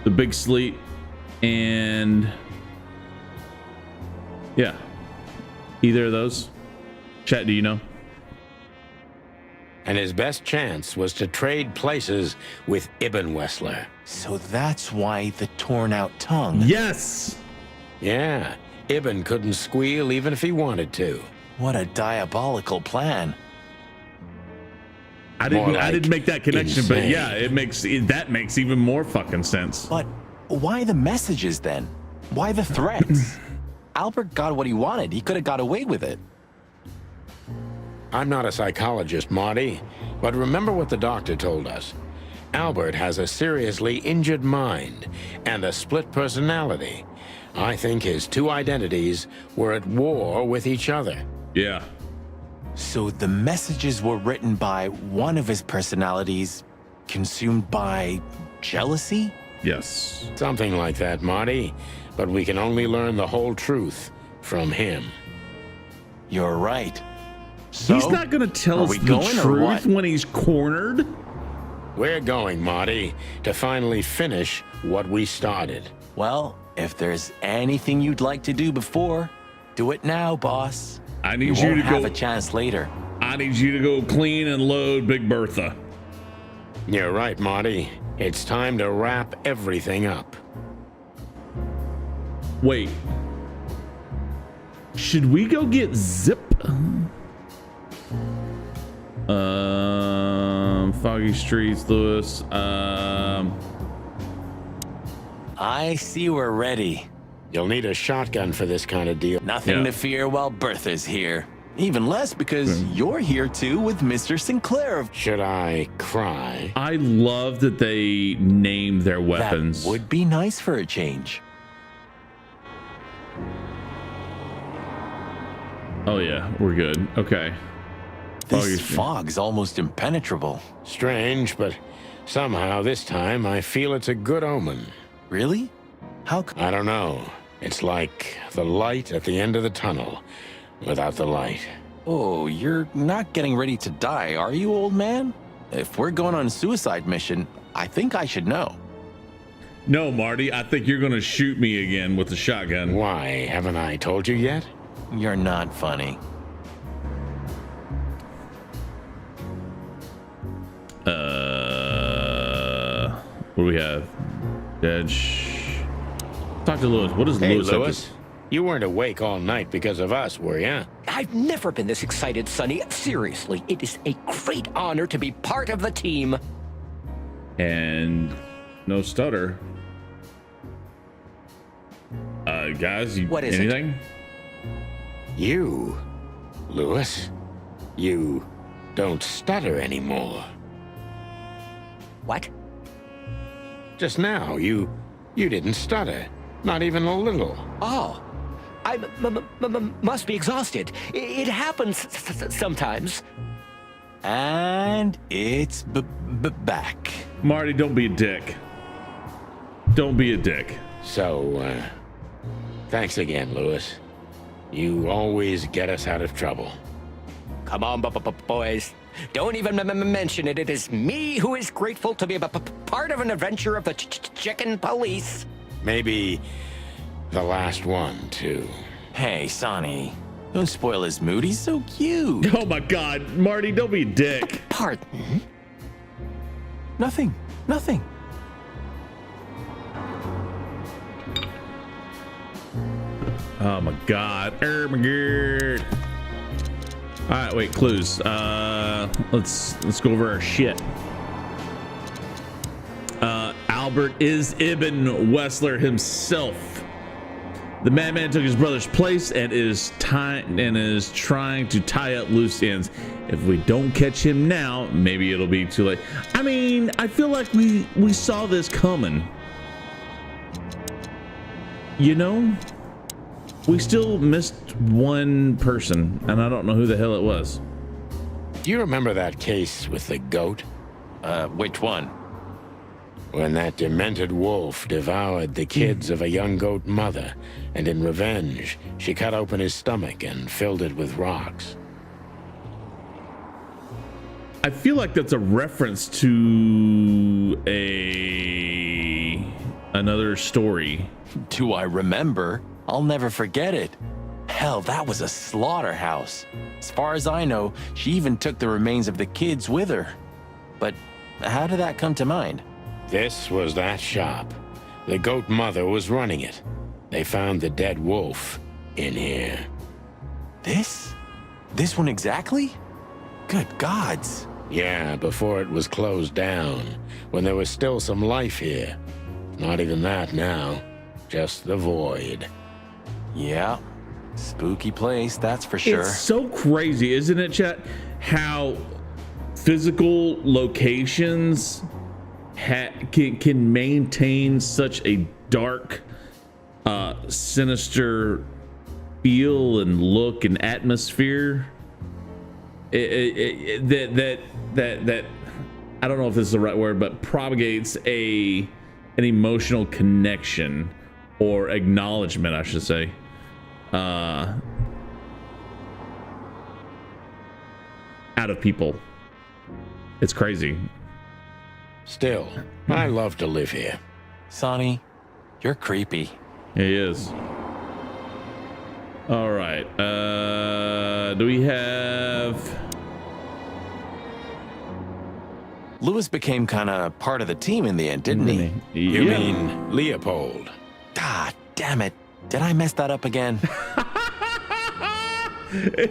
The Big Sleep, and yeah, either of those. Chat, do you know? And his best chance was to trade places with Ibn Wessler. So that's why the torn out tongue. Yes. Yeah, Ibn couldn't squeal even if he wanted to. What a diabolical plan. I didn't make that connection, insane. but yeah, that makes even more fucking sense. But why the messages then? Why the threats? Albert got what he wanted. He could have got away with it. I'm not a psychologist, Marty, but remember what the doctor told us. Albert has a seriously injured mind and a split personality. I think his two identities were at war with each other. Yeah. So the messages were written by one of his personalities, consumed by jealousy? Yes. Something like that, Marty. But we can only learn the whole truth from him. You're right. So, he's not going to tell us the truth when he's cornered. We're going, Marty, to finally finish what we started. Well, if there's anything you'd like to do before, do it now, boss. I need you to have a chance later. I need you to go clean and load Big Bertha. You're right, Marty. It's time to wrap everything up. Wait. Should we go get Zip? Foggy streets, Lewis. I see we're ready. You'll need a shotgun for this kind of deal. Nothing to fear while Bertha's here. Even less because you're here too with Mr. Sinclair. Should I cry? I love that they name their weapons. That would be nice for a change. Oh yeah, we're good. Okay. This fog's almost impenetrable. Strange, but somehow this time I feel it's a good omen. Really? How? I don't know. It's like the light at the end of the tunnel without the light. Oh, you're not getting ready to die, are you, old man? If we're going on a suicide mission, I think I should know. No, Marty, I think you're going to shoot me again with the shotgun. Why? Haven't I told you yet? You're not funny. What do we have? Dead. Talk to Lewis. What is Lewis? Lewis, you weren't awake all night because of us, were you? I've never been this excited, Sonny. Seriously, it is a great honor to be part of the team. And no stutter. Guys, what is anything? You, Lewis, you don't stutter anymore. What? Just now, you didn't stutter. Not even a little. Oh, I must be exhausted. It happens sometimes. And it's back. Marty, don't be a dick. Don't be a dick. So, thanks again, Lewis. You always get us out of trouble. Come on, boys. Don't even mention it. It is me who is grateful to be a part of an adventure of the chicken police. Maybe the last one, too. Hey, Sonny. Don't spoil his mood. He's so cute. Oh, my God. Marty, don't be a dick. Pardon? Nothing. Oh, my God. Oh, my God. All right, wait, clues. Let's go over our shit. Albert is Ibn Wessler himself. The madman took his brother's place and is trying to tie up loose ends. If we don't catch him now, maybe it'll be too late. I mean, I feel like we saw this coming. You know? We still missed one person, and I don't know who the hell it was. Do you remember that case with the goat? Which one? When that demented wolf devoured the kids of a young goat mother, and in revenge, she cut open his stomach and filled it with rocks. I feel like that's a reference to another story. Do I remember? I'll never forget it. Hell, that was a slaughterhouse. As far as I know, she even took the remains of the kids with her. But how did that come to mind? This was that shop. The goat mother was running it. They found the dead wolf in here. This? This one exactly? Good gods. Yeah, before it was closed down, when there was still some life here. Not even that now, just the void. Yeah, spooky place, that's for sure. It's so crazy, isn't it, chat? How physical locations can maintain such a dark, sinister feel and look and atmosphere. That I don't know if this is the right word, but propagates a an emotional connection or acknowledgement, I should say, out of people. It's crazy. Still, I love to live here. Sonny, you're creepy. He is. All right. Do we have... Lewis became kind of part of the team in the end, didn't he? You mean Leopold? God damn it. Did I mess that up again?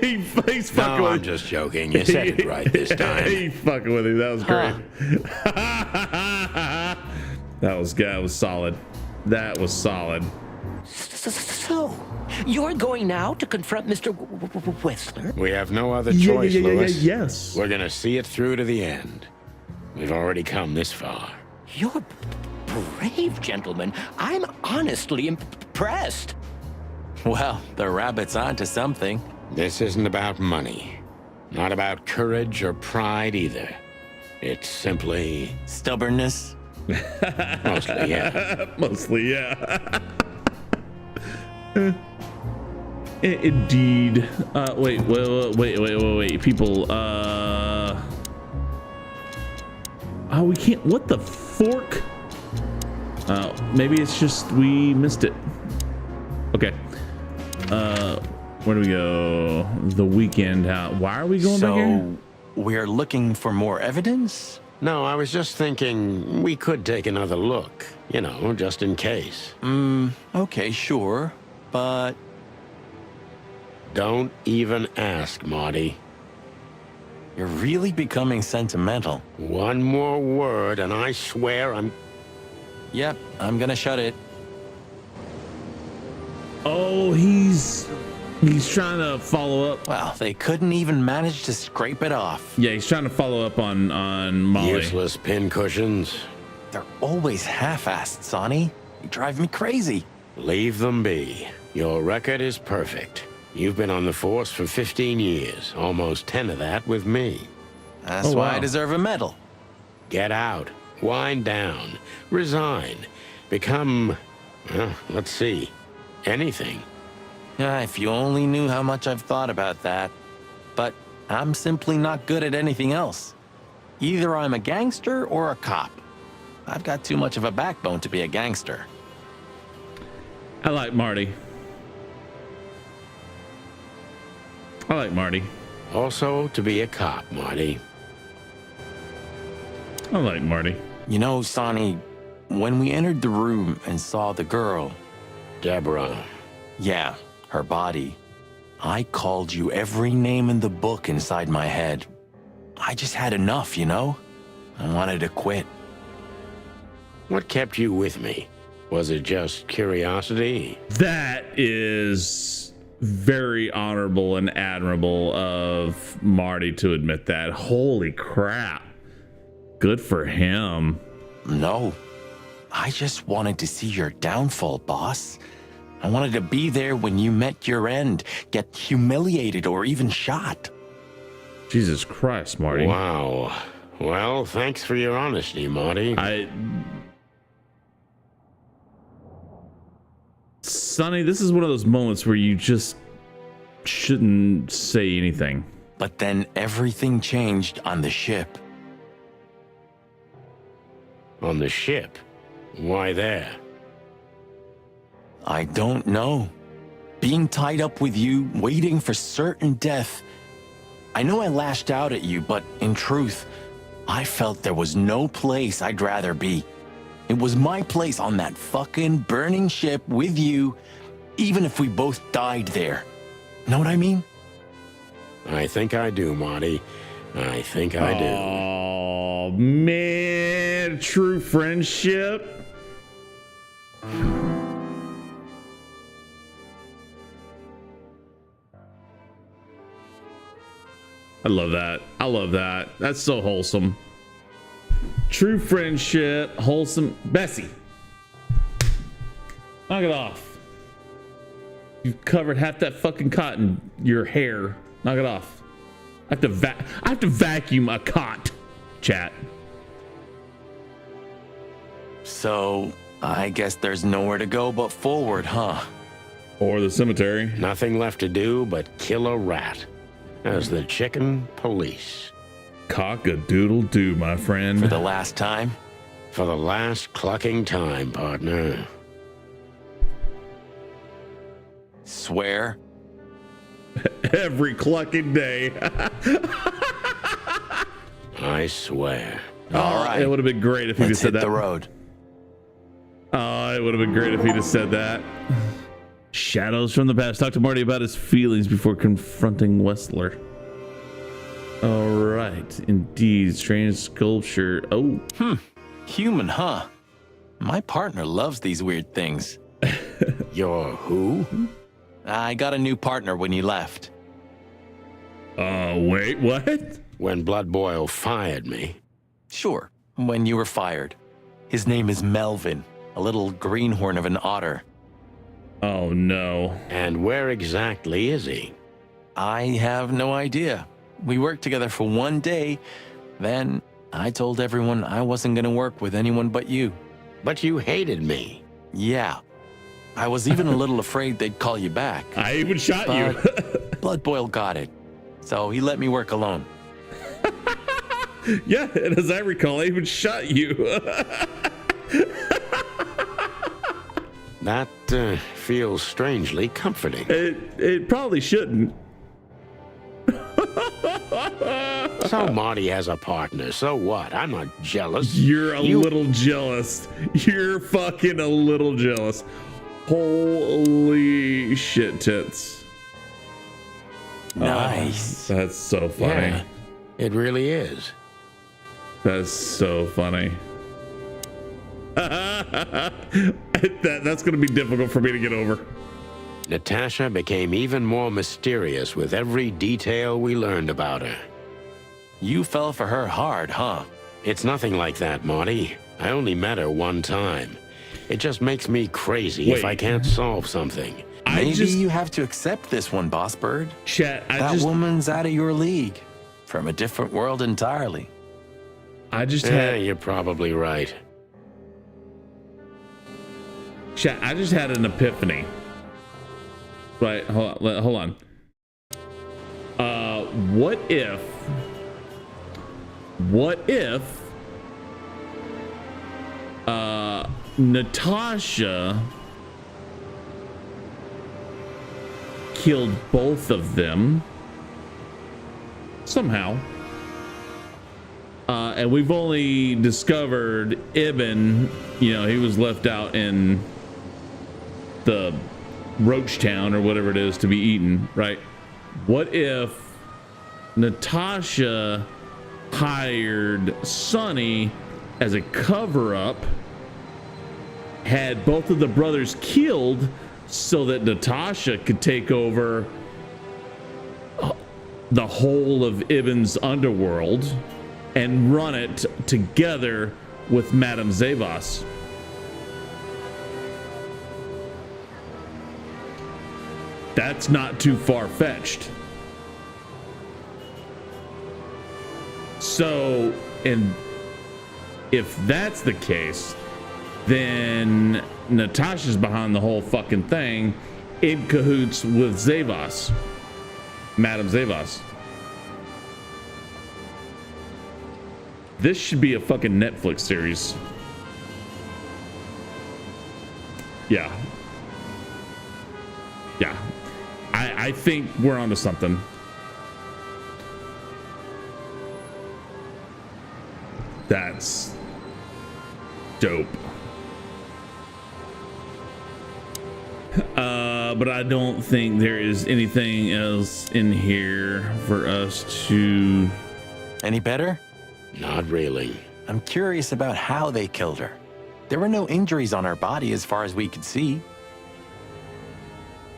He's fucking No, with I'm just joking. You said it right this time. He's fucking with him. That was great. That was solid. That was solid. So, you're going now to confront Mr. Whistler? We have no other choice, Lewis. Yes. We're gonna see it through to the end. We've already come this far. You're brave, gentlemen. I'm honestly impressed. Well, the rabbit's onto something. This isn't about money. Not about courage or pride either. It's simply... Stubbornness? Mostly, yeah. Mostly, yeah. Indeed. Wait. People, oh, we can't. What the fork? Maybe it's just we missed it. Okay. Where do we go? The weekend. Why are we going back here? So, we're looking for more evidence? No, I was just thinking we could take another look. You know, just in case. Okay, sure. But... Don't even ask, Marty. You're really becoming sentimental. One more word and I swear I'm... Yep, I'm gonna shut it. Oh, he's trying to follow up. Well, they couldn't even manage to scrape it off. Yeah, he's trying to follow up on Molly. Useless pincushions. They're always half-assed, Sonny. You drive me crazy. Leave them be. Your record is perfect. You've been on the force for 15 years, almost 10 of that with me. That's why I deserve a medal. Get out. Wind down. Resign. Become, let's see, anything. If you only knew how much I've thought about that. But I'm simply not good at anything else. Either I'm a gangster or a cop. I've got too much of a backbone to be a gangster. I like Marty. Also, to be a cop, Marty. I like Marty. You know, Sonny, when we entered the room and saw the girl... Deborah. Yeah, her body. I called you every name in the book inside my head. I just had enough, you know? I wanted to quit. What kept you with me? Was it just curiosity? That is very honorable and admirable of Marty to admit that. Holy crap. Good for him. No. I just wanted to see your downfall, boss. I wanted to be there when you met your end, get humiliated or even shot. Jesus Christ, Marty. Wow. Well, thanks for your honesty, Marty. Sonny, this is one of those moments where you just shouldn't say anything. But then everything changed on the ship. On the ship? Why there? I don't know. Being tied up with you, waiting for certain death. I know I lashed out at you, but in truth, I felt there was no place I'd rather be. It was my place on that fucking burning ship with you, even if we both died there. Know what I mean? I think I do, Marty. I think I do. Oh, man. True friendship. I love that. I love that. That's so wholesome. True friendship, wholesome. Bessie, knock it off. You've covered half that fucking cot in your hair. Knock it off. I have to vacuum a cot. Chat. So, I guess there's nowhere to go but forward, huh? Or the cemetery. Nothing left to do but kill a rat. As the chicken police. Cock-a-doodle-doo, my friend. For the last time? For the last clucking time, partner. Swear? Every clucking day. I swear. All right. It would have been great if he just said that. Let's hit the road. Oh, it would have been great if he just said that. Shadows from the past. Talk to Marty about his feelings before confronting Wessler. All right. Indeed. Strange sculpture. Oh. Human, huh? My partner loves these weird things. Your who? I got a new partner when you left. Wait, what? When Blood Boil fired me. Sure, when you were fired. His name is Melvin, a little greenhorn of an otter. Oh, no. And where exactly is he? I have no idea. We worked together for one day, then I told everyone I wasn't going to work with anyone but you. But you hated me. Yeah. I was even a little afraid they'd call you back. I even shot you. Blood Boil got it, so he let me work alone. Yeah, and as I recall, I even shot you. That feels strangely comforting. It probably shouldn't. So Marty has a partner, so what? I'm not jealous. You're a little jealous. You're fucking a little jealous. Holy shit tits. Nice. That's so funny. Yeah, it really is. That's so funny. That's going to be difficult for me to get over. Natasha became even more mysterious with every detail we learned about her. You fell for her hard, huh? It's nothing like that, Marty. I only met her one time. It just makes me crazy if I can't solve something. Maybe you have to accept this one, Boss Bird. Chat, that woman's out of your league. From a different world entirely. You're probably right. Chat, I just had an epiphany. Right, hold on. What if Natasha killed both of them somehow, and we've only discovered Ibn, he was left out in the Roach Town or whatever it is to be eaten, right? What if Natasha hired Sonny as a cover-up, had both of the brothers killed so that Natasha could take over the whole of Ibn's underworld and run it together with Madame Zavas? That's not too far-fetched. So, and if that's the case, then Natasha's behind the whole fucking thing, in cahoots with Zavas, Madame Zavas. This should be a fucking Netflix series. Yeah. Yeah. I think we're onto something. That's dope. But I don't think there is anything else in here for us to... Any better? Not really. I'm curious about how they killed her. There were no injuries on her body as far as we could see.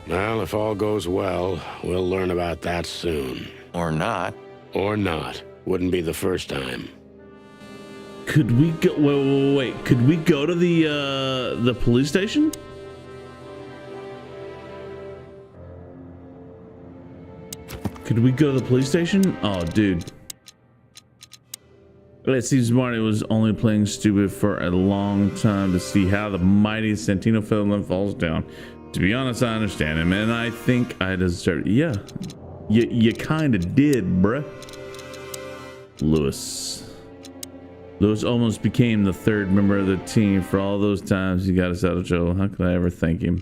Well, if all goes well, we'll learn about that soon. Or not. Or not. Wouldn't be the first time. Could we go? Wait. Could we go to the police station? Could we go to the police station? Oh, dude. It seems Marty was only playing stupid for a long time to see how the mighty Santino Philin falls down. To be honest, I understand him, and I think I deserve it. Yeah, you kind of did, bruh. Lewis almost became the third member of the team. For all those times he got us out of trouble, how could I ever thank him?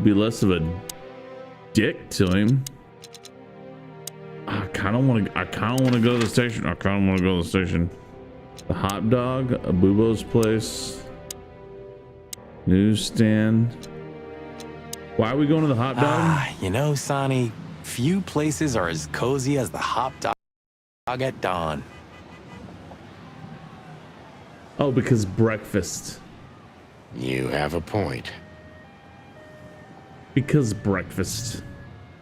Be less of a dick to him. I kind of want to go to the station. The hot dog, a Bubo's place, newsstand. Why are we going to the hot dog? You know, Sonny, few places are as cozy as the hot dog at dawn. Oh, because breakfast. You have a point. Because breakfast.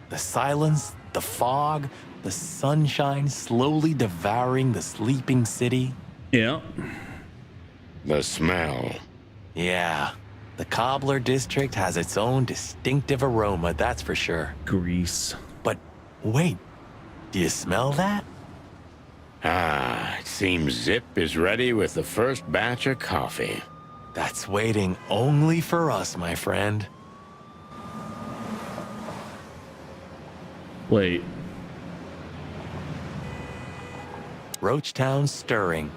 The silence, the fog, the sunshine slowly devouring the sleeping city. Yeah. The smell. Yeah. The Cobbler District has its own distinctive aroma, that's for sure. Grease. But wait, do you smell that? It seems Zip is ready with the first batch of coffee. That's waiting only for us, my friend. Wait. Roachtown stirring.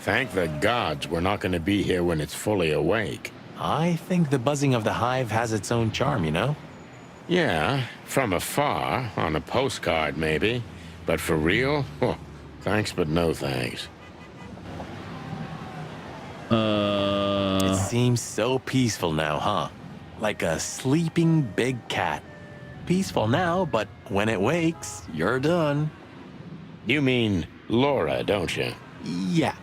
Thank the gods we're not going to be here when it's fully awake. I think the buzzing of the hive has its own charm, you know? Yeah, from afar, on a postcard maybe. But for real? Oh, thanks, but no thanks. It seems so peaceful now, huh? Like a sleeping big cat. Peaceful now, but when it wakes, you're done. You mean Laura, don't you? Yeah.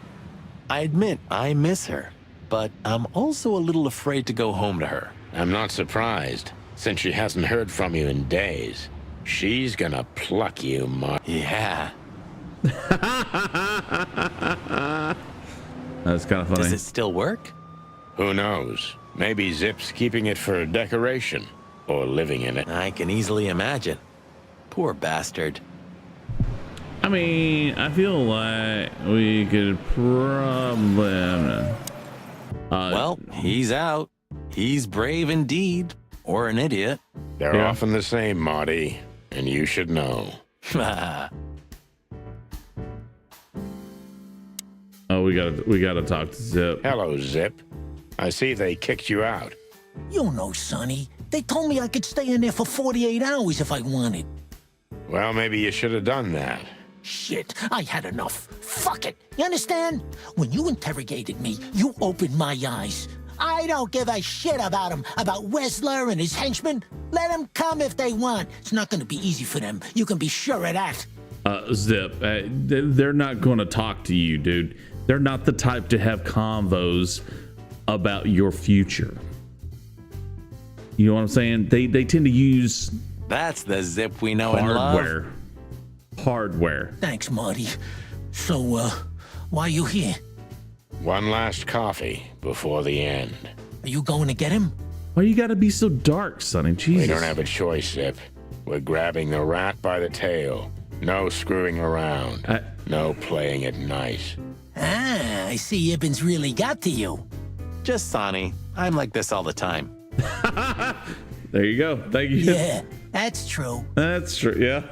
I admit I miss her, but I'm also a little afraid to go home to her. I'm not surprised, since she hasn't heard from you in days. She's gonna pluck you, Mark. Yeah. That's kind of funny. Does it still work? Who knows? Maybe Zip's keeping it for decoration, or living in it. I can easily imagine. Poor bastard. I mean, I feel like we could probably... well, he's out. He's brave indeed. Or an idiot. They're often the same, Marty, and you should know. Oh, we gotta talk to Zip. Hello, Zip. I see they kicked you out. You know, Sonny, they told me I could stay in there for 48 hours if I wanted. Well, maybe you should have done that. Shit, I had enough. Fuck it. You understand? When you interrogated me, you opened my eyes. I don't give a shit about him, about Wessler and his henchmen. Let them come if they want. It's not gonna be easy for them. You can be sure of that. Zip, they're not gonna talk to you, dude. They're not the type to have convos about your future. You know what I'm saying? They tend to use... That's the Zip we know and love. Hardware. Thanks, Marty. So, why are you here? One last coffee before the end. Are you going to get him? Why you gotta be so dark, Sonny? Jesus. We don't have a choice, Zip. We're grabbing the rat by the tail. No screwing around. No playing it nice. Ah, I see Ibben's really got to you. Just Sonny. I'm like this all the time. There you go. Thank you. Yeah, that's true. That's true. Yeah.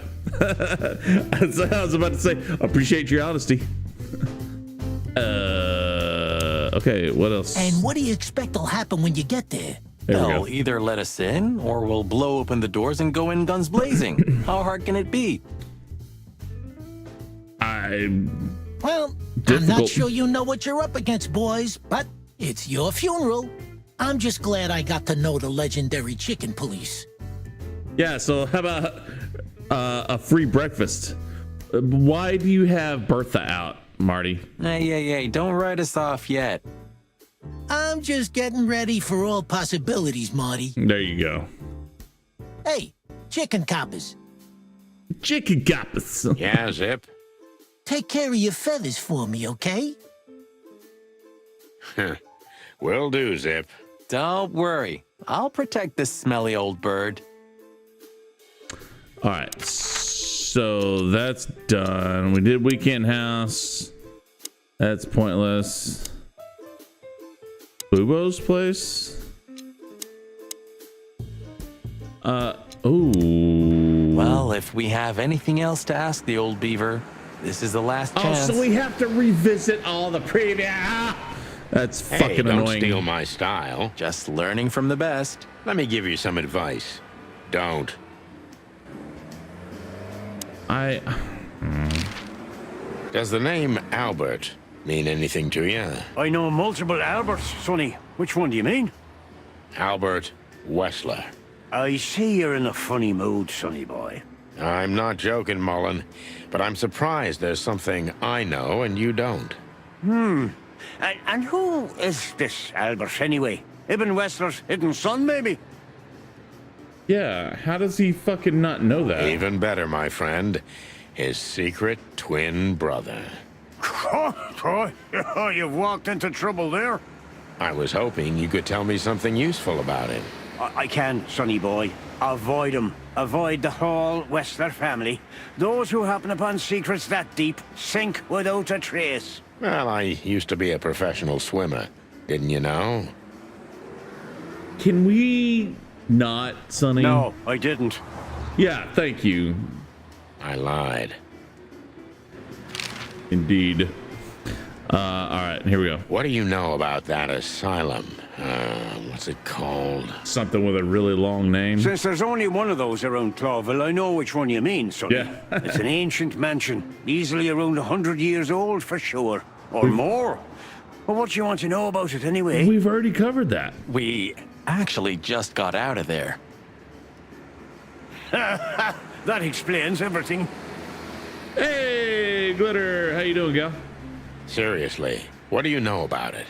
I was about to say, appreciate your honesty. Okay, what else? And what do you expect will happen when you get there? They'll either let us in, or we'll blow open the doors and go in guns blazing. How hard can it be? Well, I'm not sure you know what you're up against, boys, but it's your funeral. I'm just glad I got to know the legendary chicken police. Yeah, so how about a free breakfast? Why do you have Bertha out, Marty? Hey, don't write us off yet. I'm just getting ready for all possibilities, Marty. There you go. Hey, chicken coppers. Chicken coppers. Yeah, Zip? Take care of your feathers for me, okay? Will do, Zip. Don't worry. I'll protect this smelly old bird. All right. So So that's done. We did Weekend House. That's pointless. Bubo's place. Ooh. Well, if we have anything else to ask the old beaver, this is the last chance. Oh, so we have to revisit all the previous. That's fucking don't annoying. Steal my style. Just learning from the best. Let me give you some advice. Don't. Does the name Albert mean anything to you? I know multiple Alberts, Sonny. Which one do you mean? Albert Wessler. I see you're in a funny mood, Sonny boy. I'm not joking, Mullen, but I'm surprised there's something I know and you don't. And who is this Albert, anyway? Ibn Wessler's hidden son, maybe? Yeah, how does he fucking not know that? Even better, my friend. His secret twin brother. Oh, you've walked into trouble there. I was hoping you could tell me something useful about him. I can, Sonny boy. Avoid him. Avoid the whole Wessler family. Those who happen upon secrets that deep sink without a trace. Well, I used to be a professional swimmer. Didn't you know? Can we not, Sonny? No, I didn't. Yeah, thank you. I lied. Indeed. All right, here we go. What do you know about that asylum? What's it called? Something with a really long name. Since there's only one of those around Clawville, I know which one you mean, Sonny. Yeah. It's an ancient mansion, easily around 100 years old for sure. Or more. Well, what do you want to know about it anyway? We've already covered that. We actually just got out of there. That explains everything. Hey, Glitter, how you doing, gal? Seriously, what do you know about it?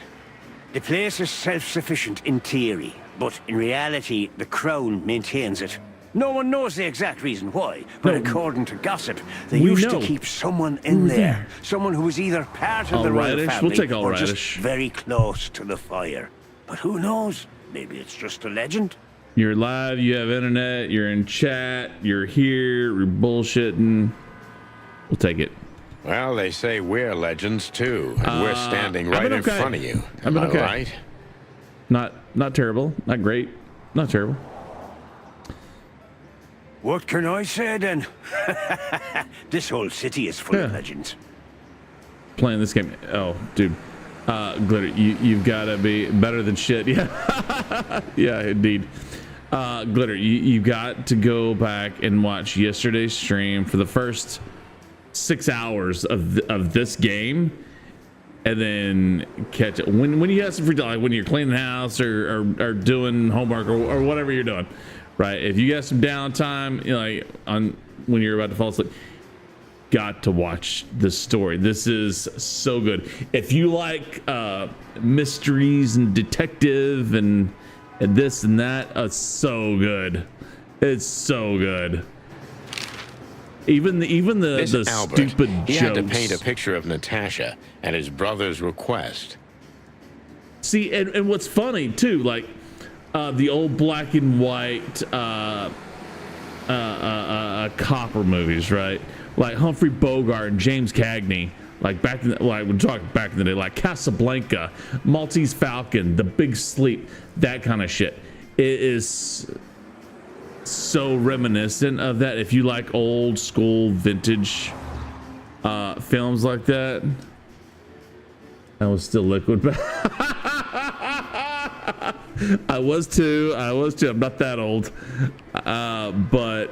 The place is self-sufficient in theory, but in reality, the Crown maintains it. No one knows the exact reason why, but according to gossip, they used to keep someone in there. Someone who was either part of the royal family we'll take or just Allrighttish. very close to the fire. But who knows? Maybe it's just a legend. You're live, you have internet, you're in chat, you're here, you're bullshitting. We'll take it. Well, they say we're legends too, and we're standing right in front of you. Am I right? Not terrible, not great, not terrible. What can I say then? This whole city is full of legends. Playing this game, oh, dude, Glitter, you've got to be better than shit. Yeah, yeah, indeed. Glitter, you've got to go back and watch yesterday's stream for the first 6 hours of this game, and then catch it when you have some free time, like when you're cleaning the house or doing homework or whatever you're doing, right? If you got some downtime, you know, like on when you're about to fall asleep, got to watch this story. This is so good. If you like mysteries and detective and this and that, it's so good. It's so good. Even the Albert, stupid he jokes. had to paint a picture of Natasha at his brother's request. See, and what's funny too, like the old black and white copper movies, right? Like Humphrey Bogart and James Cagney, like back in the, like we're talking back in the day, like Casablanca, Maltese Falcon, The Big Sleep, that kind of shit. It is so reminiscent of that. If you like old school vintage films like that. I was still liquid. I was too. I'm not that old. But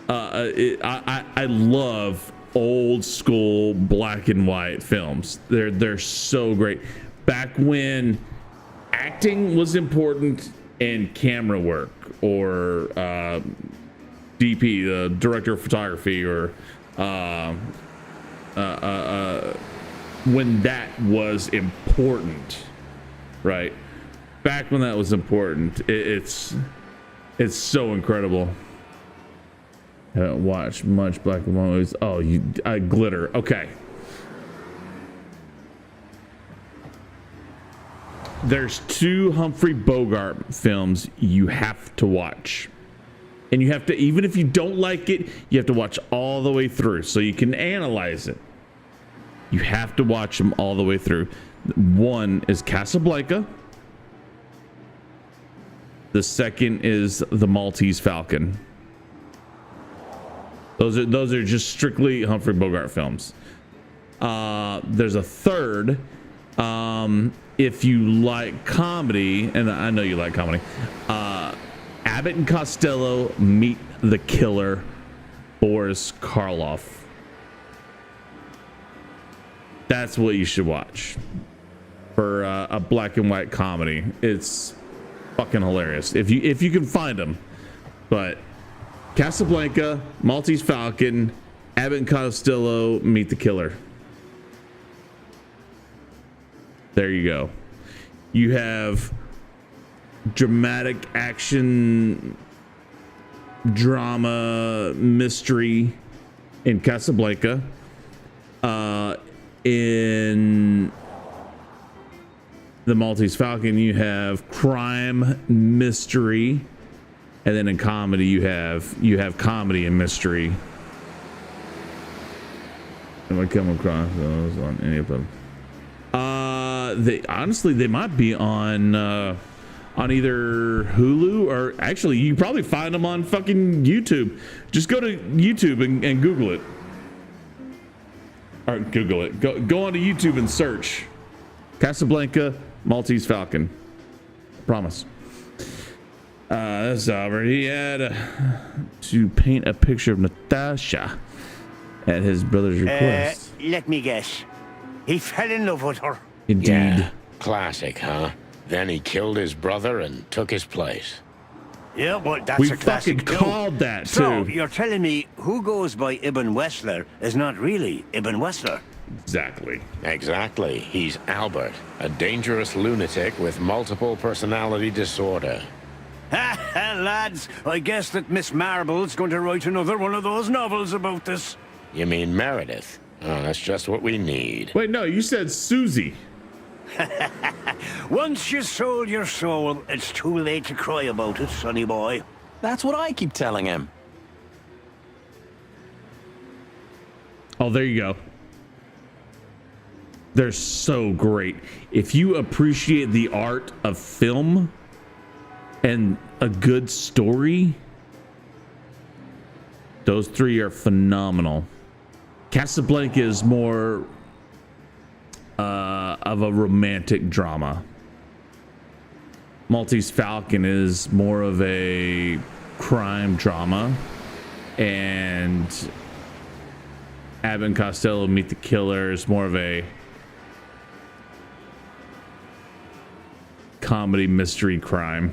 I love old school black and white films. They're so great. Back when acting was important and camera work, or DP, the director of photography, or when that was important, right? Back when that was important, it's so incredible. I haven't watched much black and white movies. Oh, Glitter. Okay. There's 2 Humphrey Bogart films you have to watch. And you have to, even if you don't like it, you have to watch all the way through so you can analyze it. You have to watch them all the way through. One is Casablanca. The second is The Maltese Falcon. Those are just strictly Humphrey Bogart films. There's a third. If you like comedy, and I know you like comedy, Abbott and Costello Meet the Killer, Boris Karloff. That's what you should watch for a black and white comedy. It's fucking hilarious if you can find them. But Casablanca, Maltese Falcon, Abbott and Costello Meet the Killer. There you go. You have dramatic action, drama, mystery in Casablanca. In the Maltese Falcon, you have crime, mystery, and then in comedy, you have comedy and mystery. Am I come across those on any of them? They might be on either Hulu or actually you probably find them on fucking YouTube. Just go to YouTube and Google it. Or Google it. Go onto YouTube and search Casablanca, Maltese Falcon. Promise. That's Albert. He had to paint a picture of Natasha at his brother's request. Let me guess. He fell in love with her. Indeed. Yeah, classic, huh? Then he killed his brother and took his place. Yeah, well, that's We a classic fucking called that, So, too. you're telling me who goes by Ibn Wessler is not really Ibn Wessler? Exactly. Exactly. He's Albert, a dangerous lunatic with multiple personality disorder. Lads, I guess that Miss Marble's going to write another one of those novels about this. You mean Meredith? Oh, that's just what we need. Wait, no, you said Susie. Once you sold your soul, it's too late to cry about it, sonny boy. That's what I keep telling him. Oh, there you go. They're so great. If you appreciate the art of film and a good story, those three are phenomenal. Casablanca is more of a romantic drama. Maltese Falcon is more of a crime drama, and Abbott and Costello Meet the Killer is more of a comedy, mystery, crime.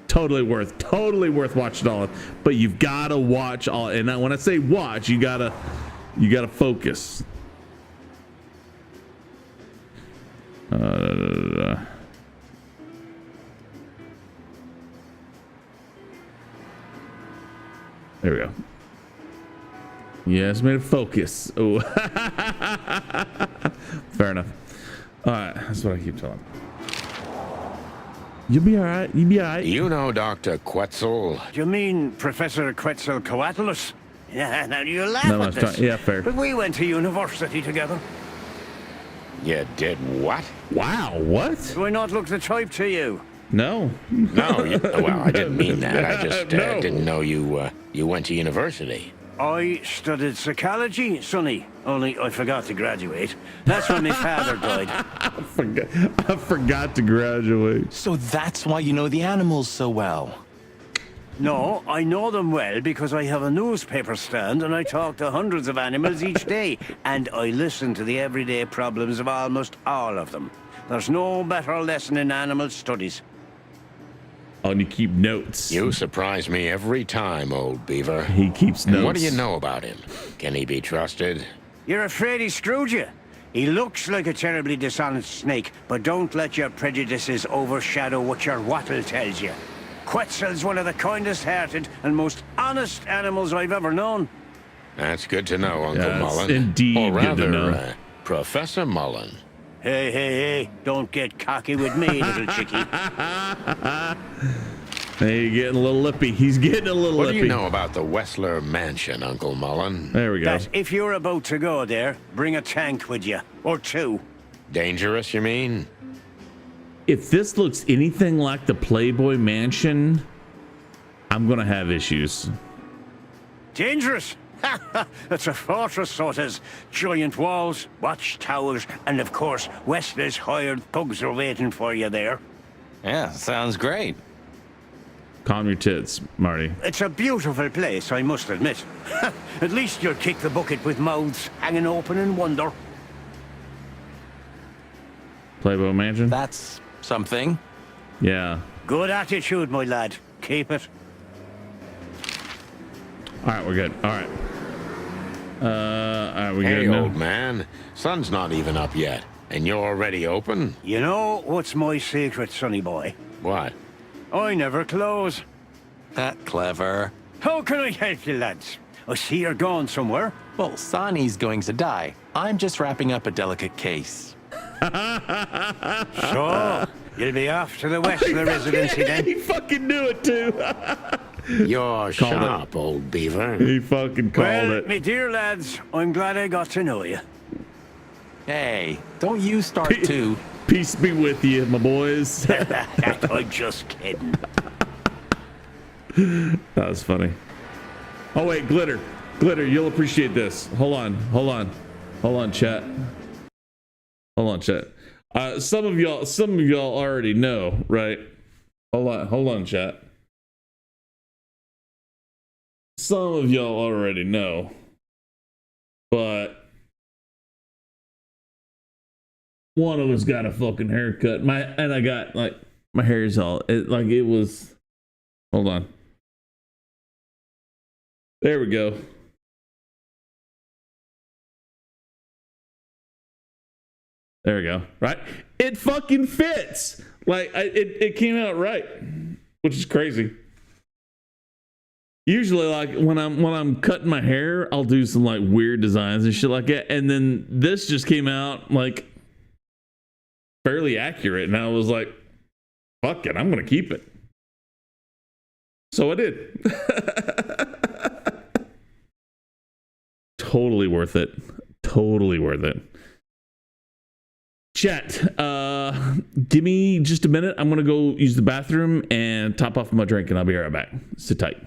Totally worth watching all of. But you've got to watch all. And when I say watch, you gotta focus. There we go. Yes, made it focus. Oh, fair enough. All right, that's what I keep telling. You'll be all right. You'll be all right. You know Dr. Quetzal? Do you mean Professor Quetzalcoatlus? Yeah, now you laugh at this. Yeah, fair. But we went to university together. You did what? Wow, what? Do I not look the type to you? No. No, well, I didn't mean that. I just No. didn't know you went to university. I studied psychology, sonny, only I forgot to graduate. That's when my father died. I forgot to graduate. So that's why you know the animals so well. No, I know them well because I have a newspaper stand and I talk to hundreds of animals each day. And I listen to the everyday problems of almost all of them. There's no better lesson in animal studies. Oh, and you keep notes. You surprise me every time, old beaver. He keeps notes. And what do you know about him? Can he be trusted? You're afraid he screwed you? He looks like a terribly dishonest snake, but don't let your prejudices overshadow what your wattle tells you. Quetzal's one of the kindest-hearted and most honest animals I've ever known. That's good to know, Uncle Yes, Mullen. indeed Or good to rather, know. Professor Mullen. Hey, don't get cocky with me, little chickie. Hey, he's getting a little lippy. He's getting a little lippy. What do you know about the Wessler Mansion, Uncle Mullen? There we go. That if you're about to go there, bring a tank with you. Or two. Dangerous, you mean? If this looks anything like the Playboy Mansion, I'm gonna have issues. Dangerous? It's a fortress, so it has giant walls, watchtowers, and of course, Wessler's hired thugs are waiting for you there. Yeah, sounds great. Calm your tits, Marty. It's a beautiful place, I must admit. At least you'll kick the bucket with mouths hanging open in wonder. Playboy Mansion? That's something. Yeah. Good attitude, my lad. Keep it. All right, we're good. All right. All right, we Hey, good old now? man. Sun's not even up yet, and you're already open? You know what's my secret, sonny boy? What? I never close. That clever. How can I help you, lads? I see you're going somewhere. Well, Sonny's going to die. I'm just wrapping up a delicate case. So, you'll be off to the Wessler residency then? He fucking knew it too. You're sharp, old beaver. He fucking called it. Me dear lads, I'm glad I got to know you. Hey, don't you start too. Peace be with you, my boys. I'm just kidding. That was funny. Oh wait, glitter, you'll appreciate this. Hold on, chat. Some of y'all already know, right? Hold on, chat. Some of y'all already know, but one of us got a fucking haircut. I got like my hair's all it was. Hold on. There we go. There we go. Right? It fucking fits. Like it came out right, which is crazy. Usually, like when I'm cutting my hair, I'll do some like weird designs and shit like that, and then this just came out like fairly accurate, and I was like, "Fuck it, I'm gonna keep it." So I did. Totally worth it. Totally worth it. Chat, give me just a minute. I'm gonna go use the bathroom and top off my drink, and I'll be right back. Sit tight.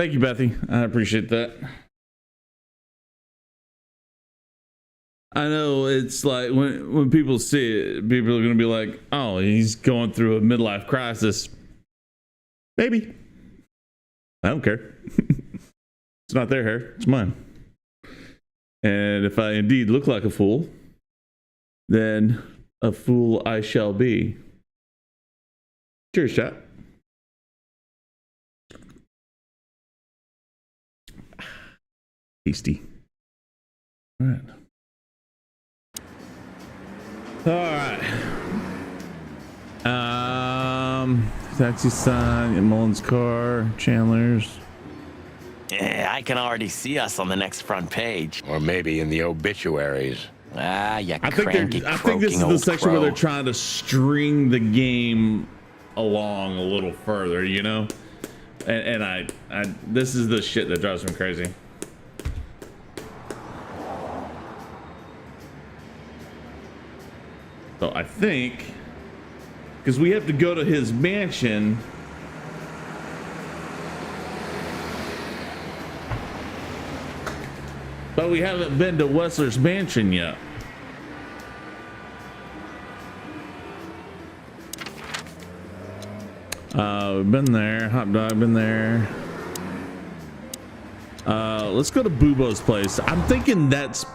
Thank you, Bethy. I appreciate that. I know it's like when people see it, people are gonna be like, "Oh, he's going through a midlife crisis." Maybe. I don't care. It's not their hair; it's mine. And if I indeed look like a fool, then a fool I shall be. Cheers, chat. Tasty. All right. Taxi sign in Mullen's car, Chandler's. Yeah, I can already see us on the next front page. Or maybe in the obituaries. Ah, you I think this is the section where they're trying to string the game along a little further, you know? And I this is the shit that drives me crazy. So I think, because we have to go to his mansion. But we haven't been to Wessler's mansion yet. We've been there. Hot dog, been there. Let's go to Bubo's place. I'm thinking that's...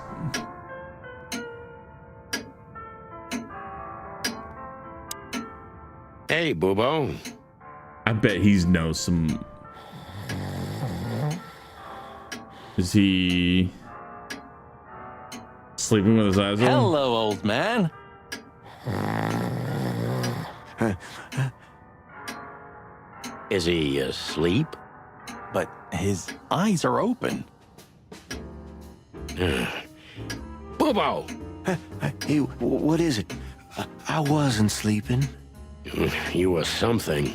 Hey, Bubo. I bet he knows some... Is he... sleeping with his eyes open? Hello, old man. Is he asleep? But his eyes are open. Bubo! Hey, what is it? I wasn't sleeping. You were something.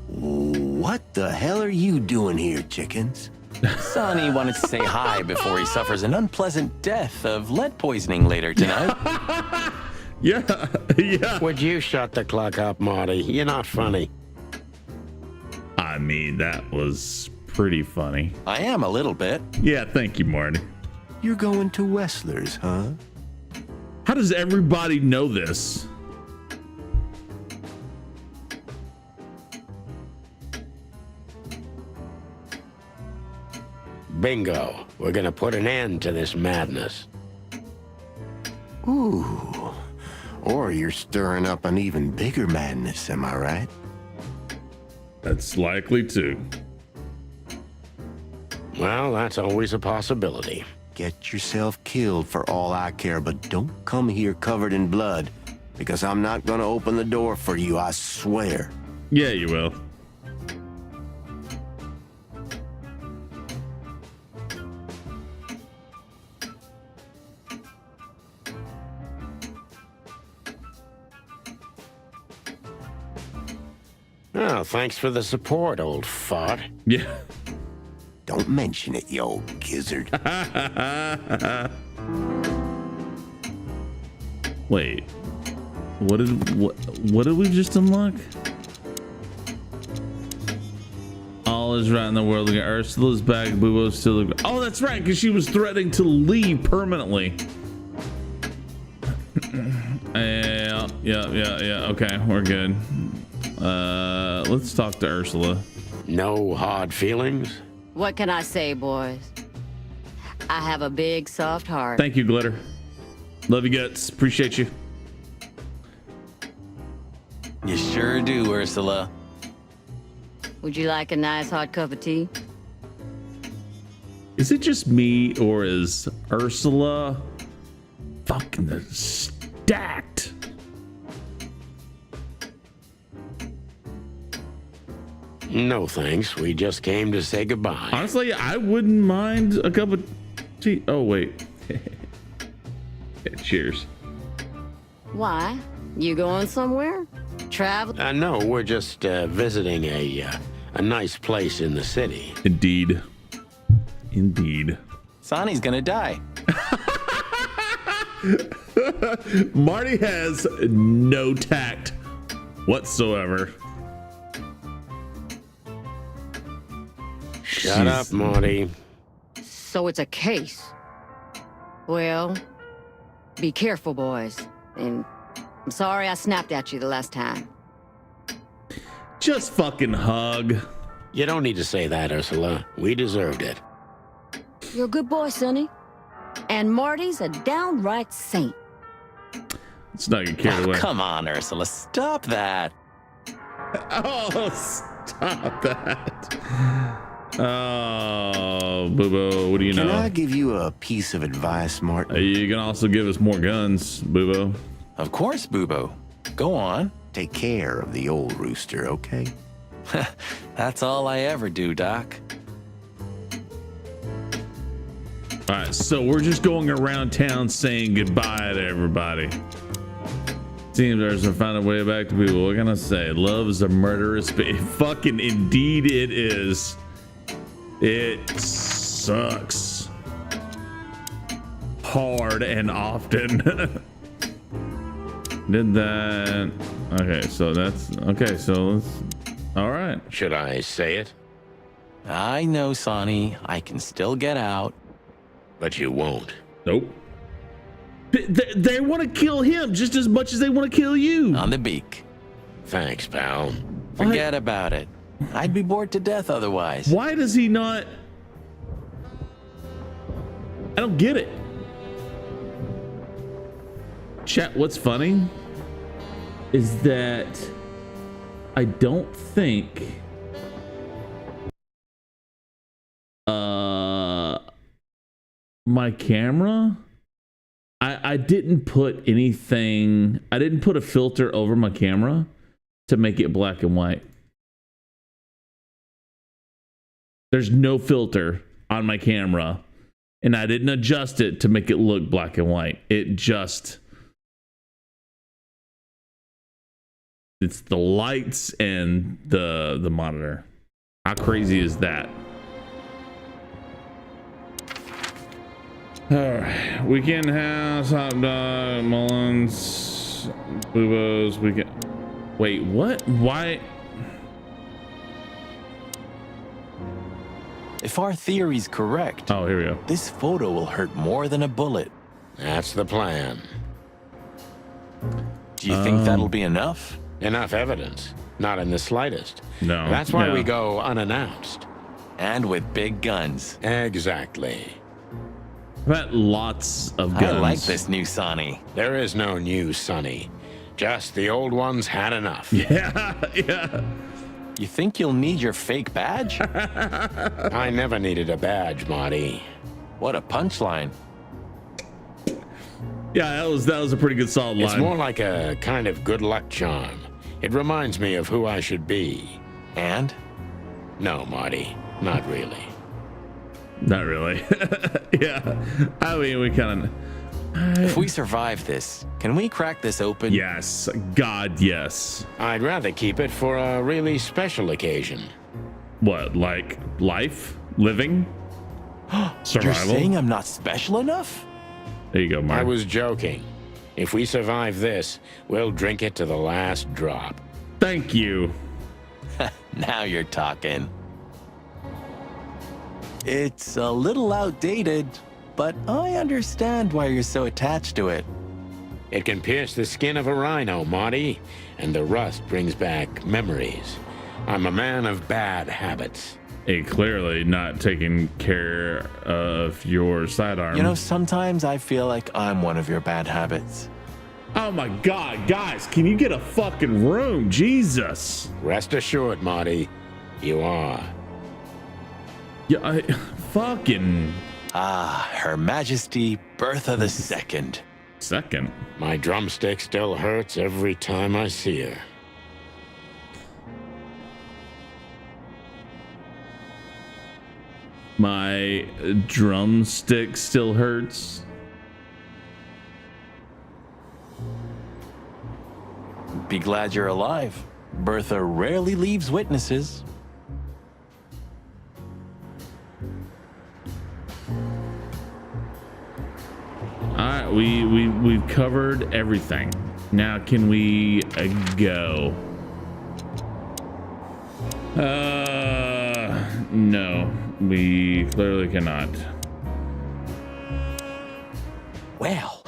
What the hell are you doing here, chickens? Sonny wanted to say hi before he suffers an unpleasant death of lead poisoning later tonight. Yeah. Would you shut the clock up, Marty? You're not funny. I mean, that was pretty funny. I am a little bit. Yeah, thank you, Marty. You're going to Wessler's, huh? How does everybody know this? Bingo. We're gonna put an end to this madness. Ooh. Or you're stirring up an even bigger madness, am I right? That's likely too. Well, that's always a possibility. Get yourself killed for all I care, but don't come here covered in blood, because I'm not gonna open the door for you, I swear. Yeah, you will. Oh, thanks for the support, old fart. Yeah. Don't mention it, you old gizzard. Wait. What did we just unlock? All is right in the world. Ursula's back. Bubo's still. Oh, that's right, because she was threatening to leave permanently. Yeah. Okay, we're good. Let's talk to Ursula. No hard feelings? What can I say, boys? I have a big, soft heart. Thank you, Glitter. Love you guts. Appreciate you. You sure do, Ursula. Would you like a nice hot cup of tea? Is it just me, or is Ursula fucking stacked? No thanks. We just came to say goodbye. Honestly, I wouldn't mind a cup of tea. Oh, wait. Yeah, cheers. Why? You going somewhere? Travel? No, we're just visiting a nice place in the city. Indeed. Sonny's gonna die. Marty has no tact whatsoever. Shut up, Marty. So it's a case. Well, be careful, boys. And I'm sorry I snapped at you the last time. Just fucking hug. You don't need to say that, Ursula. We deserved it. You're a good boy, Sonny. And Marty's a downright saint. It's not gonna carry away. Come on, Ursula. Stop that. Oh, stop that. Oh, Boo-Boo, what do you know? Can I give you a piece of advice, Martin? You can also give us more guns, Boo-Boo. Of course, Boo-Boo. Go on. Take care of the old rooster, okay? That's all I ever do, Doc. All right, so we're just going around town saying goodbye to everybody. Seems there's find a way back to people. What can I say? Love is a murderous, but fucking indeed it is. It sucks hard and often. Did that? Okay, so that's okay. So let's. All right. Should I say it? I know, Sonny. I can still get out. But you won't. Nope. They want to kill him just as much as they want to kill you. On the beak. Thanks, pal. Forget about it. I'd be bored to death otherwise. Why does he not? I don't get it. Chat, what's funny is that I don't think my camera, I didn't put anything, I didn't put a filter over my camera to make it black and white. There's no filter on my camera, and I didn't adjust it to make it look black and white. It just, it's the lights and the monitor. How crazy is that? All right, Weekend House, Hot Dog, Mullins, Boo-Boos, Weekend. Wait, what? Why? If our theory's correct, oh, here we go. This photo will hurt more than a bullet. That's the plan. Do you think that'll be enough? Enough evidence. Not in the slightest. No. That's why we go unannounced. And with big guns. Exactly. I've got lots of guns. I like this new Sonny. There is no new Sonny. Just the old ones had enough. Yeah, yeah. You think you'll need your fake badge? I never needed a badge, Marty. What a punchline. Yeah, that was a pretty good solid line. It's more like a kind of good luck charm. It reminds me of who I should be. And? No, Marty, not really. Not really. Yeah. I mean, we kind of... If we survive this, can we crack this open? Yes. God, yes. I'd rather keep it for a really special occasion. What, like life? Living? Survival? You're saying I'm not special enough? There you go, Mark. I was joking. If we survive this, we'll drink it to the last drop. Thank you. Now you're talking. It's a little outdated, but I understand why you're so attached to it. It can pierce the skin of a rhino, Marty, and the rust brings back memories. I'm a man of bad habits. Hey, clearly not taking care of your sidearm. You know, sometimes I feel like I'm one of your bad habits. Oh my God, guys, can you get a fucking room? Jesus. Rest assured, Marty, you are. Yeah, fucking... Ah, Her Majesty Bertha II. Second? My drumstick still hurts every time I see her. My drumstick still hurts. Be glad you're alive. Bertha rarely leaves witnesses. All right, we've covered everything. Now can we No, we clearly cannot. Well,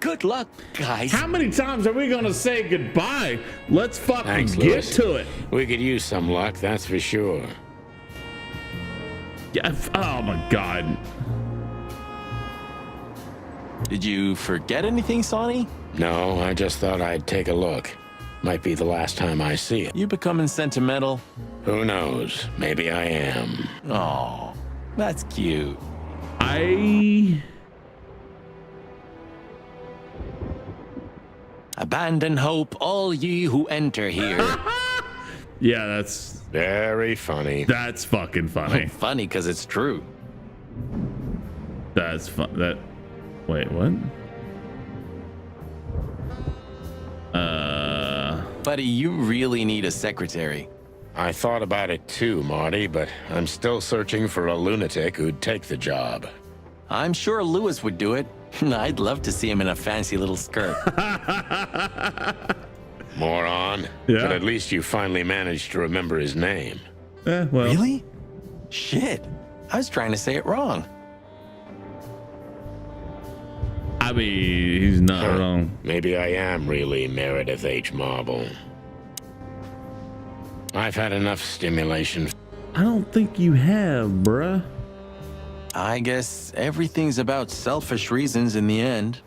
good luck, guys. How many times are we gonna say goodbye? Let's fucking Thanks, get Lewis. to it. We could use some luck, that's for sure. Yeah, oh my god. Did you forget anything, Sonny? No, I just thought I'd take a look. Might be the last time I see it. You becoming sentimental? Who knows? Maybe I am. Oh, that's cute. Abandon hope, all ye who enter here. Yeah, that's very funny. That's fucking funny. Funny because it's true. That's fun. Wait, what? Buddy, you really need a secretary. I thought about it too, Marty, but I'm still searching for a lunatic who'd take the job. I'm sure Lewis would do it. I'd love to see him in a fancy little skirt. Moron. Yeah. But at least you finally managed to remember his name. Well. Really? Shit. I was trying to say it wrong. I mean, he's not wrong. Maybe I am really Meredith H. Marble. I've had enough stimulation. I don't think you have, bruh. I guess everything's about selfish reasons in the end.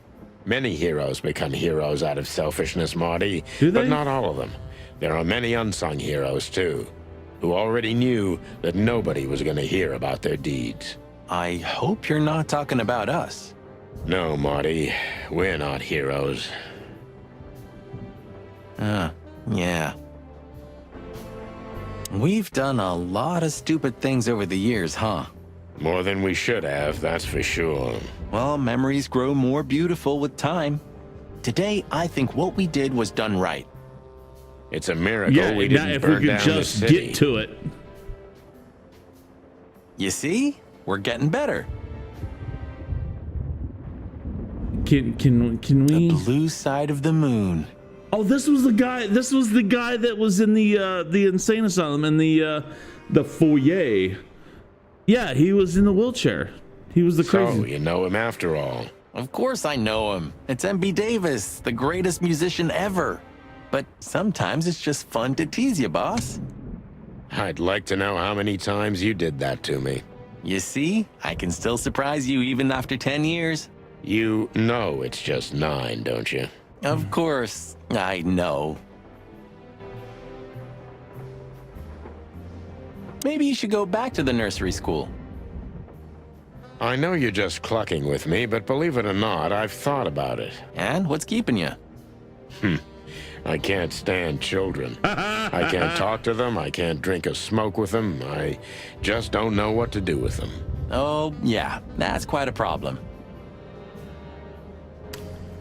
Many heroes become heroes out of selfishness, Marty. Do they? But not all of them. There are many unsung heroes, too, who already knew that nobody was going to hear about their deeds. I hope you're not talking about us. No, Marty. We're not heroes. Yeah. We've done a lot of stupid things over the years, huh? More than we should have, that's for sure. Well, memories grow more beautiful with time. Today, I think what we did was done right. It's a miracle Yeah, we now didn't if burn we could down just the city. get to it. You see? We're getting better. Can we? The blue side of the moon. Oh, this was the guy. This was the guy that was in the insane asylum in the foyer. Yeah, he was in the wheelchair. He was the crazy. So you know him after all. Of course I know him. It's MB Davis, the greatest musician ever. But sometimes it's just fun to tease you, boss. I'd like to know how many times you did that to me. You see, I can still surprise you even after 10 years. You know it's just 9, don't you? Of course, I know. Maybe you should go back to the nursery school. I know you're just clucking with me, but believe it or not, I've thought about it. And what's keeping you? I can't stand children. I can't talk to them. I can't drink or smoke with them. I just don't know what to do with them. Oh, yeah, that's quite a problem.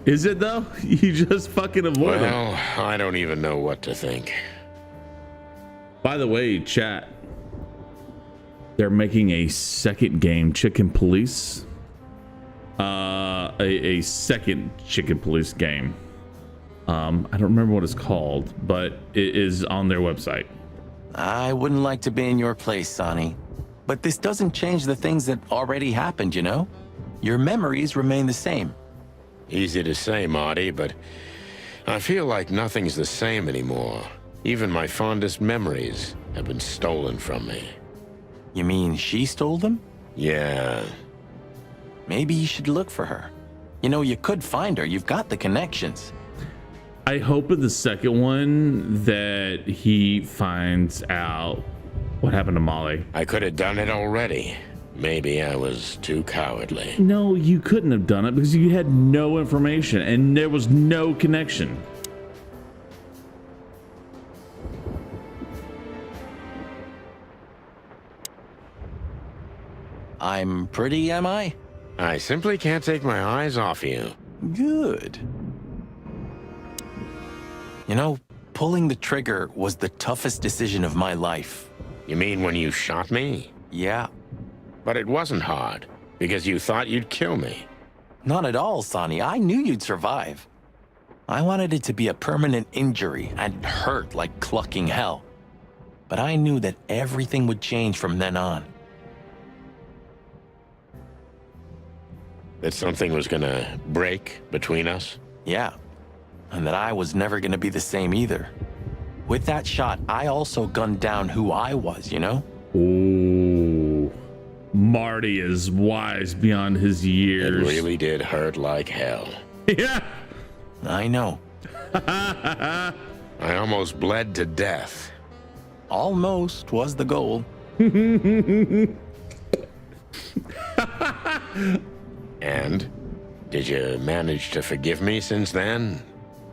Is it though? You just fucking avoid it. Well, I don't even know what to think. By the way, chat. They're making a second game, Chicken Police. A second Chicken Police game. I don't remember what it's called, but it is on their website. I wouldn't like to be in your place, Sonny. But this doesn't change the things that already happened, you know? Your memories remain the same. Easy to say, Marty, but I feel like nothing's the same anymore. Even my fondest memories have been stolen from me. You mean she stole them? Yeah. Maybe you should look for her. You know, you could find her. You've got the connections. I hope in the second one that he finds out what happened to Molly. I could have done it already. Maybe I was too cowardly. No, you couldn't have done it because you had no information and there was no connection. I'm pretty, am I? I simply can't take my eyes off you. Good. You know, pulling the trigger was the toughest decision of my life. You mean when you shot me? Yeah. But it wasn't hard, because you thought you'd kill me. Not at all, Sonny. I knew you'd survive. I wanted it to be a permanent injury and hurt like clucking hell. but I knew that everything would change from then on. That something was gonna break between us? Yeah, and that I was never gonna be the same either. With that shot, I also gunned down who I was, you know? Ooh. Marty is wise beyond his years. It really did hurt like hell. Yeah. I know. I almost bled to death. Almost was the goal. And? Did you manage to forgive me since then?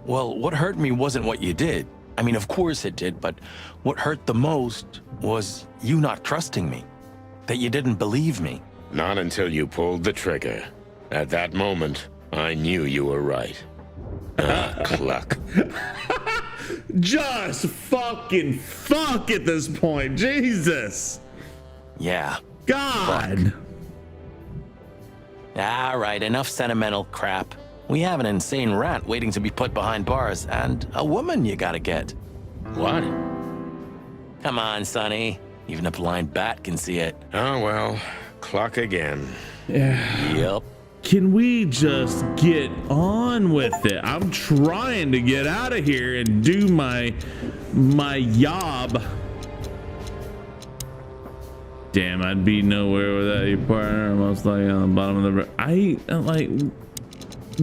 Well, what hurt me wasn't what you did. I mean, of course it did, but what hurt the most was you not trusting me. That you didn't believe me. Not until you pulled the trigger. At that moment, I knew you were right. Ah, cluck. Just fucking fuck at this point. Jesus. Yeah. God. All right, enough sentimental crap. We have an insane rat waiting to be put behind bars, and a woman you gotta get. What? Come on, Sonny. Even a blind bat can see it. Oh, well, cluck again. Yeah. Yep. Can we just get on with it? I'm trying to get out of here and do my job. Damn, I'd be nowhere without your partner. Most likely on the bottom of the...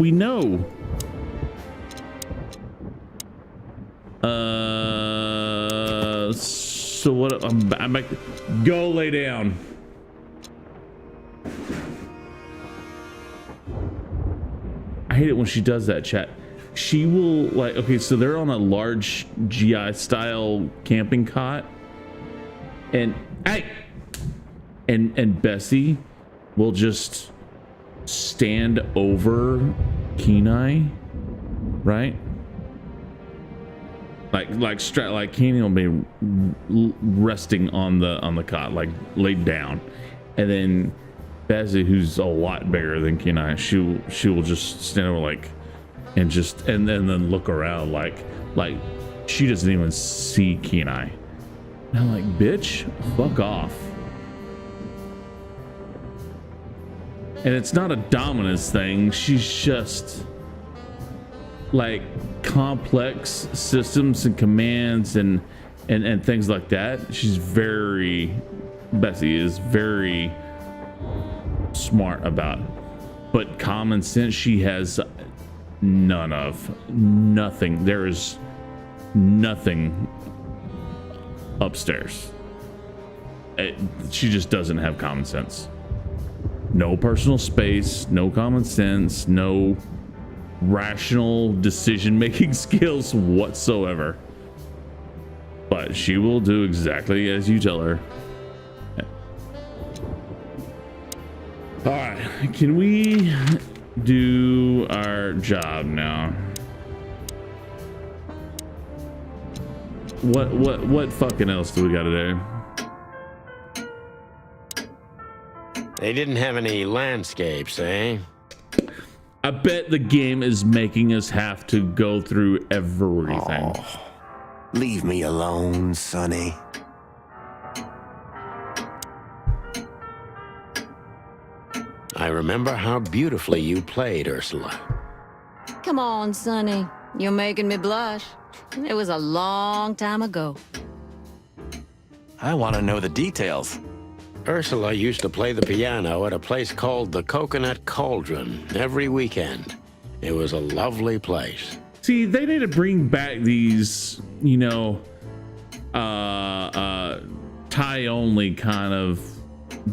we know. So what? I'm back. Go lay down. I hate it when she does that, chat. She will, like, okay, so they're on a large GI style camping cot, and Bessie will just stand over Kenai, right? Like Kenai will be resting on the cot, like laid down, and then Bessie, who's a lot bigger than Kenai, she will just stand over and then look around like she doesn't even see Kenai. And I'm like, bitch, fuck off. And it's not a dominance thing. She's just like complex systems and commands and things like that. Bessie is very smart about it. But common sense she has nothing. There is nothing upstairs. She just doesn't have common sense. No personal space, no common sense, no rational decision-making skills whatsoever. But she will do exactly as you tell her. All right, can we do our job now? What fucking else do we gotta do? They didn't have any landscapes, eh? I bet the game is making us have to go through everything. Oh, leave me alone, Sonny. I remember how beautifully you played, Ursula. Come on, Sonny. You're making me blush. It was a long time ago. I want to know the details. Ursula used to play the piano at a place called the Coconut Cauldron every weekend. It was a lovely place. See, they need to bring back these, tie-only kind of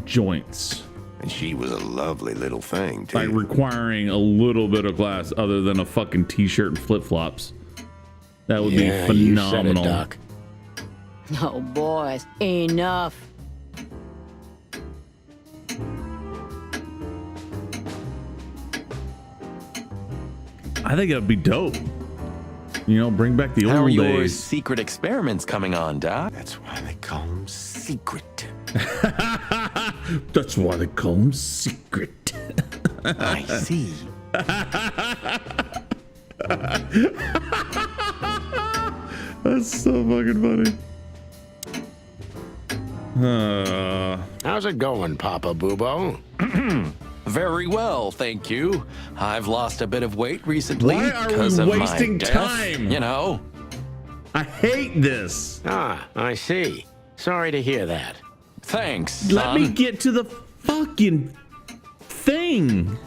joints. And she was a lovely little thing, too. Like requiring a little bit of glass other than a fucking t-shirt and flip-flops. That would be phenomenal. You said it, Doc. Oh, boys, enough. I think that'd be dope. Bring back the old days. How are your secret experiments coming on, Doc? That's why they call them secret. That's why they call them secret. I see. That's so fucking funny. How's it going, Papa Bubo? Very well, thank you. I've lost a bit of weight recently. Why are because we of wasting my death, time? You know. I hate this. Ah, I see. Sorry to hear that. Thanks, Let me get to the fucking thing.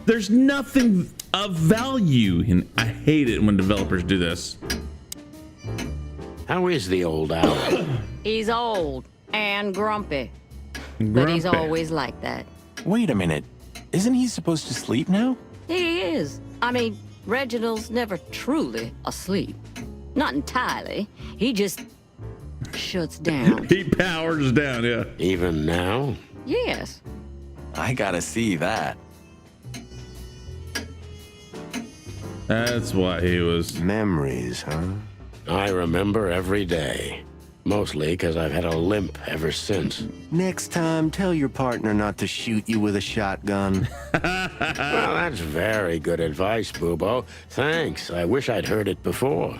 There's nothing of value, and I hate it when developers do this. How is the old owl? He's old and grumpy. But he's always like that. Wait a minute. Isn't he supposed to sleep now? He is. I mean, Reginald's never truly asleep. Not entirely. He just shuts down. He powers down, yeah. Even now? Yes. I gotta see that. That's why he was. Memories, huh? I remember every day. Mostly because I've had a limp ever since. Next time, tell your partner not to shoot you with a shotgun. Well, that's very good advice, Bubo. Thanks. I wish I'd heard it before.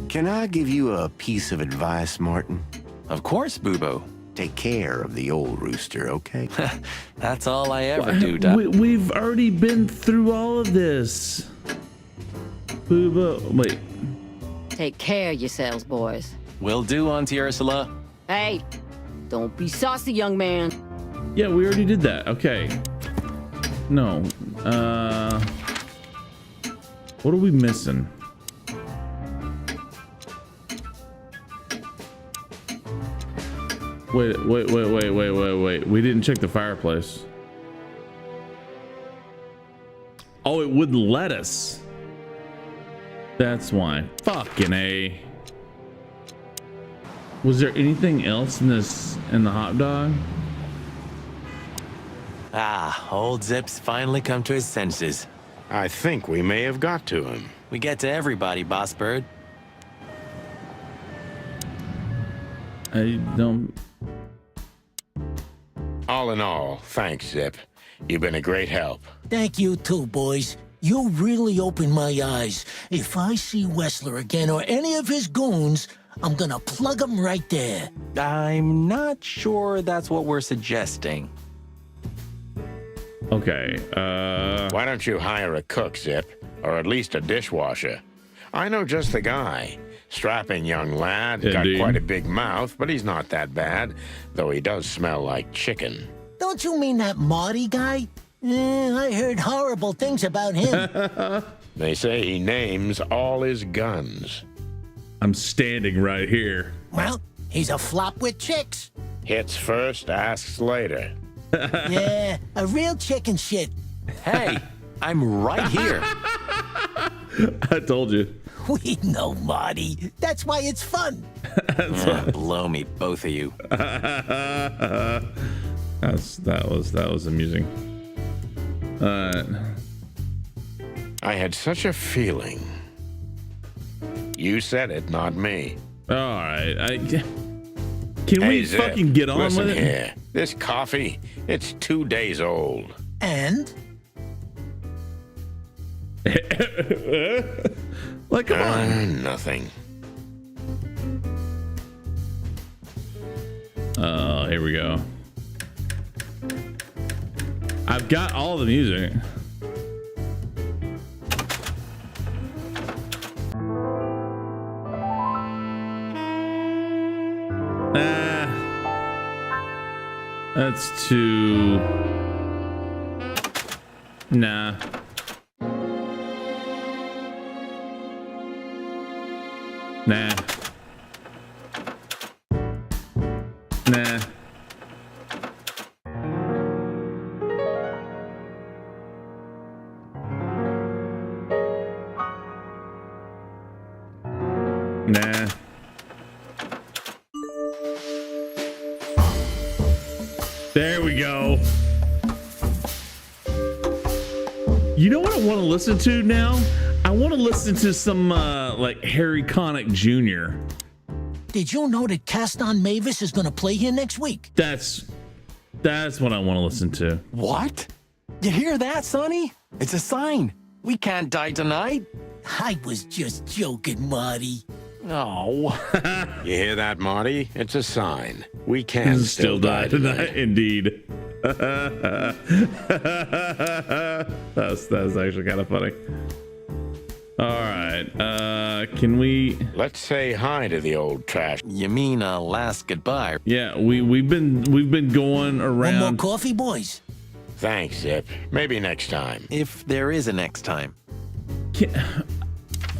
Can I give you a piece of advice, Martin? Of course, Bubo. Take care of the old rooster, okay? That's all I ever do, Doc. We've already been through all of this. Booba, wait. Take care of yourselves, boys. Will do, Auntie Ursula. Hey, don't be saucy, young man. Yeah, we already did that. Okay. No. What are we missing? Wait. We didn't check the fireplace. Oh, it wouldn't let us. That's why. Fucking A. Was there anything else in the hot dog? Ah, old Zip's finally come to his senses. I think we may have got to him. We get to everybody, Boss Bird. I don't... All in all, thanks, Zip. You've been a great help. Thank you too, boys. You really opened my eyes. If I see Wessler again or any of his goons, I'm gonna plug them right there. I'm not sure that's what we're suggesting. Okay, Why don't you hire a cook, Zip? Or at least a dishwasher? I know just the guy. Strapping young lad, got quite a big mouth, but he's not that bad, though he does smell like chicken. Don't you mean that Marty guy? I heard horrible things about him. They say he names all his guns. I'm standing right here. Well, he's a flop with chicks. Hits first, asks later. Yeah, a real chicken shit. Hey, I'm right here. I told you. We know, Marty. That's why it's fun. Blow me, both of you. that was amusing. I had such a feeling. You said it, not me. All right. Can we Zip, fucking get on listen with it? Here. This coffee, it's 2 days old. And? Like, come on. Nothing. Oh, here we go. I've got all the music. That's too... Nah. Nah. Nah. Nah. There we go. You know what I want to listen to now? I want to listen to some like Harry Connick Jr. Did you know that Caston Mavis is going to play here next week? That's what I want to listen to. What? You hear that, Sonny? It's a sign. We can't die tonight. I was just joking, Marty. Oh. You hear that, Marty? It's a sign. We can still die tonight. Indeed. That's actually kind of funny. All right. Can we? Let's say hi to the old trash. You mean last goodbye? Yeah, we've been going around. One more coffee, boys? Thanks, Zip. Maybe next time. If there is a next time.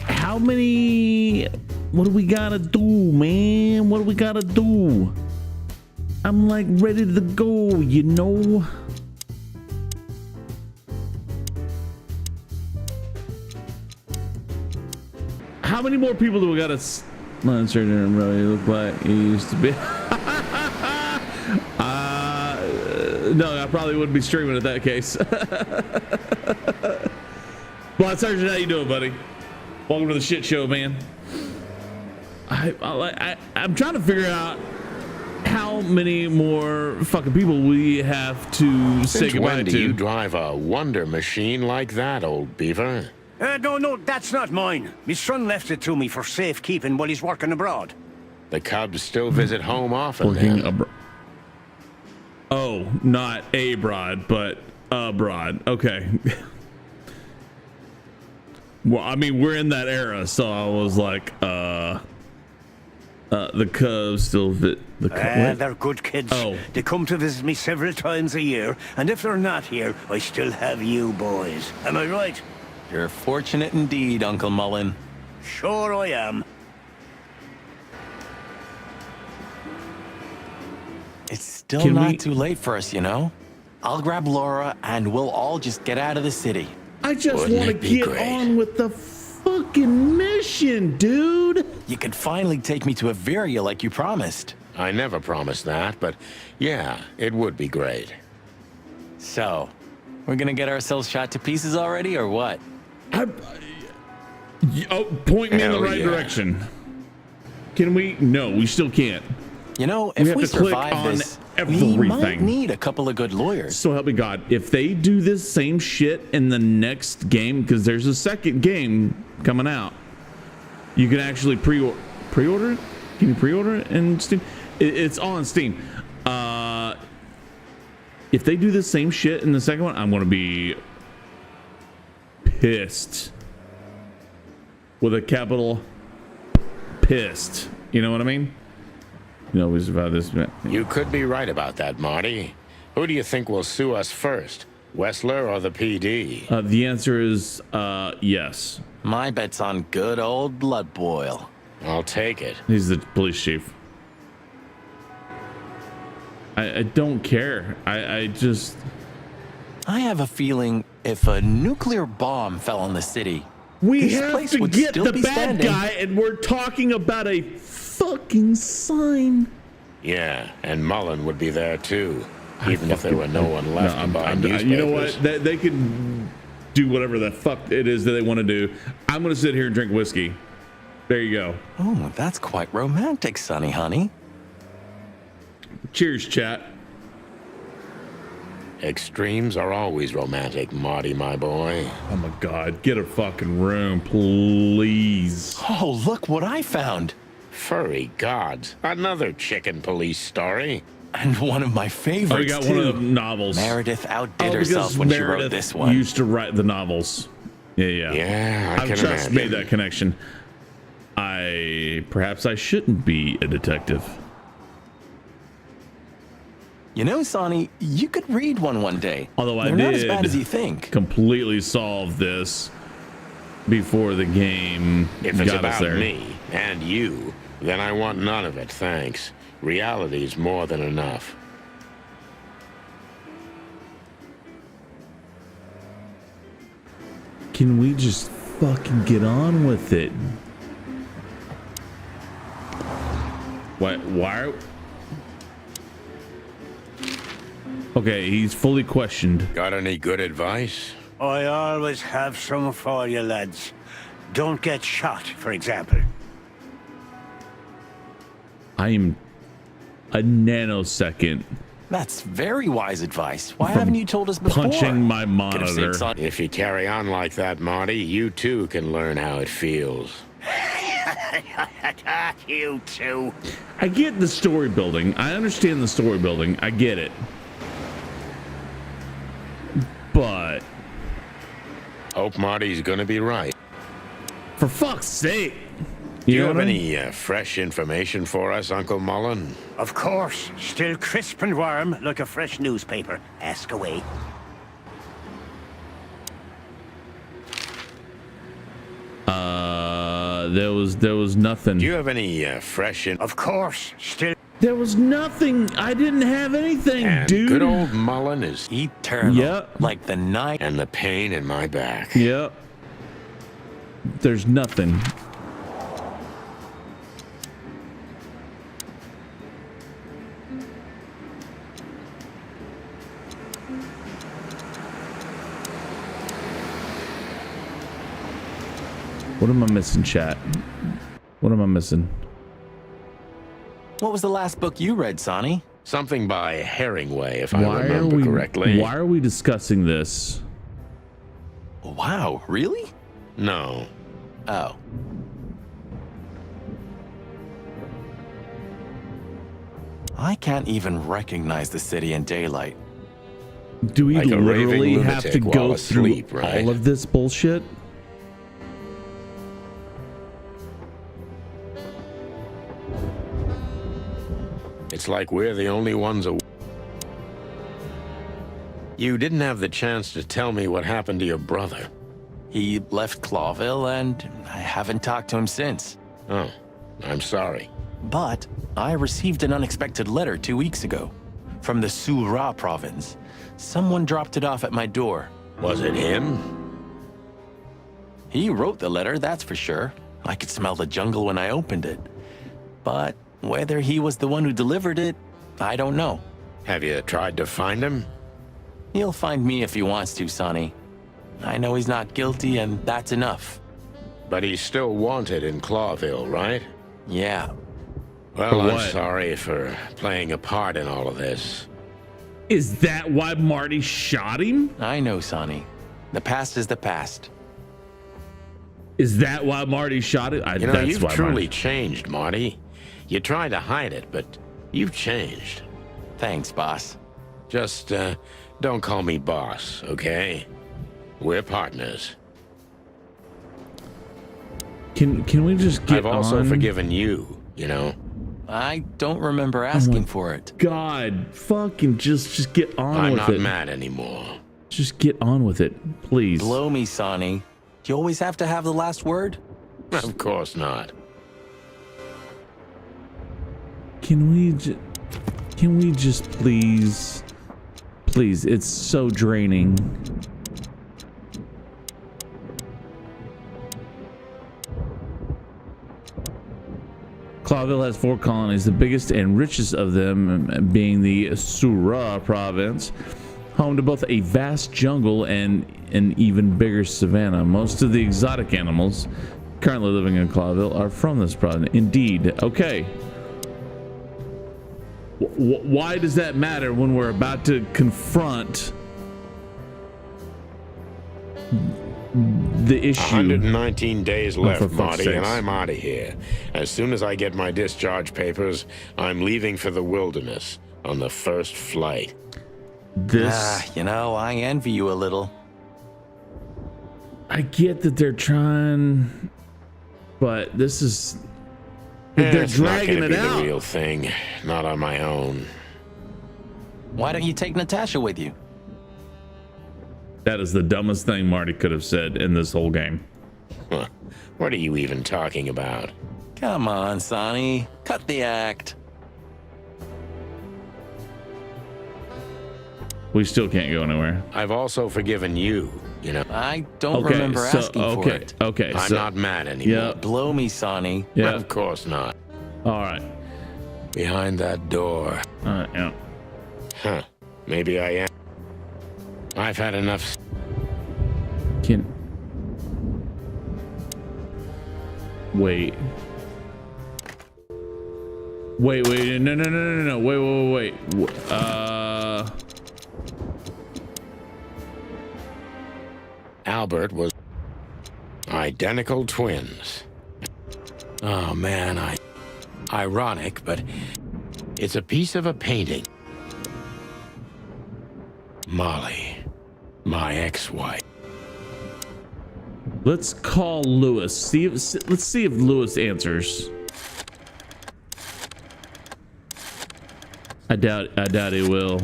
How many? What do we gotta do, man? What do we gotta do? I'm like ready to go, you know. How many more people do we gotta? Surgeon really look like he used to be. No, I probably wouldn't be streaming in that case. Well, Surgeon, how you doing, buddy? Welcome to the shit show, man. I'm trying to figure out how many more fucking people we have to say Since goodbye when to. do you drive a wonder machine like that, old beaver? No, that's not mine. My son left it to me for safekeeping while he's working abroad. The Cubs still visit home often, Working then. abroad. Oh, not abroad, but abroad. Okay. Well, I mean, we're in that era, so I was like, the Cubs still the They're good kids. Oh. They come to visit me several times a year, and if they're not here, I still have you boys. Am I right? You're fortunate indeed, Uncle Mullen. Sure I am. It's still not too late for us, you know? I'll grab Laura and we'll all just get out of the city. I just want to get on with the fucking mission, dude. You could finally take me to Averia like you promised. I never promised that, but yeah, it would be great. So, we're gonna get ourselves shot to pieces already, or what? Point me in the right direction. Can we? No, we still can't. You know, We if have we to click survive on this, we might everything. need a couple of good lawyers. So help me God, if they do this same shit in the next game, because there's a second game coming out, you can actually pre-order it. Can you pre-order it in Steam? It's on Steam. If they do the same shit in the second one, I'm gonna be pissed. With a capital pissed. You know what I mean? You know, we survived this. You could be right about that, Marty. Who do you think will sue us first, Wessler or the PD? The answer is yes. My bet's on good old Blood Boil. I'll take it. He's the police chief. I don't care. I just... I have a feeling if a nuclear bomb fell on the city, we this have place to would get still the be bad standing. guy, and we're talking about a fucking sign. Yeah, and Mullen would be there too, even if there were no one left to buy newspapers. You know what? They can do whatever the fuck it is that they want to do. I'm going to sit here and drink whiskey. There you go. Oh, that's quite romantic, Sonny, honey. Cheers, chat. Extremes are always romantic, Marty, my boy. Oh my God, get a fucking room, please. Oh, look what I found. Furry gods, another chicken police story. And one of my favorites, Oh, we got too. one of the novels. Meredith outdid because herself when she wrote Meredith this one. used to write the novels. Yeah. Yeah, I I've can just imagine. made that connection. Perhaps I shouldn't be a detective. You know, Sonny, you could read one day. Although I They're did not as bad as you think. completely solve this before the game If it's got us about there. me and you, then I want none of it, thanks. Reality's more than enough. Can we just fucking get on with it? Why? Okay, he's fully questioned. Got any good advice? I always have some for you, lads. Don't get shot, for example. I am a nanosecond That's very wise advice. Why haven't you told us before? punching my Could've saved monitor. Son- If you carry on like that, Marty, you too can learn how it feels. You too. I get the story building. I understand the story building. I get it. But hope Marty's gonna be right. For fuck's sake. Do you have any fresh information for us, Uncle Mullen? Of course. Still crisp and warm, like a fresh newspaper. Ask away. There was nothing. Do you have any fresh Of course. Still. There was nothing. I didn't have anything, and dude. Good old Mullen is eternal. Yep. Like the night and the pain in my back. Yep. There's nothing. What am I missing, chat? What am I missing? What was the last book you read, Sonny? Something by Herringway, if I remember correctly. Why are we discussing this? Wow, really? No. Oh. I can't even recognize the city in daylight. Do we like literally have to go asleep, through right? all of this bullshit? It's like we're the only ones. You didn't have the chance to tell me what happened to your brother. He left Clawville, and I haven't talked to him since. Oh, I'm sorry. But I received an unexpected letter 2 weeks ago from the Sura province. Someone dropped it off at my door. Was it him? He wrote the letter, that's for sure. I could smell the jungle when I opened it. But whether he was the one who delivered it, I don't know. Have you tried to find him? He'll find me if he wants to, Sonny. I know he's not guilty, and that's enough. But he's still wanted in Clawville, right? Yeah. Well, I'm sorry for playing a part in all of this. Is that why Marty shot him? I know, Sonny. The past is the past. Is that why Marty shot it? You know, you've truly changed, Marty. You tried to hide it, but you've changed. Thanks, boss. Just, don't call me boss, okay? We're partners. Can we just get I've also on? forgiven you, you know? I don't remember asking for it. God, fucking just get on with it. I'm not mad anymore. Just get on with it, please. Blow me, Sonny. Do you always have to have the last word? Of course not. Can we just please, it's so draining. Clawville has 4 colonies, the biggest and richest of them being the Sura province, home to both a vast jungle and an even bigger savanna. Most of the exotic animals currently living in Clawville are from this province. Indeed. Okay. Why does that matter when we're about to confront the issue? 119 days left, Marty, sakes. and I'm out of here. As soon as I get my discharge papers, I'm leaving for the wilderness on the first flight. You know, I envy you a little. I get that they're trying, but this is... They're dragging it out. The real thing, not on my own. Why don't you take Natasha with you? That is the dumbest thing Marty could have said in this whole game. Huh. What are you even talking about? Come on, Sonny. Cut the act. We still can't go anywhere. I've also forgiven you, you know. I don't remember asking for it. Okay, I'm not mad anymore. Yeah. Blow me, Sonny. Yeah. Of course not. All right. Behind that door. Yeah. Huh. Maybe I am. I've had enough. Wait. No. Wait. Albert was identical twins. Oh man, ironic, but it's a piece of a painting. Molly, my ex-wife. Let's call Lewis. Let's see if Lewis answers. I doubt he will.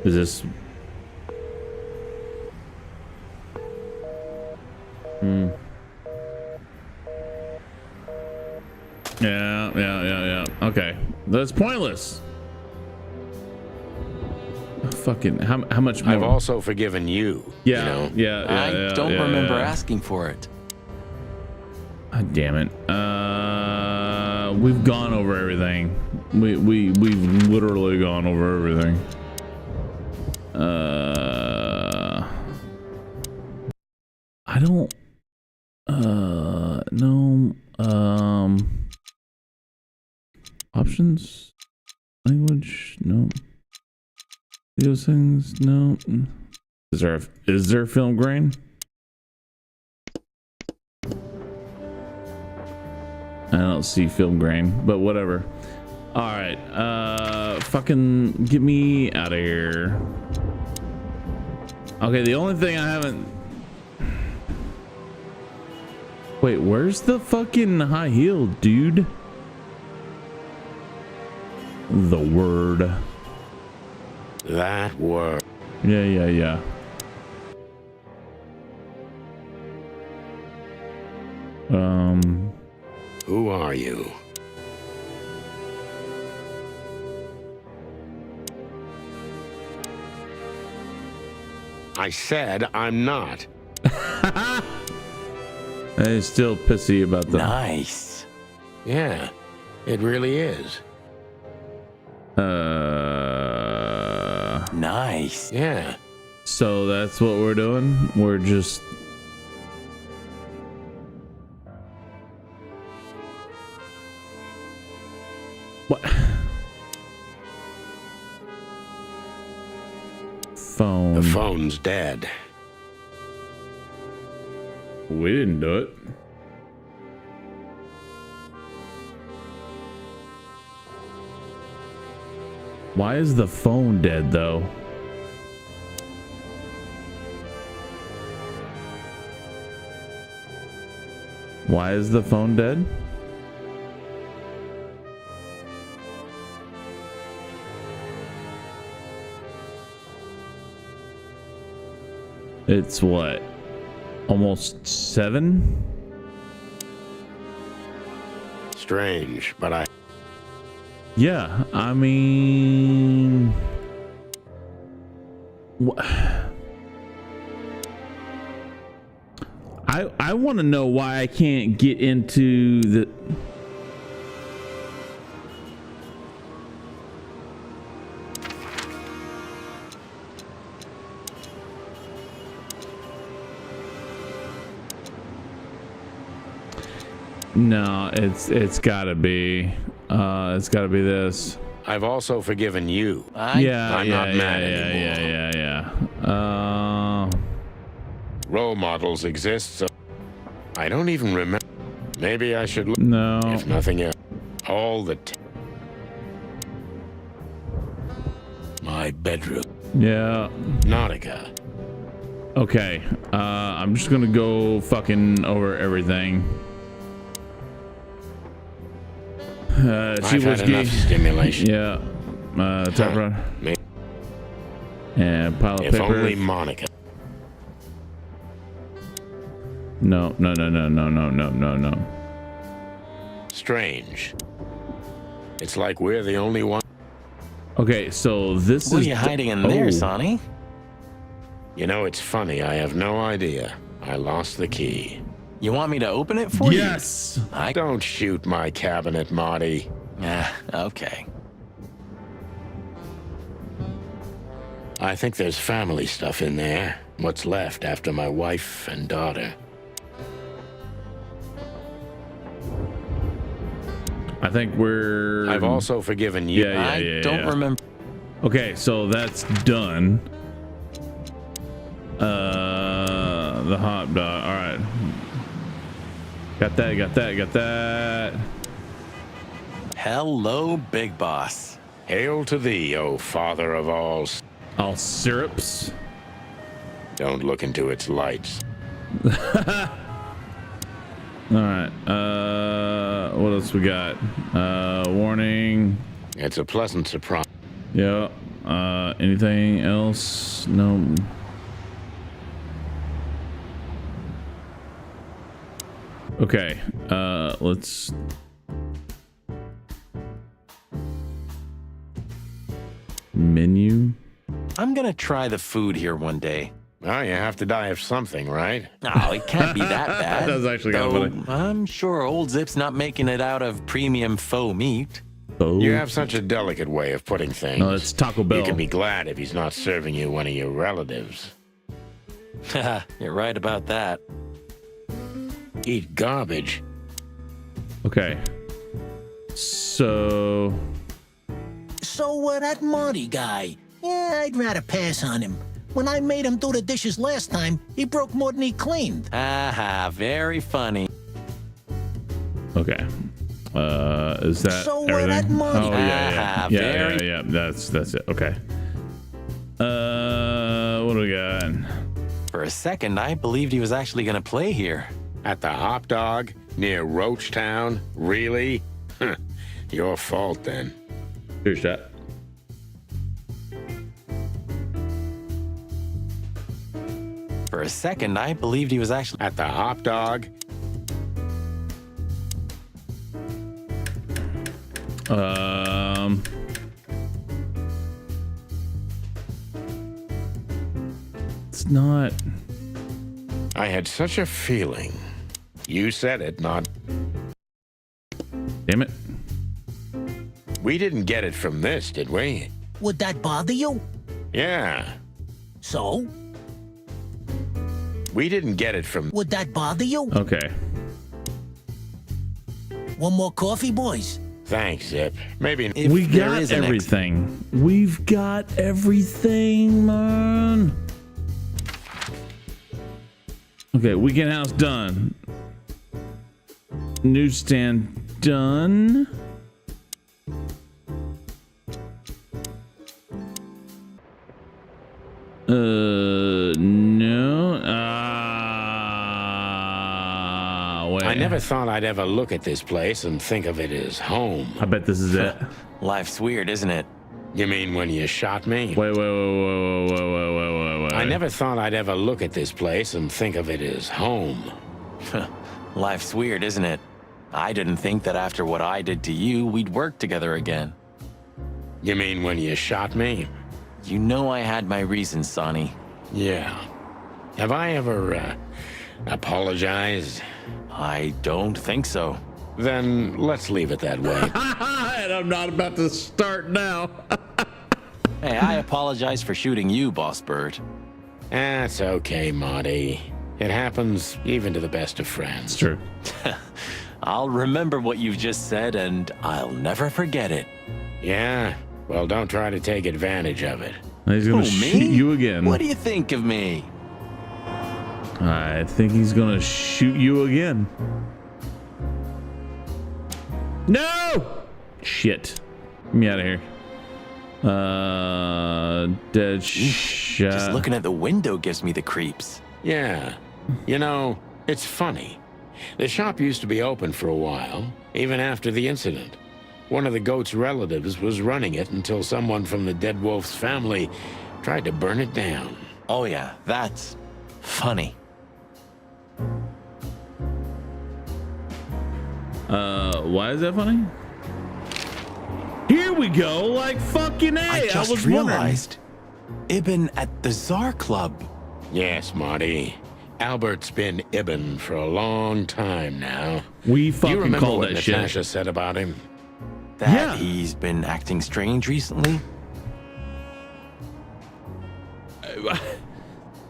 Is this? Yeah. Okay, that's pointless. Fucking how much more? I've also forgiven you. Yeah, you know? yeah. I don't remember asking for it. God damn it. We've gone over everything. We've literally gone over everything. I don't no options, language, no, video settings, no. Is there film grain? I don't see film grain, but whatever. All right, fucking get me out of here. Okay, the only thing I haven't. Wait, where's the fucking high heel, dude? The word. That word. Yeah. Who are you? I said I'm not. I'm still pissy about that. Nice. Yeah, it really is. Nice. Yeah. So that's what we're doing. We're just. What? Phone. The phone's dead. We didn't do it. Why is the phone dead though? Why is the phone dead? It's what? Almost 7? Strange, but Yeah, I mean, I want to know why I can't get into the. No, it's gotta be this. I've also forgiven you. I'm not mad anymore. Yeah. Role models exist, so I don't even remember. Maybe I should look. No. If nothing else, all the my bedroom. Yeah. Nautica. Okay. I'm just gonna go fucking over everything. I've had enough stimulation. Yeah. Top rod. And pile of If paper. only Monica. No. Strange. It's like we're the only one. Okay, so this What is. are you hiding in there, Sonny? You know, it's funny. I have no idea. I lost the key. You want me to open it for you? Yes. Don't shoot my cabinet, Marty. Okay. I think there's family stuff in there. What's left after my wife and daughter. I think we're. I've also forgiven you. I don't remember. Okay, so that's done. the hot dog. All right. Got that. Hello, Big Boss. Hail to thee, O father of all syrups. Don't look into its lights. All right. What else we got? Warning. It's a pleasant surprise. Yeah. Anything else? No. Okay. Let's. Menu. I'm gonna try the food here one day. Well, you have to die of something, right? No, it can't be that bad. That's actually kind of funny. I'm sure old Zip's not making it out of premium faux meat. You have such a delicate way of putting things. No, it's Taco Bell. You can be glad if he's not serving you one of your relatives. You're right about that. Eat garbage. Okay. So that Marty guy. Yeah, I'd rather pass on him. When I made him do the dishes last time, he broke more than he cleaned. Aha, very funny. Okay. Is that everything? that Marty. Oh yeah. That's it. Okay. What do we got? For a second, I believed he was actually gonna play here. At the Hop Dog near Roachtown? Really? Your fault then. Here's that. For a second, I believed he was actually at the Hop Dog. It's not. I had such a feeling. You said it, not. Damn it. We didn't get it from this, did we? Would that bother you? Yeah. So? We didn't get it from. Would that bother you? Okay. One more coffee, boys? Thanks, Zip. Maybe we got everything. We've got everything, man. Okay, weekend house done. Newsstand done. No. Wait. I never thought I'd ever look at this place and think of it as home. I bet this is it. Life's weird, isn't it? You mean when you shot me? Wait. I never thought I'd ever look at this place and think of it as home. Life's weird, isn't it? I didn't think that after what I did to you, we'd work together again. You mean when you shot me? You know I had my reasons, Sonny. Yeah. Have I ever, apologized? I don't think so. Then let's leave it that way. And I'm not about to start now. Hey, I apologize for shooting you, Boss Bird. That's okay, Marty. It happens even to the best of friends. It's true. I'll remember what you've just said, and I'll never forget it. Yeah? Well, don't try to take advantage of it. He's gonna shoot you again. What do you think of me? I think he's gonna shoot you again. No! Shit. Get me out of here. Dead shot. Just looking at the window gives me the creeps. Yeah. You know, it's funny. The shop used to be open for a while, even after the incident. One of the goat's relatives was running it until someone from the dead wolf's family tried to burn it down. Oh yeah, that's funny. Why is that funny? Here we go, like fucking A. I just was realized Ibn at the Tsar Club. Yes, Marty. Albert's been Ibn for a long time now. We fucking you remember call what that shit. Natasha said about him? That he's been acting strange recently?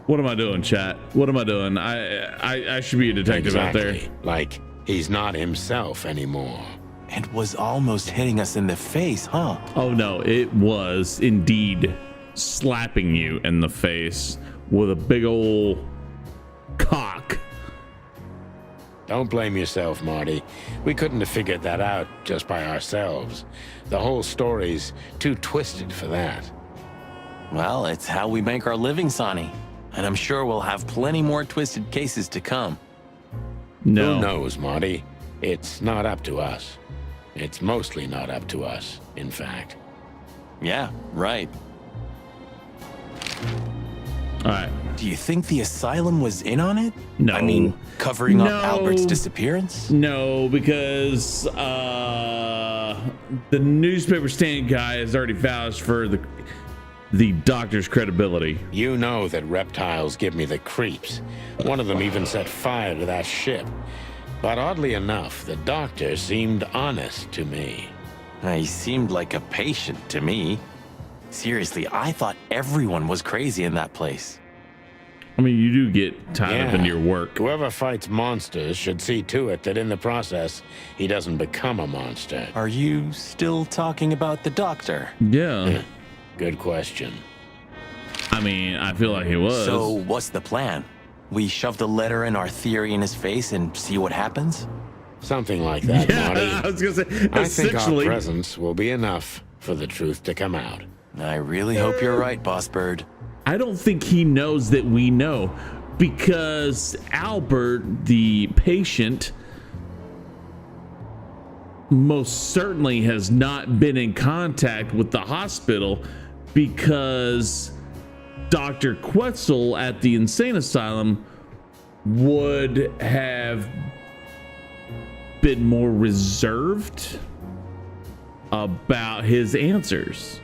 What am I doing, chat? What am I doing? I should be a detective out there. Like, he's not himself anymore. And was almost hitting us in the face, huh? Oh no, it was indeed slapping you in the face with a big ol' cock. Don't blame yourself, Marty. We couldn't have figured that out just by ourselves. The whole story's too twisted for that. Well, it's how we make our living, Sonny. And I'm sure we'll have plenty more twisted cases to come. No. Who knows, Marty? It's not up to us. It's mostly not up to us, in fact. Yeah, right. All right. Do you think the asylum was in on it? No. I mean, covering up Albert's disappearance? No, because the newspaper stand guy has already vouched for the doctor's credibility. You know that reptiles give me the creeps. One of them even set fire to that ship. But oddly enough, the doctor seemed honest to me. He seemed like a patient to me. Seriously, I thought everyone was crazy in that place. I mean, you do get tied up into your work. Whoever fights monsters should see to it that in the process, he doesn't become a monster. Are you still talking about the doctor? Yeah. Good question. I mean, I feel like he was. So what's the plan? We shove the letter and our theory in his face and see what happens? Something like that, Yeah, Marty. I was gonna say, I think our essentially. presence will be enough for the truth to come out. I really hope you're right, Boss Bird. I don't think he knows that we know, because Albert, the patient, most certainly has not been in contact with the hospital, because Dr. Quetzal at the insane asylum would have been more reserved about his answers.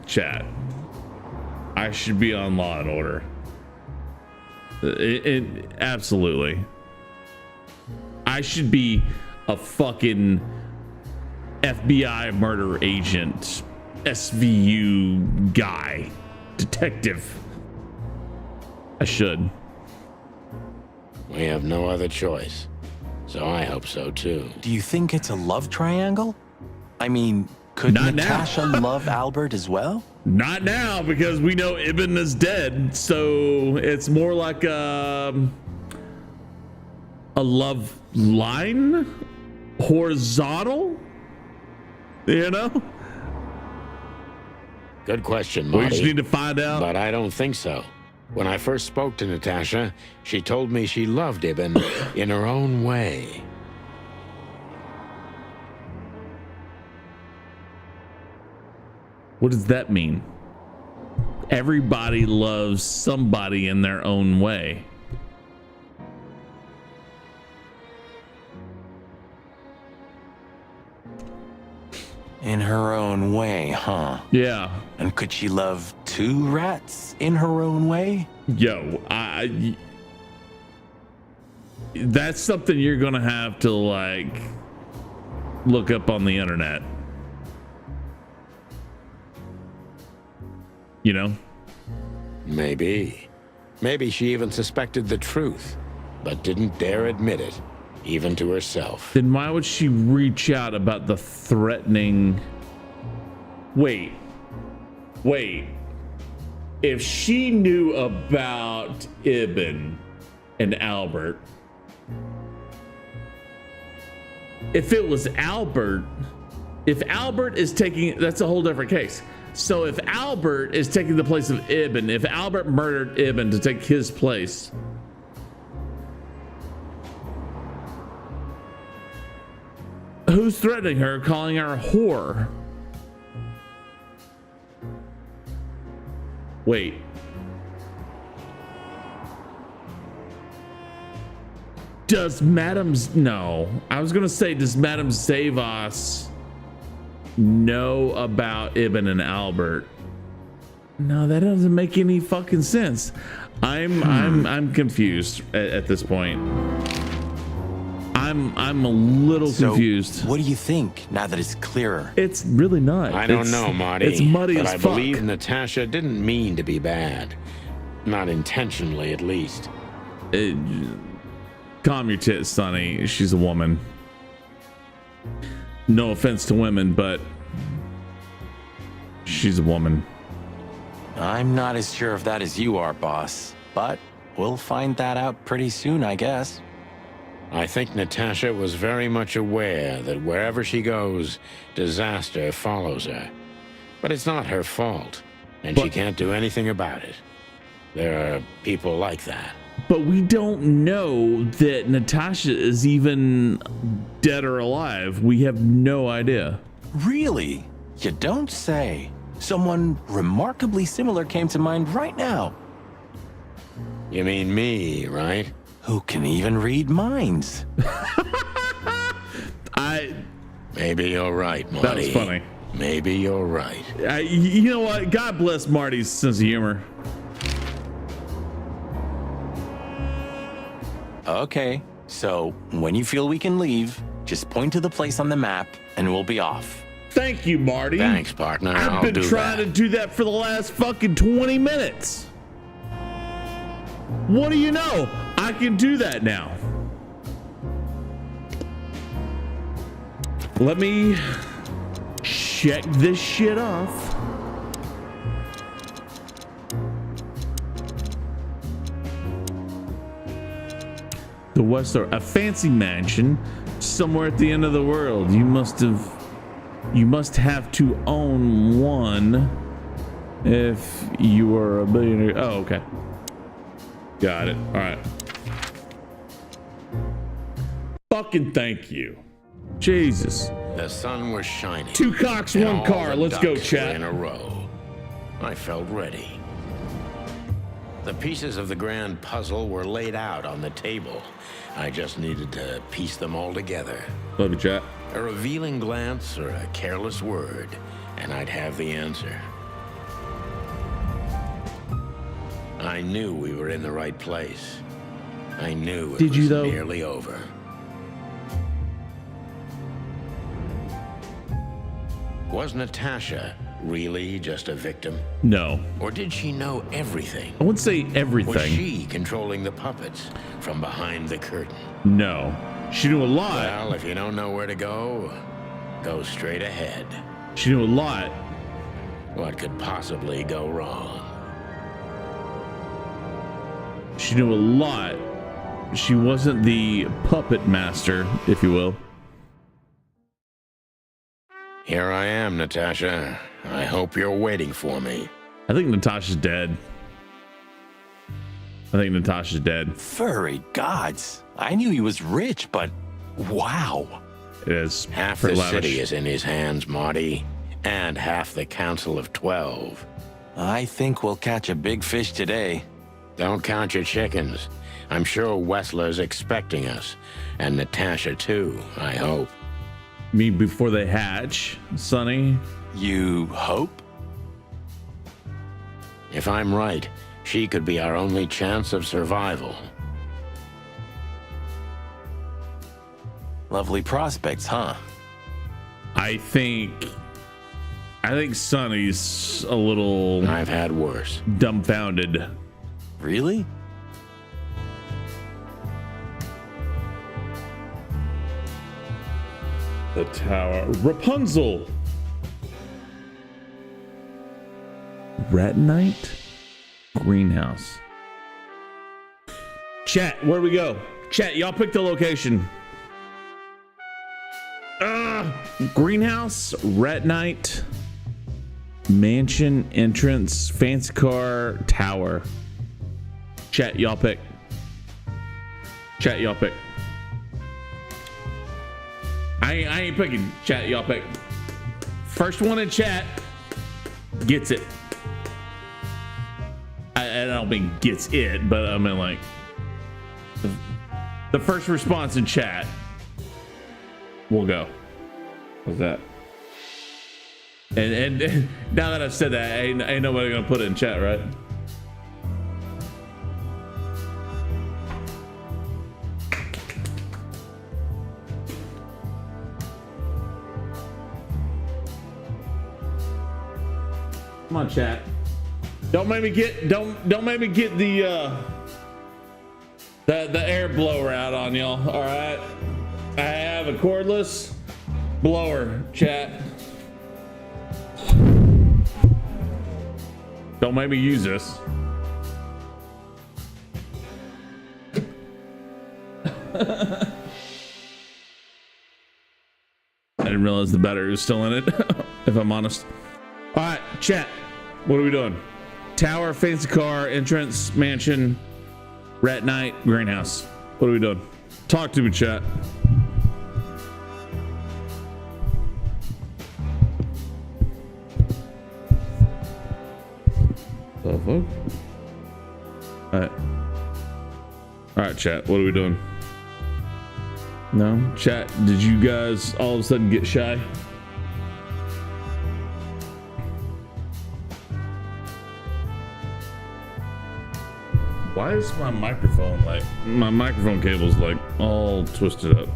Chat. I should be on Law and Order. Absolutely. I should be a fucking FBI murder agent, SVU guy, detective. I should. We have no other choice, so I hope so too. Do you think it's a love triangle? I mean, could Not Natasha love Albert as well? Not now, because we know Ibn is dead, so it's more like a love line, horizontal, you know? Good question, Marty. We just need to find out. But I don't think so. When I first spoke to Natasha, she told me she loved Ibn in her own way. What does that mean? Everybody loves somebody in their own way. In her own way, huh? Yeah. And could she love two rats in her own way? Yo, that's something you're gonna have to like look up on the internet. You know? Maybe. Maybe she even suspected the truth, but didn't dare admit it, even to herself. Then why would she reach out about the threatening? Wait. If she knew about Ibn and Albert, if it was Albert, if Albert is taking, that's a whole different case. So if Albert is taking the place of Ibn, if Albert murdered Ibn to take his place, who's threatening her, calling her a whore? Wait. Does no. I was gonna say, does Madame Zavos know about Ibn and Albert? No, that doesn't make any fucking sense. I'm confused at this point. I'm a little confused. What do you think now that it's clearer? It's really not. I don't know, Marty. It's muddy but as I fuck. believe Natasha didn't mean to be bad. Not intentionally, at least. Calm your tits, Sonny. She's a woman. No offense to women, but she's a woman. I'm not as sure of that as you are, boss. But we'll find that out pretty soon, I guess. I think Natasha was very much aware that wherever she goes, disaster follows her. But it's not her fault, and she can't do anything about it. There are people like that. But we don't know that Natasha is even dead or alive. We have no idea. Really? You don't say. Someone remarkably similar came to mind right now. You mean me, right? Who can even read minds? Maybe you're right, Marty. That was funny. Maybe you're right. You know what? God bless Marty's sense of humor. Okay, so when you feel we can leave, just point to the place on the map and we'll be off. Thank you, Marty. Thanks, partner. I've been trying to do that for the last fucking 20 minutes. What do you know? I can do that now. Let me check this shit off. The Westler, a fancy mansion somewhere at the end of the world. You must have to own one if you are a billionaire. Oh, okay. Got it. All right. Fucking thank you. Jesus. The sun was shining. 2 cocks, 1 car. Let's go, chat. In a row. I felt ready. The pieces of the grand puzzle were laid out on the table. I just needed to piece them all together. Love you, chat. A revealing glance or a careless word, and I'd have the answer. I knew we were in the right place. I knew it was nearly over. Was Natasha really just a victim? No. Or did she know everything? I wouldn't say everything. Was she controlling the puppets from behind the curtain? No. She knew a lot. Well, if you don't know where to go, go straight ahead. She knew a lot. What could possibly go wrong? She knew a lot. She wasn't the puppet master, if you will. Here I am, Natasha. I hope you're waiting for me. I think Natasha's dead. Furry gods. I knew he was rich, but wow. It is. Half the city is in his hands, Marty. And half the Council of 12. I think we'll catch a big fish today. Don't count your chickens. I'm sure Wessler's expecting us. And Natasha, too, I hope. Me before they hatch, Sonny? You hope? If I'm right, she could be our only chance of survival. Lovely prospects, huh? I think Sonny's a little... I've had worse. Dumbfounded. Really? The tower. Rapunzel. Retinite. Greenhouse. Chat, where do we go? Chat, y'all pick the location. Greenhouse, retinite, mansion, entrance, fancy car, tower. Chat, y'all pick. Chat, y'all pick. I ain't picking. Chat, y'all pick. First one in chat gets it. I don't mean gets it, but I mean like the first response in chat will go. What's that? And now that I've said that, ain't nobody gonna put it in chat, right? Come on, chat. Don't make me get the air blower out on y'all. All right. I have a cordless blower, chat. Don't make me use this. I didn't realize the battery was still in it, if I'm honest. All right, chat. What are we doing? Tower, fancy car, entrance, mansion, rat night, greenhouse. What are we doing? Talk to me, chat. All right, chat. What are we doing? No, chat. Did you guys all of a sudden get shy? Why is my microphone like my microphone cable's like all twisted up?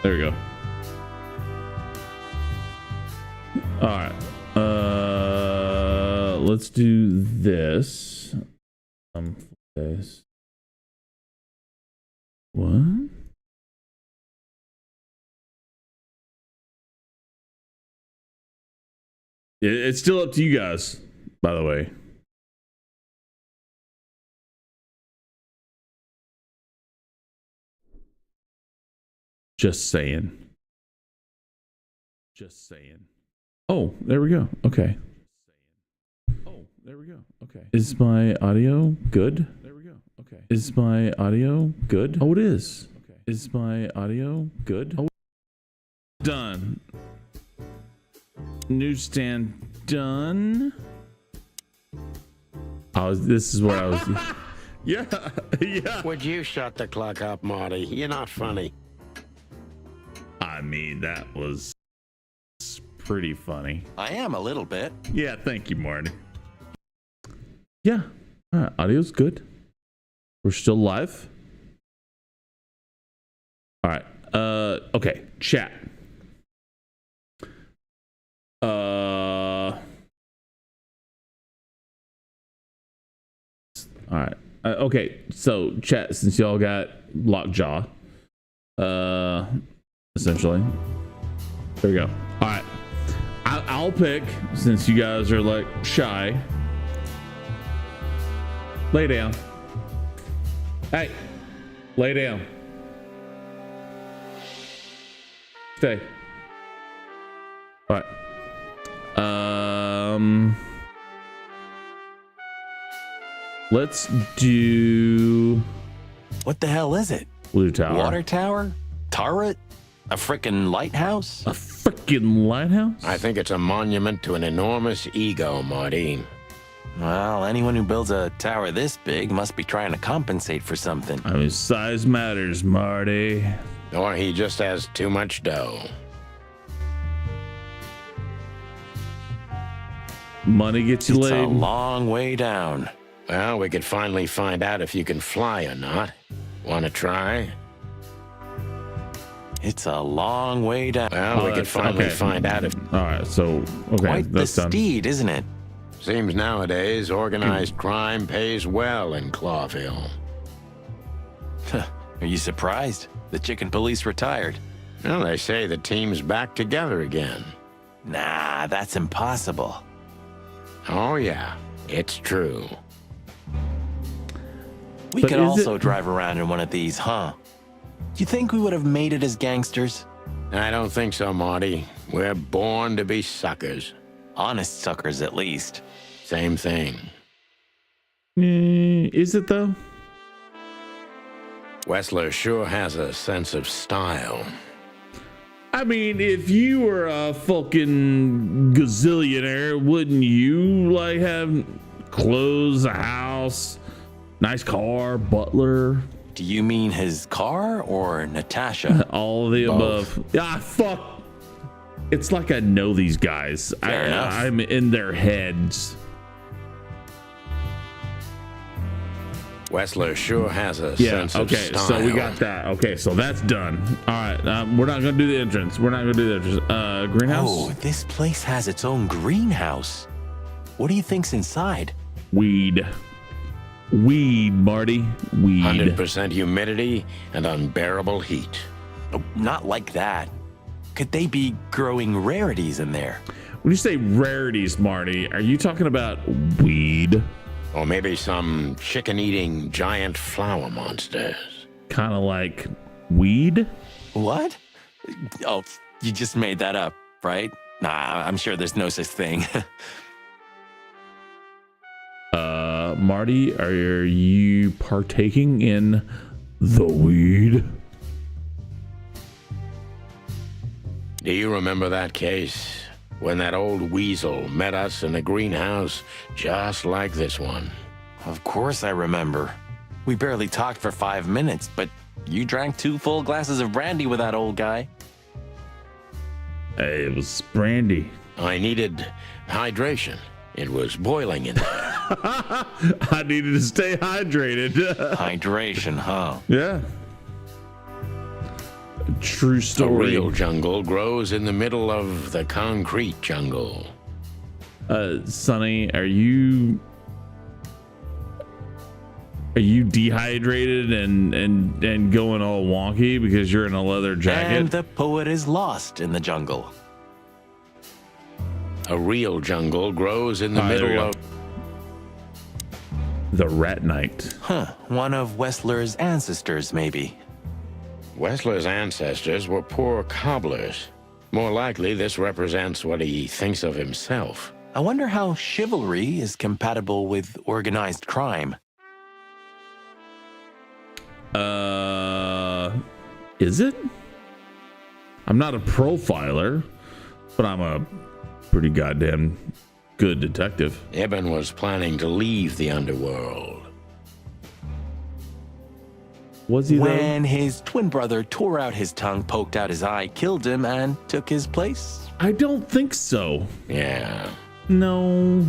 There we go. All right. Let's do this. This. What? It's still up to you guys, by the way. Just saying. Just saying. Oh, there we go. Okay. Oh, there we go. Okay. Is my audio good? There we go. Okay. Is my audio good? Oh, it is. Okay. Is my audio good? Oh, done. Newsstand done. This is where I was. Yeah. Yeah. Would you shut the clock up, Marty? You're not funny. I mean, that was pretty funny. I am a little bit. Yeah, thank you, Marty. Yeah, audio's good. We're still live. All right. Okay, chat. All right. Okay, so chat, since y'all got lockjaw, essentially. There we go. All right. I'll pick, since you guys are like shy. Lay down. Hey, lay down. Stay. All right. Let's do. What the hell is it? Blue tower. Water tower? Turret? A frickin' lighthouse? A frickin' lighthouse? I think it's a monument to an enormous ego, Marty. Well, anyone who builds a tower this big must be trying to compensate for something. I mean, size matters, Marty. Or he just has too much dough. Money gets you laid. It's a long way down. Well, we could finally find out if you can fly or not. Want to try? It's a long way down. Well, we could finally find out if... All right, so, okay, Quite that's the done. steed, isn't it? Seems nowadays organized crime pays well in Clawville. Are you surprised? The chicken police retired. Well, they say the team's back together again. Nah, that's impossible. Oh, yeah, it's true. We But could is also it- drive around in one of these, huh? Do you think we would have made it as gangsters? I don't think so, Marty. We're born to be suckers. Honest suckers, at least. Same thing. Is it though? Wessler sure has a sense of style. I mean, if you were a fucking gazillionaire, wouldn't you like have clothes, a house, nice car, butler? Do you mean his car or Natasha? All of the above. Ah, fuck. It's like I know these guys. Fair enough. I'm in their heads. Wessler sure has a sense of okay, style. so we got that. Okay, so that's done. All right, we're not gonna do the entrance. We're not gonna do the entrance. Greenhouse. Oh, this place has its own greenhouse. What do you think's inside? Weed, Marty. Weed. 100% humidity and unbearable heat. Oh, not like that. Could they be growing rarities in there? When you say rarities, Marty, are you talking about weed? Or maybe some chicken-eating giant flower monsters. Kind of like weed? What? Oh, you just made that up, right? Nah, I'm sure there's no such thing. Marty, are you partaking in the weed? Do you remember that case? When that old weasel met us in a greenhouse just like this one. Of course I remember. We barely talked for 5 minutes, but you drank 2 full glasses of brandy with that old guy. Hey, it was brandy. I needed hydration. It was boiling in there. I needed to stay hydrated. Hydration, huh? Yeah. True story. The real jungle grows in the middle of the concrete jungle. Sonny, are you dehydrated and going all wonky because you're in a leather jacket? And the poet is lost in the jungle. A real jungle grows in the middle of the Rat Knight. Huh. One of Wessler's ancestors, maybe. Wessler's ancestors were poor cobblers. More likely, this represents what he thinks of himself. I wonder how chivalry is compatible with organized crime. Is it? I'm not a profiler, but I'm a pretty goddamn good detective. Ibn was planning to leave the underworld. Was he when his twin brother tore out his tongue, poked out his eye, killed him, and took his place? I don't think so. Yeah. No,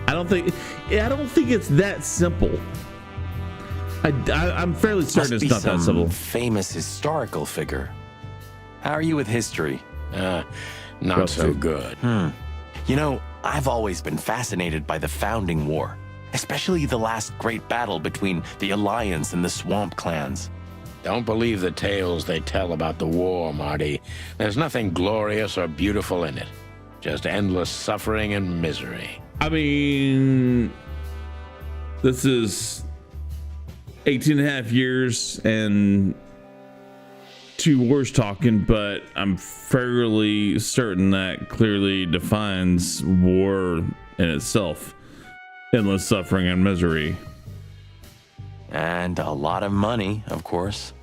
I don't think it's that simple. I'm fairly certain it's not that simple. Famous historical figure. How are you with history? Not so good. You know, I've always been fascinated by the Founding War, especially the last great battle between the Alliance and the Swamp clans. Don't believe the tales they tell about the war, Marty. There's nothing glorious or beautiful in it. Just endless suffering and misery. I mean, this is 18 and a half years and 2 wars talking, but I'm fairly certain that clearly defines war in itself. Endless suffering and misery. And a lot of money, of course.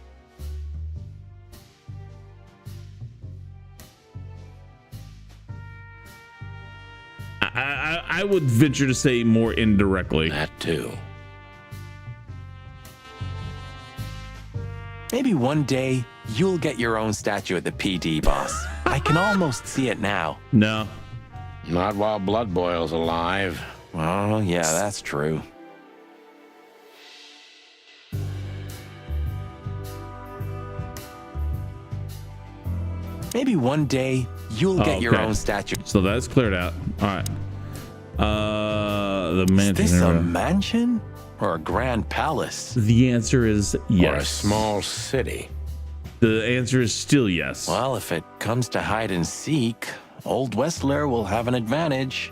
I would venture to say more indirectly. That too. Maybe one day you'll get your own statue at the PD, boss. I can almost see it now. No. Not while Blood Boil's alive. Oh, yeah, that's true. Maybe one day you'll get your own statue. So that's cleared out. All right. The mansion. Is this a mansion or a grand palace? The answer is yes. Or a small city. The answer is still yes. Well, if it comes to hide and seek, old Wessler will have an advantage.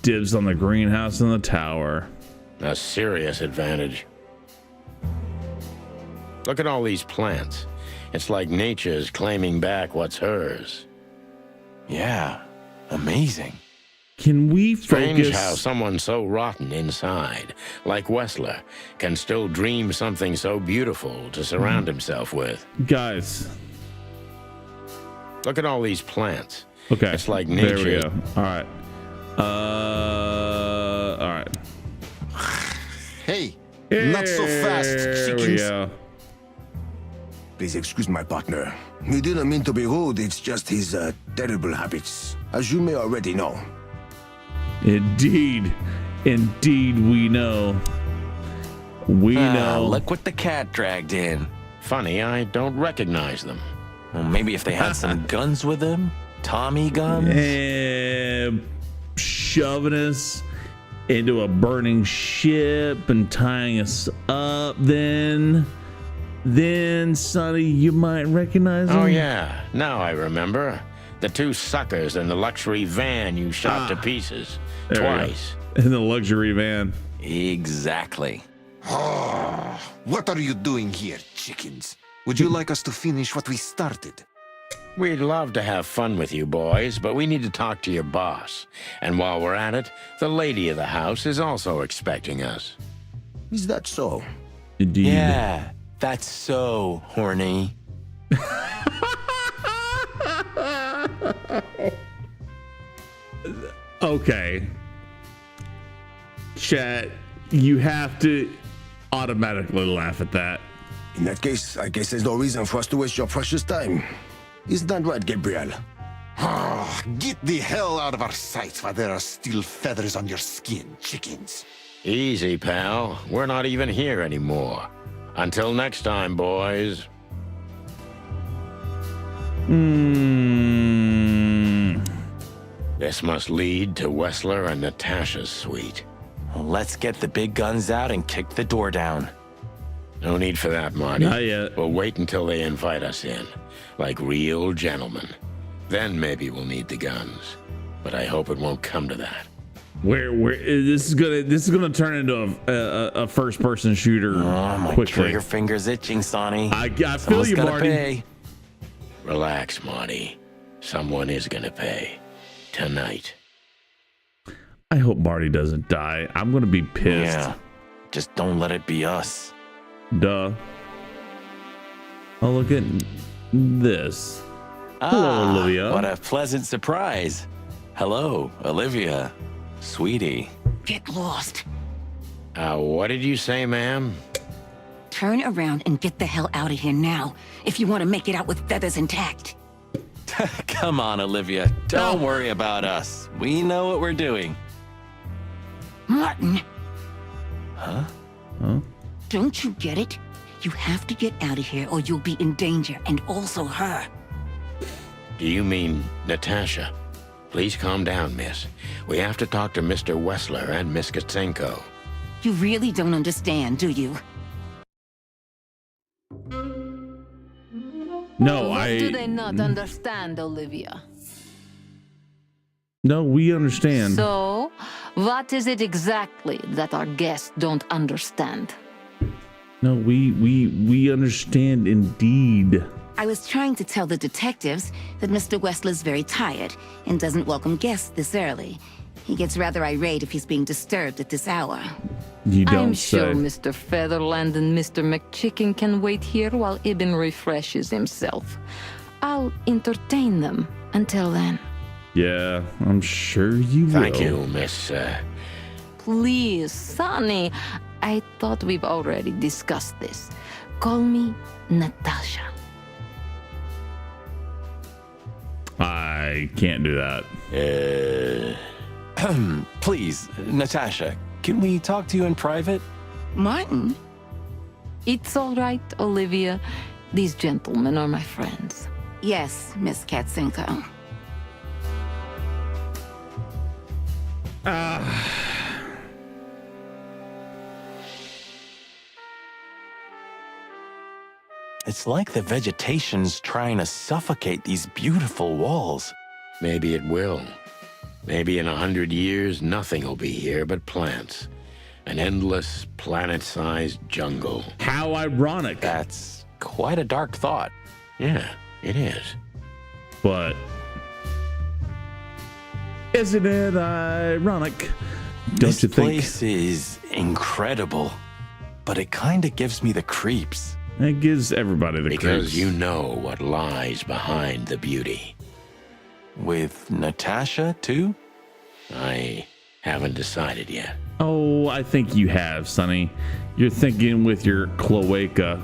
Dibs on the greenhouse and the tower. A serious advantage. Look at all these plants. It's like nature's claiming back what's hers. Yeah, amazing. Can we focus? Strange how someone so rotten inside, like Wessler, can still dream something so beautiful to surround himself with. Guys. Look at all these plants. Okay. It's like nature. There we go. All right. All right. Hey, not so fast, There we go. Please excuse my partner. He didn't mean to be rude, it's just his terrible habits, as you may already know. Indeed. Indeed, we know. We know. Look what the cat dragged in. Funny, I don't recognize them. Well, maybe if they had some guns with them? Tommy guns? And shoving us into a burning ship and tying us up, then Sonny, you might recognize them. Oh yeah, now I remember. The 2 suckers in the luxury van you shot to pieces. There Twice. In the luxury van. Exactly. Oh, what are you doing here, chickens? Would you like us to finish what we started? We'd love to have fun with you boys, but we need to talk to your boss. And while we're at it, the lady of the house is also expecting us. Is that so? Indeed. Yeah, that's so horny. Okay. Chat, you have to automatically laugh at that. In that case, I guess there's no reason for us to waste your precious time. Isn't that right, Gabriel? Oh, get the hell out of our sight while there are still feathers on your skin, chickens. Easy, pal. We're not even here anymore. Until next time, boys. This must lead to Wessler and Natasha's suite. Let's get the big guns out and kick the door down. No need for that, Marty. Not yet. We'll wait until they invite us in, like real gentlemen. Then maybe we'll need the guns. But I hope it won't come to that. Where this is gonna turn into a first person shooter my quickly. trigger finger's itching, Sonny. I feel you, Marty. Pay. Relax, Marty. Someone is gonna pay. Tonight. I hope Marty doesn't die. I'm gonna be pissed. Yeah. Just don't let it be us. Duh. Oh, look at this. Hello, Olivia. What a pleasant surprise. Hello, Olivia. Sweetie. Get lost. What did you say, ma'am? Turn around and get the hell out of here now, if you want to make it out with feathers intact. Come on, Olivia. Don't worry about us. We know what we're doing. Martin. Huh? Huh? Don't you get it? You have to get out of here or you'll be in danger, and also her. Do you mean Natasha? Please calm down, miss. We have to talk to Mr. Wessler and Miss Katsenko. You really don't understand, do you? No, What do they not understand, Olivia? No, we understand. So, what is it exactly that our guests don't understand? No, we understand indeed. I was trying to tell the detectives that Mr. Wessler's very tired and doesn't welcome guests this early. He gets rather irate if he's being disturbed at this hour. You don't I'm say. sure Mr. Featherland and Mr. McChicken can wait here while Ibn refreshes himself. I'll entertain them until then. Yeah, I'm sure you will. Thank you, Miss... Please, Sonny. I thought we've already discussed this. Call me Natasha. I can't do that. Please, Natasha, can we talk to you in private? Martin? It's all right, Olivia. These gentlemen are my friends. Yes, Miss Katsenko. It's like the vegetation's trying to suffocate these beautiful walls. Maybe it will. Maybe in 100 years, nothing will be here but plants. An endless, planet-sized jungle. How ironic. That's quite a dark thought. Yeah, it is. But isn't it ironic? Don't you think? This place is incredible, but it kind of gives me the creeps. It gives everybody the Because creeps. you know what lies behind the beauty. With Natasha, too? I haven't decided yet. Oh, I think you have, Sonny. You're thinking with your cloaca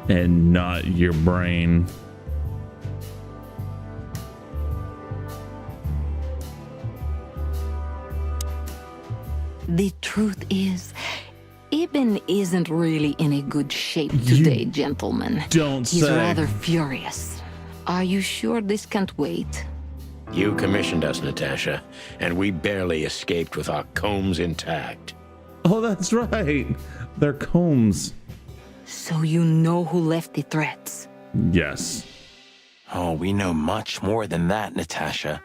and not your brain. The truth is, Ibn isn't really in a good shape today, gentlemen. Don't He's say. rather furious. Are you sure this can't wait? You commissioned us, Natasha, and we barely escaped with our combs intact. Oh, that's right. They're combs. So you know who left the threats? Yes. Oh, we know much more than that, Natasha.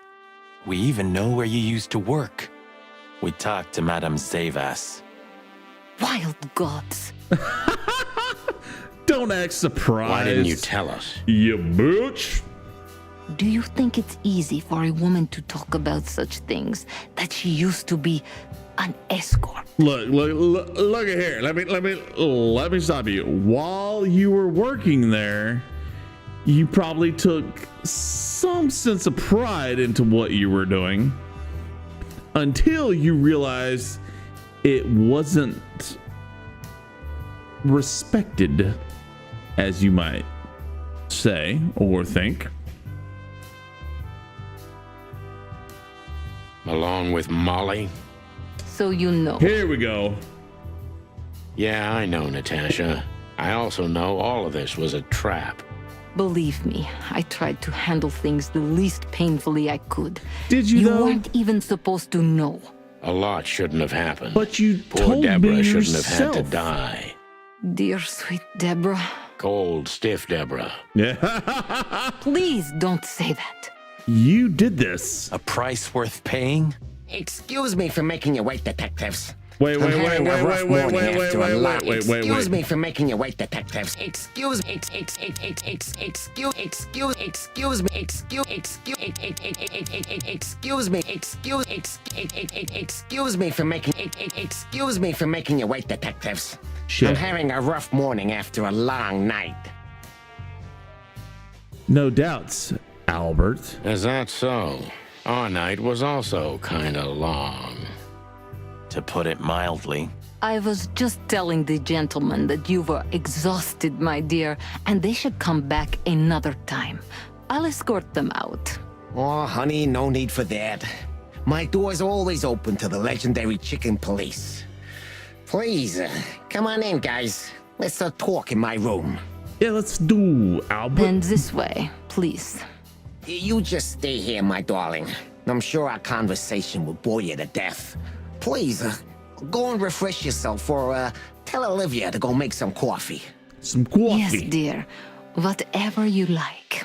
We even know where you used to work. We talked to Madame Zavas. Wild gods. Don't act surprised. Why didn't you tell us? You bitch. Do you think it's easy for a woman to talk about such things, that she used to be an escort? Look at here. Let me stop you. While you were working there, you probably took some sense of pride into what you were doing until you realized it wasn't respected, as you might say or think. Along with Molly? So you know. Here we go. Yeah, I know, Natasha. I also know all of this was a trap. Believe me, I tried to handle things the least painfully I could. Did you, though? You weren't even supposed to know. A lot shouldn't have happened. But you Poor told Deborah me shouldn't yourself. have had to die. Dear sweet Deborah. Cold, stiff Deborah. Yeah. Please don't say that. You did this. A price worth paying? Excuse me for making you wait, detectives. Wait, Excuse me for making you wait, detectives. Excuse me for making you wait, detectives. Shit. I'm having a rough morning after a long night. No doubts, Albert. Is that so? Our night was also kinda long. To put it mildly. I was just telling the gentleman that you were exhausted, my dear, and they should come back another time. I'll escort them out. Oh, honey, no need for that. My door's always open to the legendary chicken police. Please, come on in, guys. Let's talk in my room. Yeah, let's do, Albert. Then this way, please. You just stay here, my darling. I'm sure our conversation will bore you to death. Please, go and refresh yourself, or tell Olivia to go make some coffee. Some coffee? Yes, dear. Whatever you like.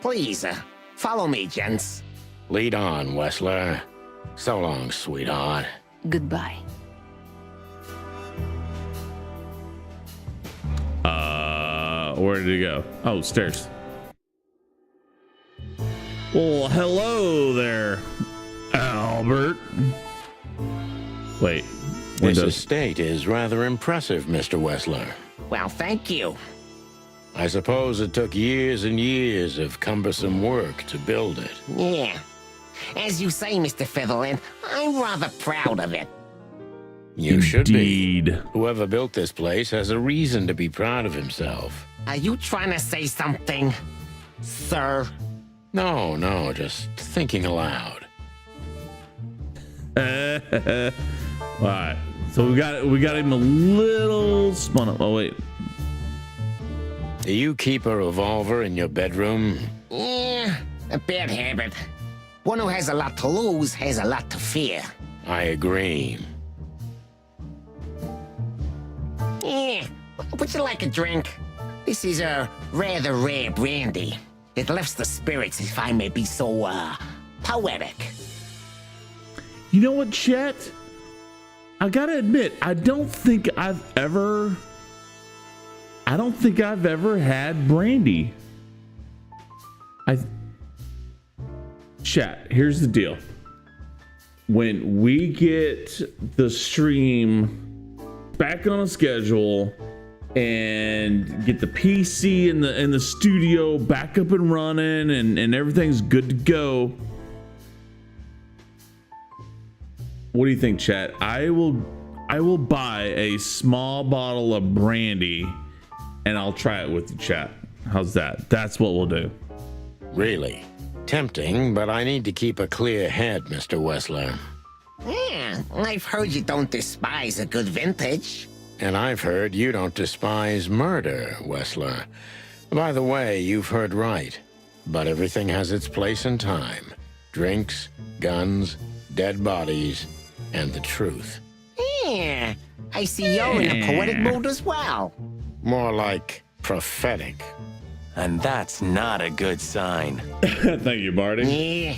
Please, follow me, gents. Lead on, Wessler. So long, sweetheart. Goodbye. Where did he go? Oh, stairs. Well, hello there, Albert. Wait. This estate is rather impressive, Mr. Wessler. Well, thank you. I suppose it took years and years of cumbersome work to build it. Yeah. As you say, Mr. Featherland, I'm rather proud of it. You should be. Whoever built this place has a reason to be proud of himself. Are you trying to say something, sir? No, just thinking aloud. Alright. So we got him a little spun up. Oh wait. Do you keep a revolver in your bedroom? Yeah, a bad habit. One who has a lot to lose has a lot to fear. I agree. Yeah, would you like a drink? This is a rather rare brandy. It lifts the spirits, if I may be so, poetic. You know what, Chet? I gotta admit, I don't think I've ever had brandy. Chat, here's the deal. When we get the stream back on a schedule and get the PC and the studio back up and running and everything's good to go, what do you think, chat? I will buy a small bottle of brandy and I'll try it with you, chat. How's that? That's what we'll do. Really? Tempting, but I need to keep a clear head, Mr. Wessler. Yeah, I've heard you don't despise a good vintage. And I've heard you don't despise murder, Wessler. By the way, you've heard right. But everything has its place and time. Drinks, guns, dead bodies, and the truth. Yeah, I see you're in a poetic mood as well. More like prophetic. And that's not a good sign. Thank you, Marty. Yeah.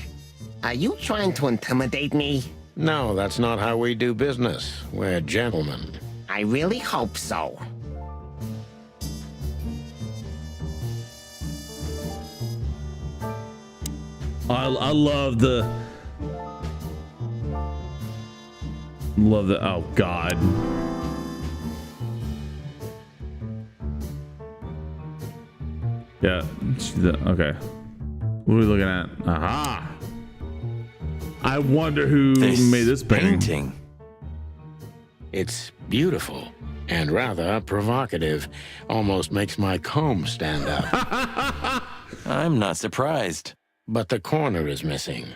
Are you trying to intimidate me? No, that's not how we do business. We're gentlemen. I really hope so. I love the oh god. Yeah, okay. What are we looking at? Aha! I wonder who made this painting. It's beautiful and rather provocative. Almost makes my comb stand up. I'm not surprised. But the corner is missing.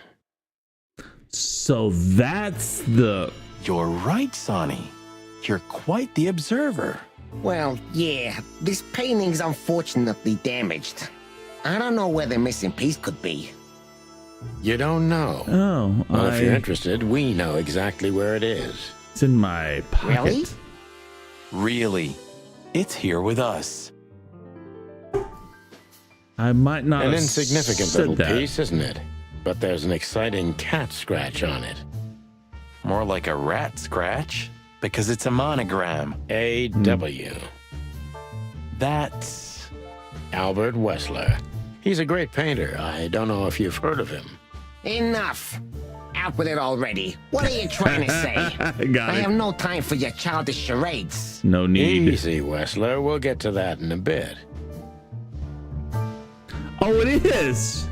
So that's the... You're right, Sonny. You're quite the observer. Well, yeah, this painting's unfortunately damaged. I don't know where the missing piece could be. You don't know? Oh, well, if you're interested, we know exactly where it is. It's in my pocket. Really? Really? It's here with us. I might not An have insignificant said little that. piece, isn't it? But there's an exciting cat scratch on it. More like a rat scratch, because it's a monogram. A.W. That's... Albert Wessler. He's a great painter. I don't know if you've heard of him. Enough! Out with it already. What are you trying to say? I have no time for your childish charades. No need. Easy, Wessler. We'll get to that in a bit. Oh, it is!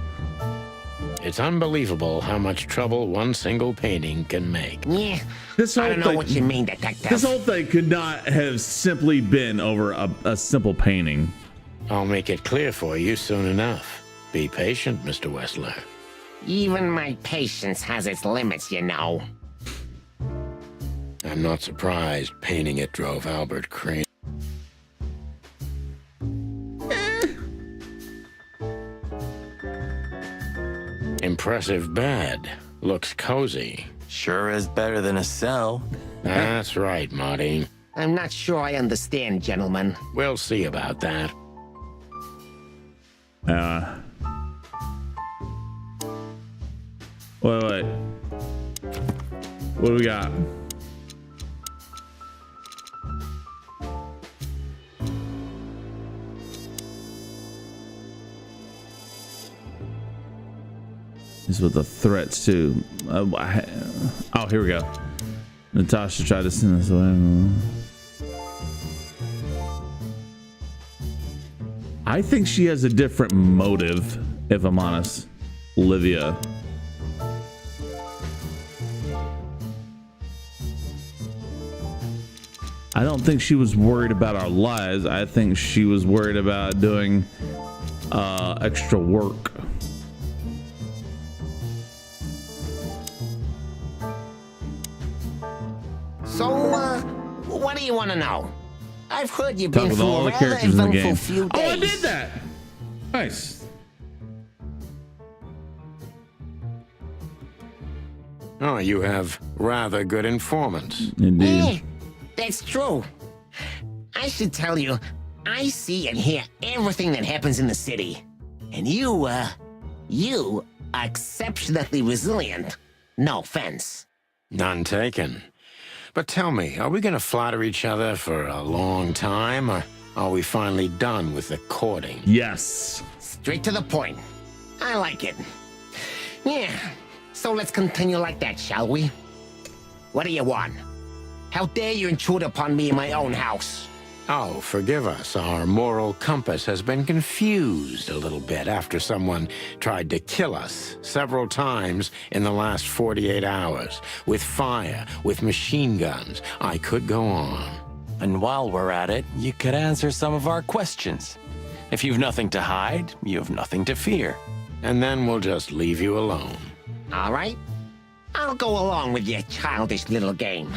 It's unbelievable how much trouble one single painting can make. Yeah, this whole I don't know what you mean, detective. This whole thing could not have simply been over a simple painting. I'll make it clear for you soon enough. Be patient, Mr. Wessler. Even my patience has its limits, you know. I'm not surprised painting it drove Albert crazy. Impressive bed. Looks cozy. Sure is better than a cell. That's right, Marty. I'm not sure I understand, gentlemen. We'll see about that. Wait. What do we got? This is with the threats too. Oh, here we go. Natasha tried to send this away. I think she has a different motive, if I'm honest. Olivia. I don't think she was worried about our lives. I think she was worried about doing extra work. So, what do you want to know? I've heard you've Talk been with through all a the rather characters in the eventful game. few days. Oh, I did that. Nice. Oh, you have rather good informants. Indeed. That's true. I should tell you, I see and hear everything that happens in the city. And you are exceptionally resilient. No offense. None taken. But tell me, are we going to flatter each other for a long time, or are we finally done with the courting? Yes. Straight to the point. I like it. Yeah, so let's continue like that, shall we? What do you want? How dare you intrude upon me in my own house? Oh, forgive us. Our moral compass has been confused a little bit after someone tried to kill us several times in the last 48 hours. With fire, with machine guns. I could go on. And while we're at it, you could answer some of our questions. If you've nothing to hide, you have nothing to fear. And then we'll just leave you alone. All right. I'll go along with your childish little game.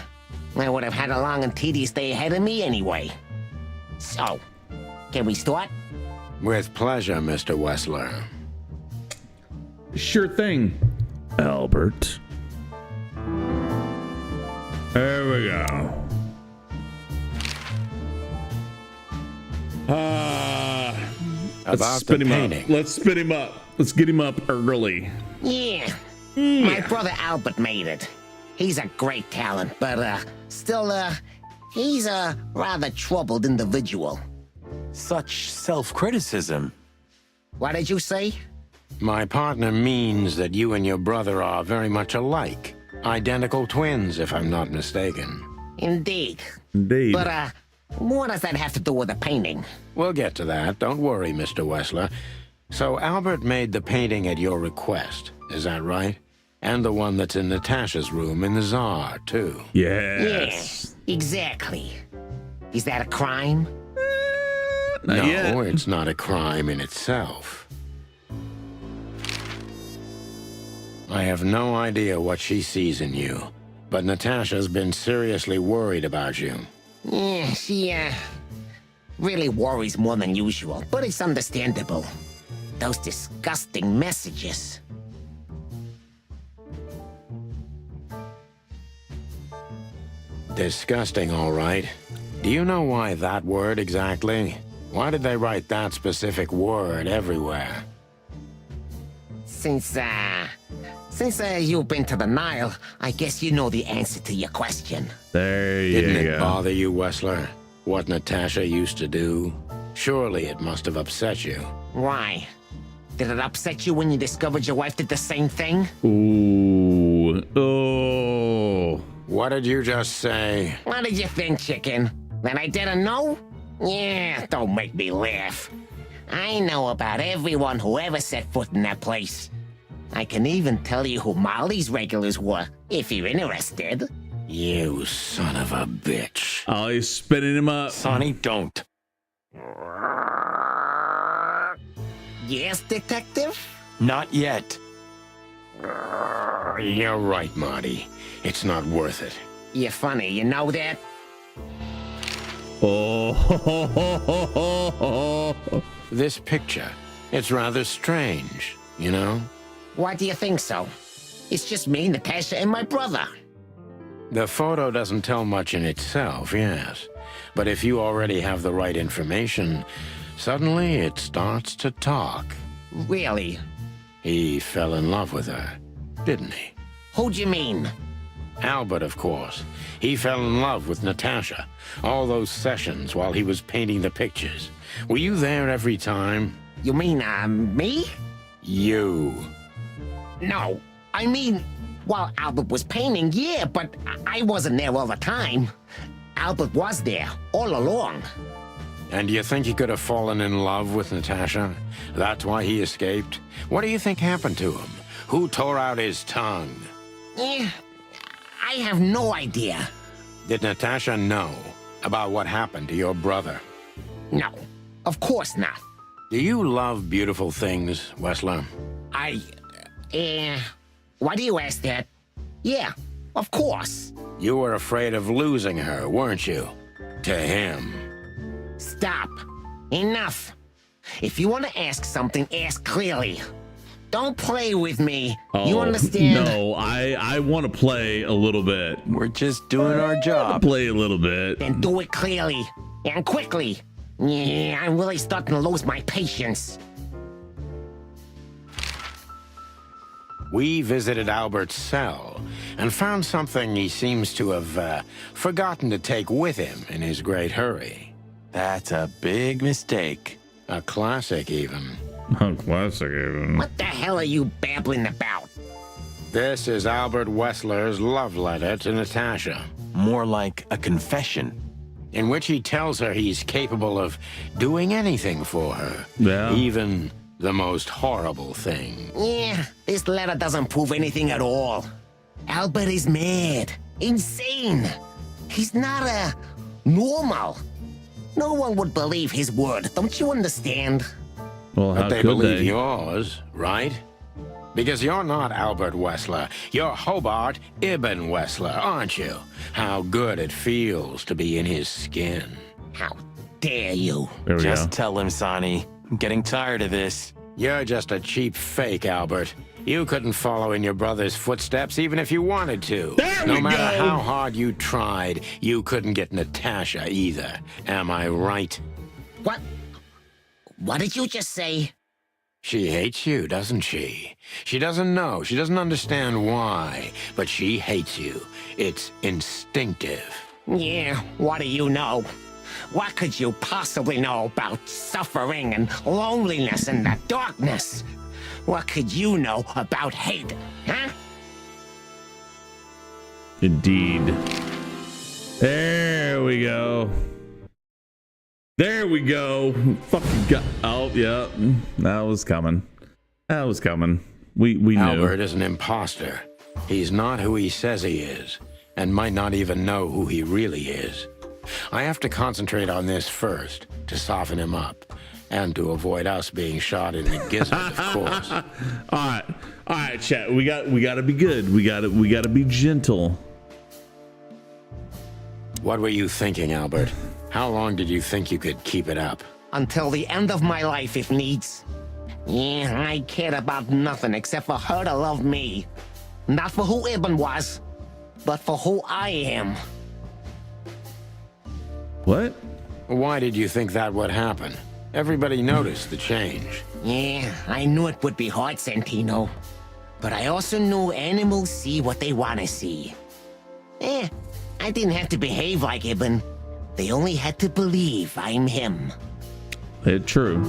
I would have had a long and tedious day ahead of me anyway. So, can we start? With pleasure, Mr. Wessler. Sure thing, Albert. There we go. Let's spin him up. Let's spin him up. Let's get him up early. Yeah. My brother Albert made it. He's a great talent, but still, he's a rather troubled individual. Such self-criticism. What did you say? My partner means that you and your brother are very much alike. Identical twins, if I'm not mistaken. Indeed. Indeed. But, what does that have to do with the painting? We'll get to that. Don't worry, Mr. Wessler. So Albert made the painting at your request, is that right? And the one that's in Natasha's room in the Tsar, too. Yes. Yeah, exactly. Is that a crime? No, it's not a crime in itself. I have no idea what she sees in you, but Natasha's been seriously worried about you. Yeah, she, really worries more than usual, but it's understandable. Those disgusting messages. Disgusting, all right. Do you know why that word exactly? Why did they write that specific word everywhere? Since you've been to the Nile, I guess you know the answer to your question. There you go. Didn't it bother you, Wessler? What Natasha used to do? Surely it must have upset you. Why? Did it upset you when you discovered your wife did the same thing? Ooh. Oh. What did you just say? What did you think, chicken? That I didn't know? Yeah, don't make me laugh. I know about everyone who ever set foot in that place. I can even tell you who Molly's regulars were, if you're interested. You son of a bitch. Oh, he's spinning him up. Sonny, don't. Yes, detective? Not yet. You're right, Marty. It's not worth it. You're funny, you know that? Oh. This picture, it's rather strange, you know? Why do you think so? It's just me, Natasha, and my brother. The photo doesn't tell much in itself, yes. But if you already have the right information, suddenly it starts to talk. Really? He fell in love with her, didn't he? Who'd you mean? Albert, of course. He fell in love with Natasha. All those sessions while he was painting the pictures. Were you there every time? You mean, me? You. No, I mean, while Albert was painting, yeah, but I wasn't there all the time. Albert was there, all along. And do you think he could have fallen in love with Natasha? That's why he escaped? What do you think happened to him? Who tore out his tongue? I have no idea. Did Natasha know about what happened to your brother? No, of course not. Do you love beautiful things, Wessler? Why do you ask that? Yeah, of course. You were afraid of losing her, weren't you? To him. Stop. Enough. If you want to ask something, ask clearly. Don't play with me. Oh, you understand? No, I want to play a little bit. We're just doing our job. Play a little bit. Then do it clearly. And quickly. Yeah, I'm really starting to lose my patience. We visited Albert's cell and found something he seems to have forgotten to take with him in his great hurry. That's a big mistake. A classic, even. A classic, even. What the hell are you babbling about? This is Albert Wessler's love letter to Natasha. More like a confession. In which he tells her he's capable of doing anything for her. Yeah. Even the most horrible thing. Yeah, this letter doesn't prove anything at all. Albert is mad. Insane. He's not, normal. No one would believe his word, don't you understand? Well, how but they could believe they? yours, right? Because you're not Albert Wessler. You're Hobart Ibn Wessler, aren't you? How good it feels to be in his skin. How dare you? There we Just go. tell him, Sonny. I'm getting tired of this. You're just a cheap fake, Albert. You couldn't follow in your brother's footsteps even if you wanted to. No matter how hard you tried, you couldn't get Natasha either. Am I right? What? What did you just say? She hates you, doesn't she? She doesn't know. She doesn't understand why, but she hates you. It's instinctive. Yeah, what do you know? What could you possibly know about suffering and loneliness and the darkness? What could you know about hate, huh? Indeed. There we go. There we go. Fucking God. Oh, yeah. That was coming. That was coming. We knew. Albert is an imposter. He's not who he says he is, and might not even know who he really is. I have to concentrate on this first, to soften him up, and to avoid us being shot in the gizzard, of course. All right, chat. We got to be good. We got to be gentle. What were you thinking, Albert? How long did you think you could keep it up? Until the end of my life, if needs. Yeah, I cared about nothing except for her to love me. Not for who Ibn was, but for who I am. What? Why did you think that would happen? Everybody noticed the change. Yeah, I knew it would be hard, Santino. But I also knew animals see what they want to see. I didn't have to behave like Ibn. They only had to believe I'm him. It's true.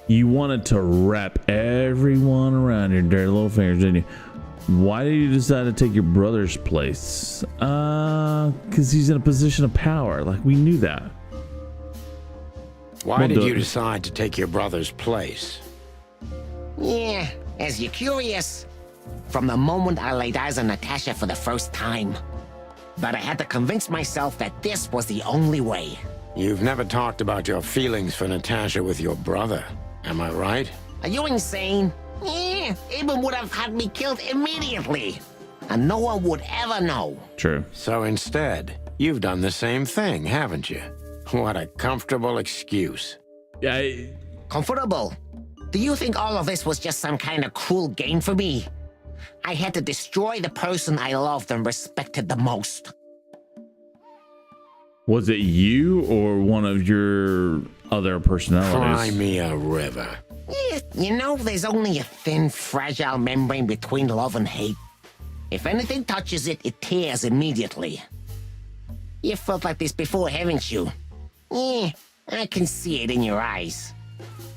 You wanted to wrap everyone around your dirty little fingers, didn't you? Why did you decide to take your brother's place? Because he's in a position of power. Like, we knew that. Why did you decide to take your brother's place? Yeah, as you're curious, from the moment I laid eyes on Natasha for the first time. But I had to convince myself that this was the only way. You've never talked about your feelings for Natasha with your brother, am I right? Are you insane? Yeah, Ibn would have had me killed immediately. And no one would ever know. True. So instead, you've done the same thing, haven't you? What a comfortable excuse. Yeah. Comfortable? Do you think all of this was just some kind of cruel game for me? I had to destroy the person I loved and respected the most. Was it you or one of your other personalities? Cry me a river. Yeah, you know, there's only a thin, fragile membrane between love and hate. If anything touches it, it tears immediately. You felt like this before, haven't you? Yeah, I can see it in your eyes.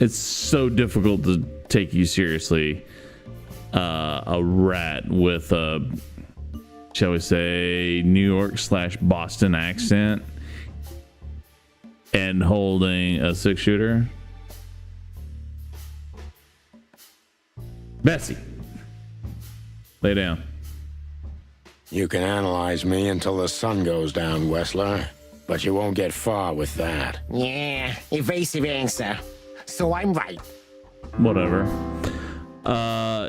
It's so difficult to take you seriously. A rat with a, shall we say, New York / Boston accent and holding a 6-shooter. Bessie, lay down. You can analyze me until the sun goes down, Wessler, but you won't get far with that. Yeah, evasive answer. So I'm right. Whatever.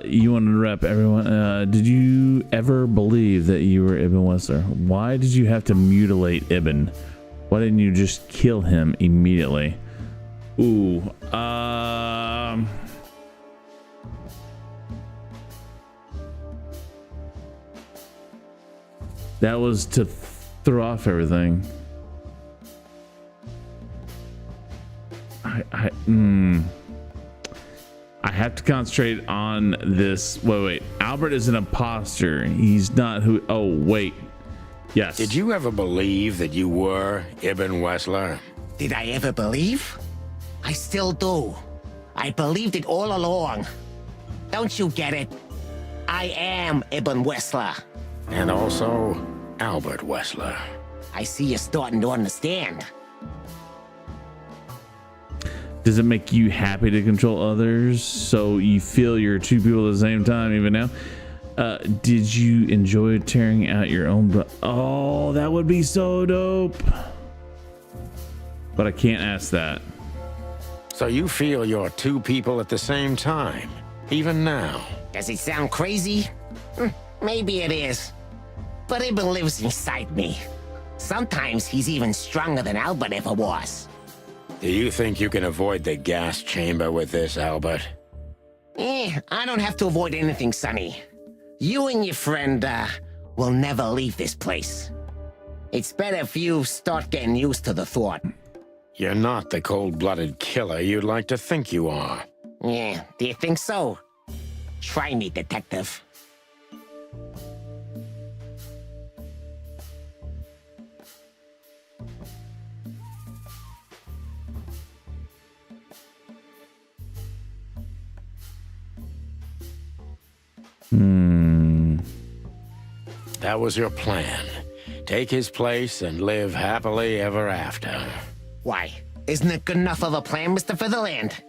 You wanted to rep everyone. Did you ever believe that you were Ibn Wessler? Why did you have to mutilate Ibn? Why didn't you just kill him immediately? Ooh. That was to throw off everything. I have to concentrate on this. Wait. Albert is an imposter. He's not who. Oh, wait. Yes. Did you ever believe that you were Ibn Wessler? Did I ever believe? I still do. I believed it all along. Don't you get it? I am Ibn Wessler. And also Albert Wessler. I see you're starting to understand. Does it make you happy to control others so you feel you're two people at the same time even now? Did you enjoy tearing out your own Oh, that would be so dope. But I can't ask that. So you feel you're two people at the same time, even now? Does it sound crazy? Maybe it is. But Ibn lives inside me. Sometimes he's even stronger than Albert ever was. Do you think you can avoid the gas chamber with this, Albert? I don't have to avoid anything, Sonny. You and your friend, will never leave this place. It's better if you start getting used to the thought. You're not the cold-blooded killer you'd like to think you are. Yeah, do you think so? Try me, detective. That was your plan. Take his place and live happily ever after. Why? Isn't it good enough of a plan, Mr. Featherland?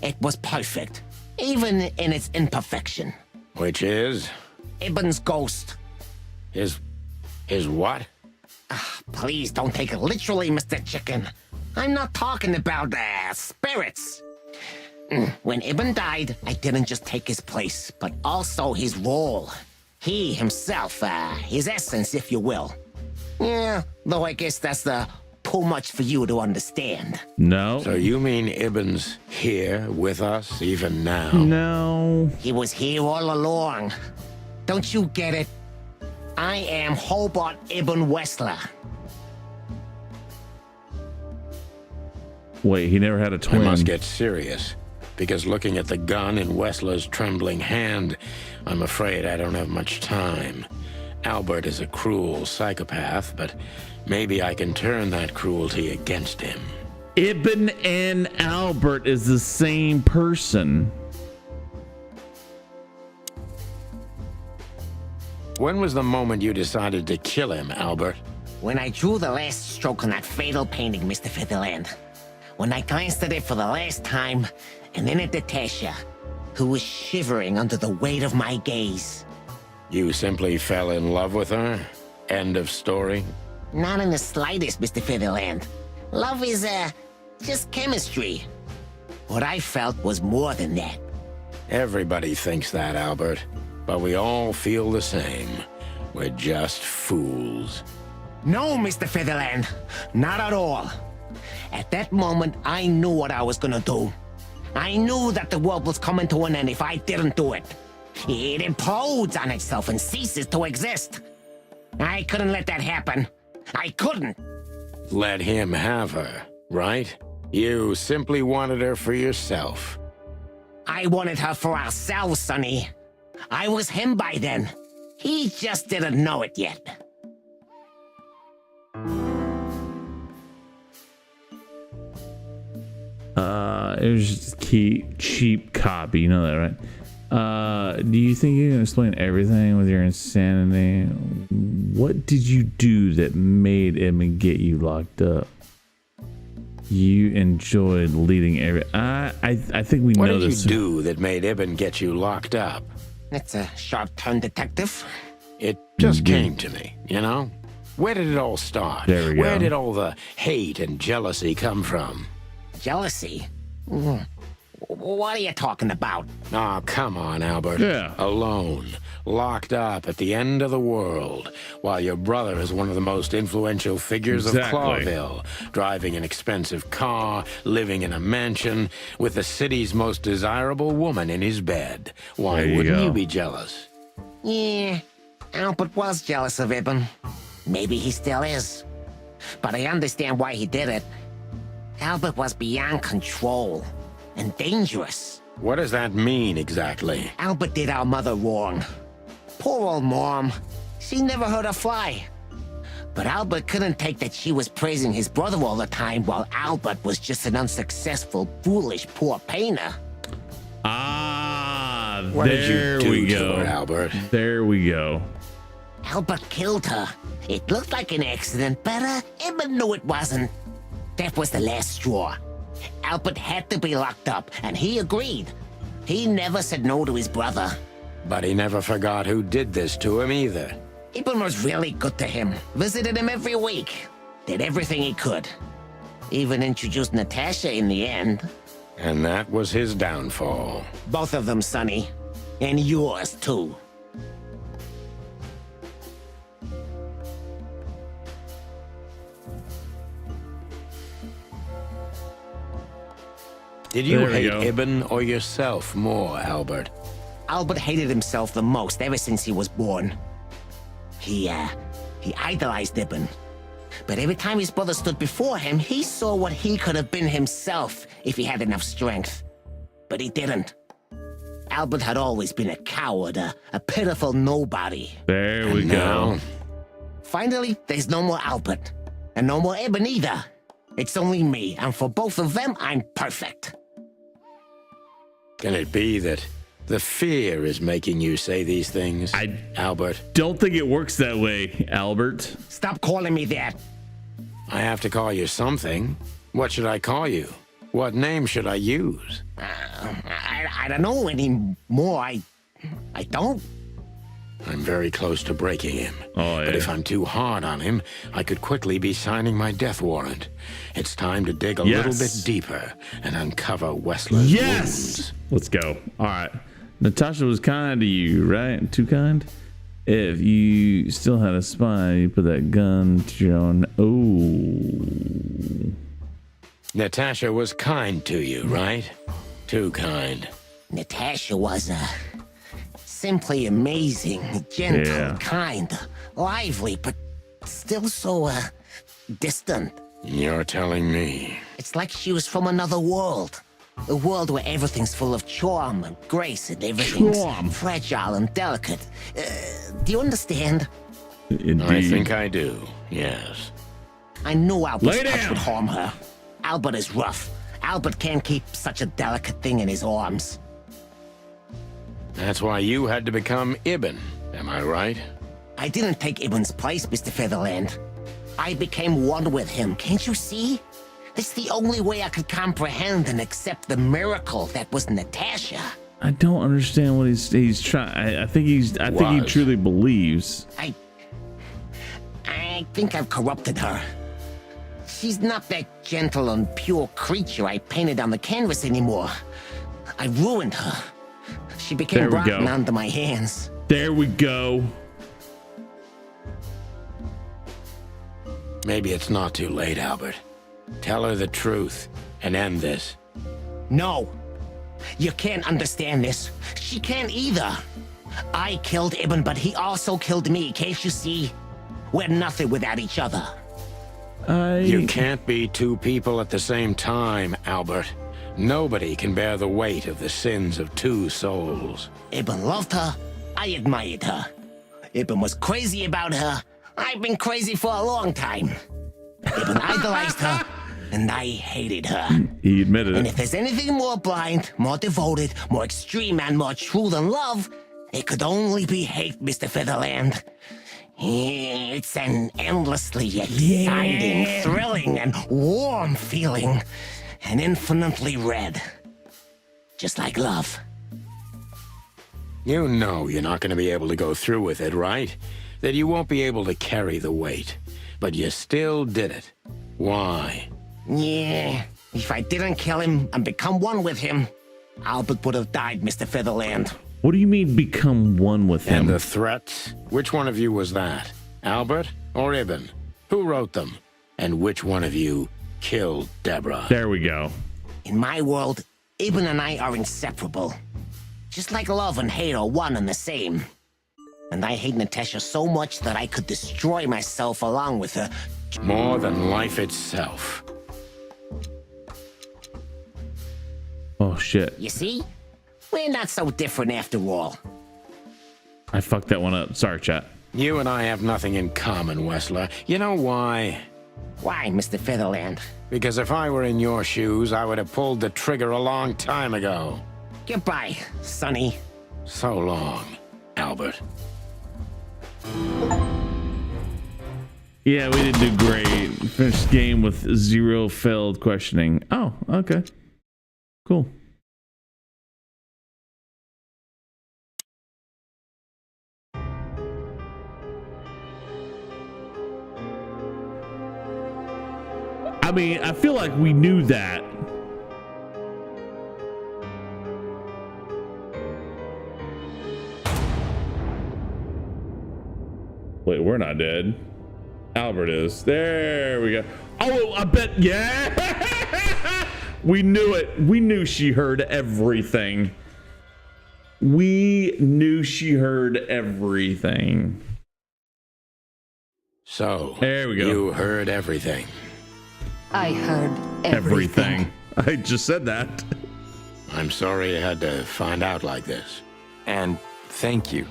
It was perfect, even in its imperfection. Which is? Ibn's ghost. His what? Please don't take it literally, Mr. Chicken. I'm not talking about, spirits. When Ibn died, I didn't just take his place, but also his role. He himself, his essence, if you will. Yeah, though I guess that's too much for you to understand. No. So you mean Ibn's here with us even now? No. He was here all along. Don't you get it? I am Hobart Ibn Wessler. Wait, he never had a twin. I must get serious. Because looking at the gun in Wessler's trembling hand, I'm afraid I don't have much time. Albert is a cruel psychopath, but maybe I can turn that cruelty against him. Ibn and Albert is the same person. When was the moment you decided to kill him, Albert? When I drew the last stroke on that fatal painting, Mr. Featherland. When I glanced at it for the last time, and then at Natasha, who was shivering under the weight of my gaze. You simply fell in love with her? End of story? Not in the slightest, Mr. Featherland. Love is, just chemistry. What I felt was more than that. Everybody thinks that, Albert. But we all feel the same. We're just fools. No, Mr. Featherland. Not at all. At that moment, I knew what I was gonna do. I knew that the world was coming to an end if I didn't do it. It implodes on itself and ceases to exist. I couldn't let that happen. I couldn't. Let him have her, right? You simply wanted her for yourself. I wanted her for ourselves, Sonny. I was him by then. He just didn't know it yet. It was just a cheap copy, you know that, right? Do you think you can explain everything with your insanity? What did you do that made him get you locked up? You enjoyed leading every... I think we know this. What did you do that made Ibn get you locked up? That's a sharp turn, detective. It just came to me, you know? Where did it all start? There we go. Where did all the hate and jealousy come from? Jealousy? What are you talking about? Oh, come on, Albert. Yeah. Alone, locked up at the end of the world, while your brother is one of the most influential figures of Clawville, driving an expensive car, living in a mansion, with the city's most desirable woman in his bed. Why wouldn't you be jealous? Yeah, Albert was jealous of Ibn. Maybe he still is. But I understand why he did it. Albert was beyond control. And dangerous. What does that mean exactly? Albert did our mother wrong. Poor old Mom. She never heard her fly. But Albert couldn't take that she was praising his brother all the time while Albert was just an unsuccessful, foolish, poor painter. Ah, what there did you we do go. To her, Albert? There we go. Albert killed her. It looked like an accident, but Ibn knew it wasn't. That was the last straw. Albert had to be locked up, and he agreed. He never said no to his brother. But he never forgot who did this to him either. Ibn was really good to him. Visited him every week. Did everything he could. Even introduced Natasha in the end. And that was his downfall. Both of them, Sonny. And yours, too. Did you hate Ibn or yourself more, Albert? Albert hated himself the most ever since he was born. He idolized Ibn. But every time his brother stood before him, he saw what he could have been himself if he had enough strength. But he didn't. Albert had always been a coward, a pitiful nobody. There we go. Finally, there's no more Albert. And no more Eben either. It's only me, and for both of them, I'm perfect. Can it be that the fear is making you say these things, Albert? Don't think it works that way, Albert. Stop calling me that. I have to call you something. What should I call you? What name should I use? I don't know anymore. I don't. I'm very close to breaking him. Oh, yeah. But if I'm too hard on him, I could quickly be signing my death warrant. It's time to dig a little bit deeper and uncover Wessler's wounds. Let's go. All right. Natasha was kind to you, right? Too kind? If you still had a spine, you put that gun to your own... Oh. Natasha was kind to you, right? Too kind. Natasha was, simply amazing, gentle, kind, lively, but still so, distant. You're telling me. It's like she was from another world. A world where everything's full of charm and grace and everything's fragile and delicate. Do you understand? Indeed. I think I do, yes. I knew Albert's touch would harm her. Albert is rough. Albert can't keep such a delicate thing in his arms. That's why you had to become Ibn, am I right? I didn't take Ibn's place, Mr. Featherland. I became one with him, can't you see? That's the only way I could comprehend and accept the miracle that was Natasha. I don't understand what he's trying. I think he truly believes. I think I've corrupted her. She's not that gentle and pure creature I painted on the canvas anymore. I ruined her. She became rotten under my hands. There we go. Maybe it's not too late, Albert. Tell her the truth and end this. No. You can't understand this. She can't either. I killed Ibn, but he also killed me, can't you see? We're nothing without each other. You can't be two people at the same time, Albert. Nobody can bear the weight of the sins of two souls. Ibn loved her. I admired her. Ibn was crazy about her. I've been crazy for a long time. Ibn idolized her, and I hated her. He admitted And it. if there's anything more blind, more devoted, more extreme, and more true than love, it could only be hate, Mr. Featherland. It's an endlessly exciting, thrilling, and warm feeling. And infinitely red. Just like love. You know you're not going to be able to go through with it, right? That you won't be able to carry the weight. But you still did it. Why? Yeah, if I didn't kill him and become one with him, Albert would have died, Mr. Featherland. What do you mean become one with him? And the threats? Which one of you was that? Albert or Ibn? Who wrote them? And which one of you killed Deborah? There we go. In my world, Ibn and I are inseparable. Just like love and hate are one and the same. And I hate Natasha so much that I could destroy myself along with her. More than life itself. Oh, shit. You see? We're not so different after all. I fucked that one up. Sorry, chat. You and I have nothing in common, Wessler. You know why? Why, Mr. Featherland? Because if I were in your shoes, I would have pulled the trigger a long time ago. Goodbye, Sonny. So long, Albert. Yeah, we didn't do great. Finished the game with 0 failed questioning. Oh, okay. Cool. I mean, I feel like we knew that. Wait, we're not dead. Albert is. There we go. Oh, I bet. Yeah. We knew it. We knew she heard everything. We knew she heard everything. So, there we go. You heard everything. I heard everything. I just said that. I'm sorry you had to find out like this. And thank you.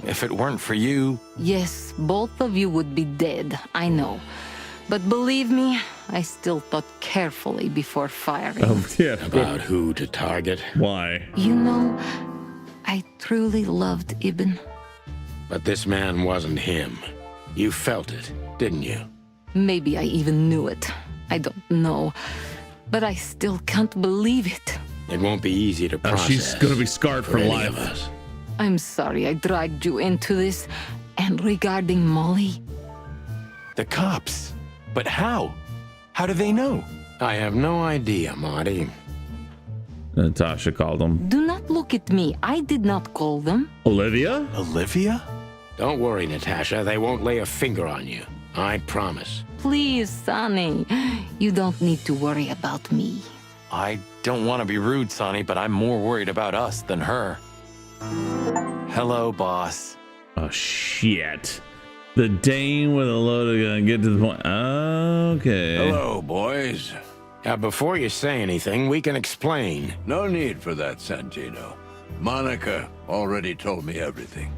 If it weren't for you... Yes, both of you would be dead, I know. But believe me, I still thought carefully before firing. Oh, yeah. About who to target? Why? You know, I truly loved Ibn. But this man wasn't him. You felt it, didn't you? Maybe I even knew it. I don't know. But I still can't believe it. It won't be easy to process. She's gonna be scarred for life. Of us. I'm sorry I dragged you into this. And regarding Molly... The cops. But how? How do they know? I have no idea, Marty. Natasha called them. Do not look at me. I did not call them. Olivia? Olivia? Don't worry, Natasha. They won't lay a finger on you. I promise. Please, Sonny. You don't need to worry about me. I don't want to be rude, Sonny, but I'm more worried about us than her. Hello, boss. Oh, shit. The Dane with a loaded gun. Get to the point. Okay. Hello, boys. Before you say anything, we can explain. No need for that, Santino. Monica already told me everything.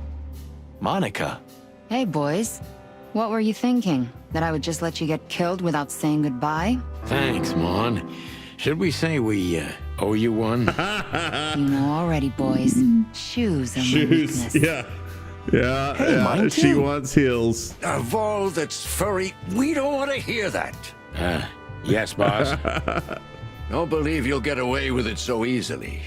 Monica? Hey, boys. What were you thinking? That I would just let you get killed without saying goodbye? Thanks, Mon. Should we say we owe you one? You know already, boys. Shoes are my weakness. Yeah. Yeah, hey, yeah. She wants heels. Of all that's furry, we don't want to hear that. Yes, boss. Don't believe you'll get away with it so easily.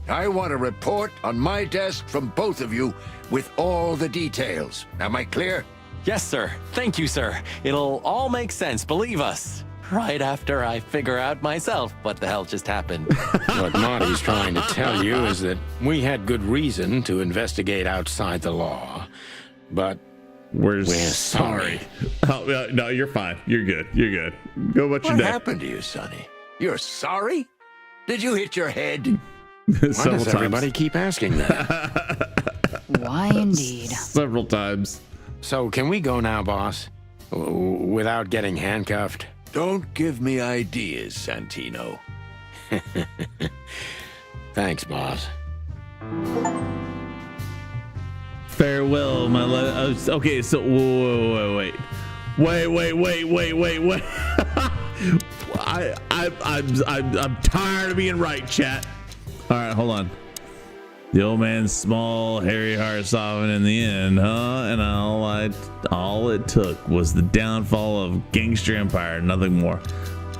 I want a report on my desk from both of you with all the details. Am I clear? Yes, sir. Thank you, sir. It'll all make sense, believe us. Right after I figure out myself what the hell just happened. What Marty's trying to tell you is that we had good reason to investigate outside the law, but we're sorry. Oh, no, you're fine. You're good. You're good. Go about your day. What happened to you, Sonny? You're sorry? Did you hit your head? Why does everybody keep asking that? Why indeed? Several times. So can we go now, boss? Without getting handcuffed? Don't give me ideas, Santino. Thanks, boss. Farewell, my love. Okay, so wait. I'm tired of being right, chat. All right, hold on. The old man's small, hairy heart softened in the end, huh? And all it took was the downfall of gangster empire, nothing more.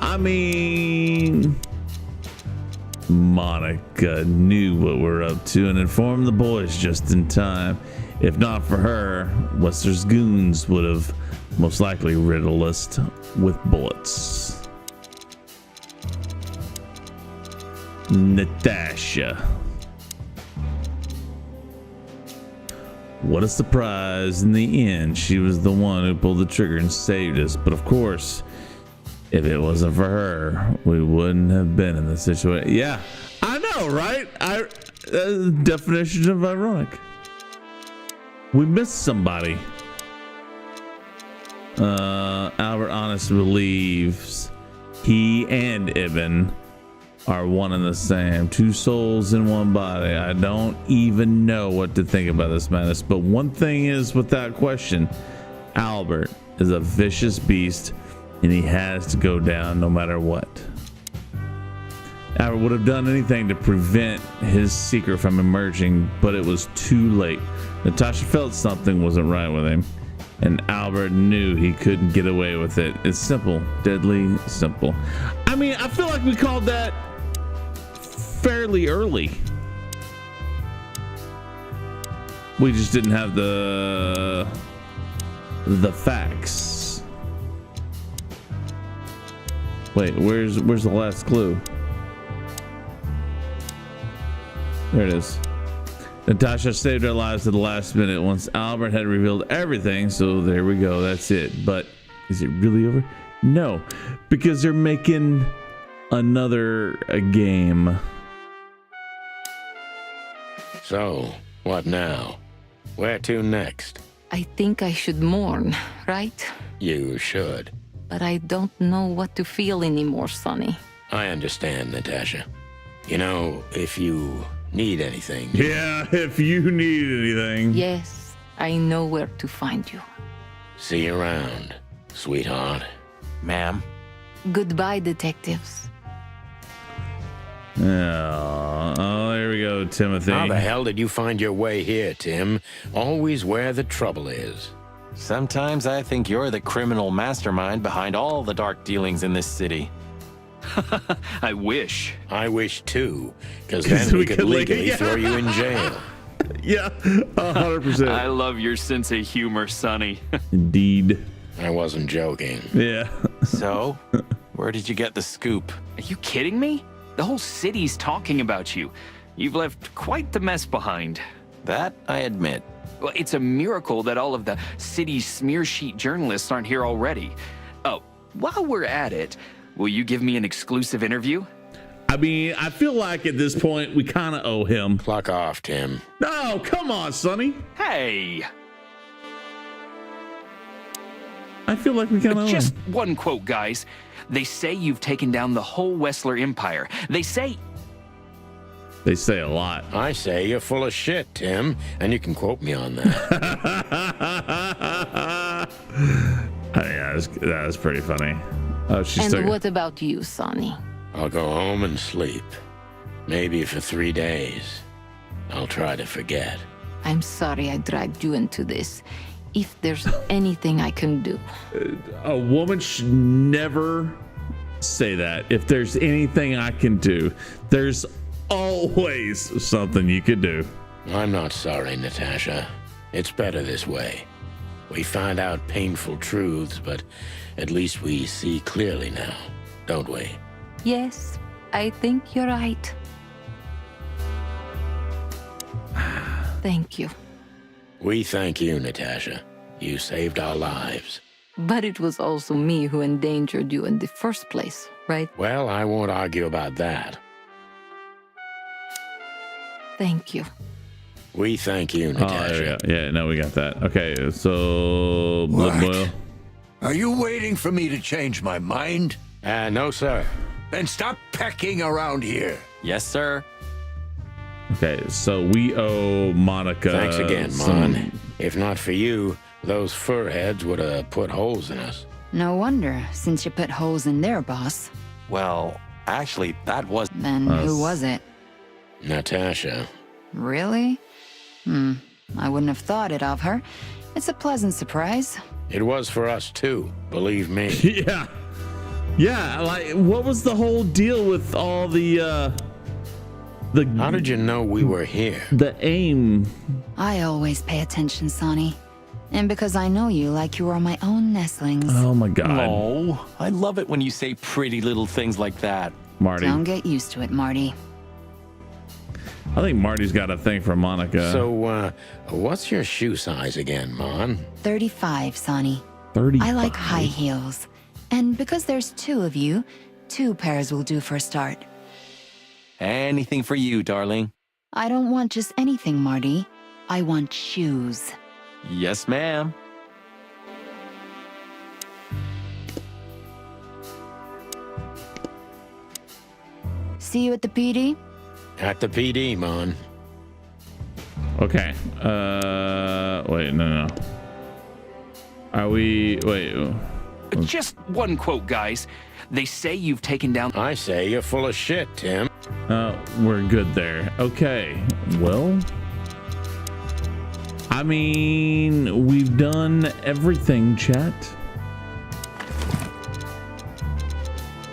I mean, Monica knew what we're up to and informed the boys just in time. If not for her, Wester's goons would have most likely riddled us with bullets. Natasha. What a surprise. In the end, she was the one who pulled the trigger and saved us. But of course, if it wasn't for her, we wouldn't have been in this situation. Yeah, I know, right? Definition of ironic. We missed somebody. Albert honestly believes he and Ibn are one and the same. Two souls in one body. I don't even know what to think about this madness. But one thing is without question, Albert is a vicious beast and he has to go down no matter what. Albert would have done anything to prevent his secret from emerging, but it was too late. Natasha felt something wasn't right with him, and Albert knew he couldn't get away with it. It's simple, deadly simple. I mean, I feel like we called that fairly early. We just didn't have the facts. Wait, where's the last clue? There it is. Natasha saved our lives at the last minute once Albert had revealed everything, so there we go, that's it. But is it really over? No, because they're making another game. So, what now? Where to next? I think I should mourn, right? You should. But I don't know what to feel anymore, Sonny. I understand, Natasha. You know, if you need anything... Yeah, if you need anything. Yes, I know where to find you. See you around, sweetheart. Ma'am. Goodbye, detectives. Oh, there we go, Timothy. How the hell did you find your way here, Tim? Always where the trouble is. Sometimes I think you're the criminal mastermind behind all the dark dealings in this city. I wish. I wish too, because then we could legally throw you in jail. Yeah, 100%. I love your sense of humor, Sonny. Indeed. I wasn't joking. Yeah. So, where did you get the scoop? Are you kidding me? The whole city's talking about you. You've left quite the mess behind. That I admit. Well, it's a miracle that all of the city's smear sheet journalists aren't here already. Oh, while we're at it, will you give me an exclusive interview? I mean, I feel like at this point we kind of owe him. Clock off, Tim. No, come on, Sonny. Hey! I feel like we kind of Just one quote, guys. They say you've taken down the whole Wessler empire. They say a lot. I say you're full of shit, Tim, and you can quote me on that. Yeah, that was pretty funny. Oh, she's And what about you, Sonny? I'll go home and sleep. Maybe for 3 days. I'll try to forget. I'm sorry I dragged you into this. If there's anything I can do. A woman should never say that. If there's anything I can do, there's always something you could do. I'm not sorry, Natasha. It's better this way. We find out painful truths, but at least we see clearly now, don't we? Yes, I think you're right. Thank you. We thank you, Natasha. You saved our lives. But it was also me who endangered you in the first place, right? Well, I won't argue about that. Thank you. We thank you, Natasha. Oh, there we go. Yeah, no, we got that. Okay, so blood What? boil. Are you waiting for me to change my mind? No, sir. Then stop pecking around here. Yes, sir. Okay, so we owe Monica. Thanks again, Mon. If not for you, those furheads would have put holes in us. No wonder, since you put holes in their boss. Well, actually, that was... Then who was it? Natasha. Really? I wouldn't have thought it of her. It's a pleasant surprise. It was for us, too, believe me. Yeah. Yeah, like, what was the whole deal with all the... How did you know we were here? The aim. I always pay attention, Sonny. And because I know you like you are my own nestlings. Oh my god. Oh, I love it when you say pretty little things like that. Marty. Don't get used to it, Marty. I think Marty's got a thing for Monica. So, what's your shoe size again, Mon? 35, Sonny. 35. I like high heels. And because there's 2 of you, 2 pairs will do for a start. Anything for you, darling. I don't want just anything, Marty. I want shoes. Yes, ma'am. See you at the PD? At the PD, Mon. Okay. Wait, no. Are we... Wait. Just one quote, guys. They say you've taken down... I say you're full of shit, Tim. We're good there. Okay. Well... I mean, we've done everything, chat.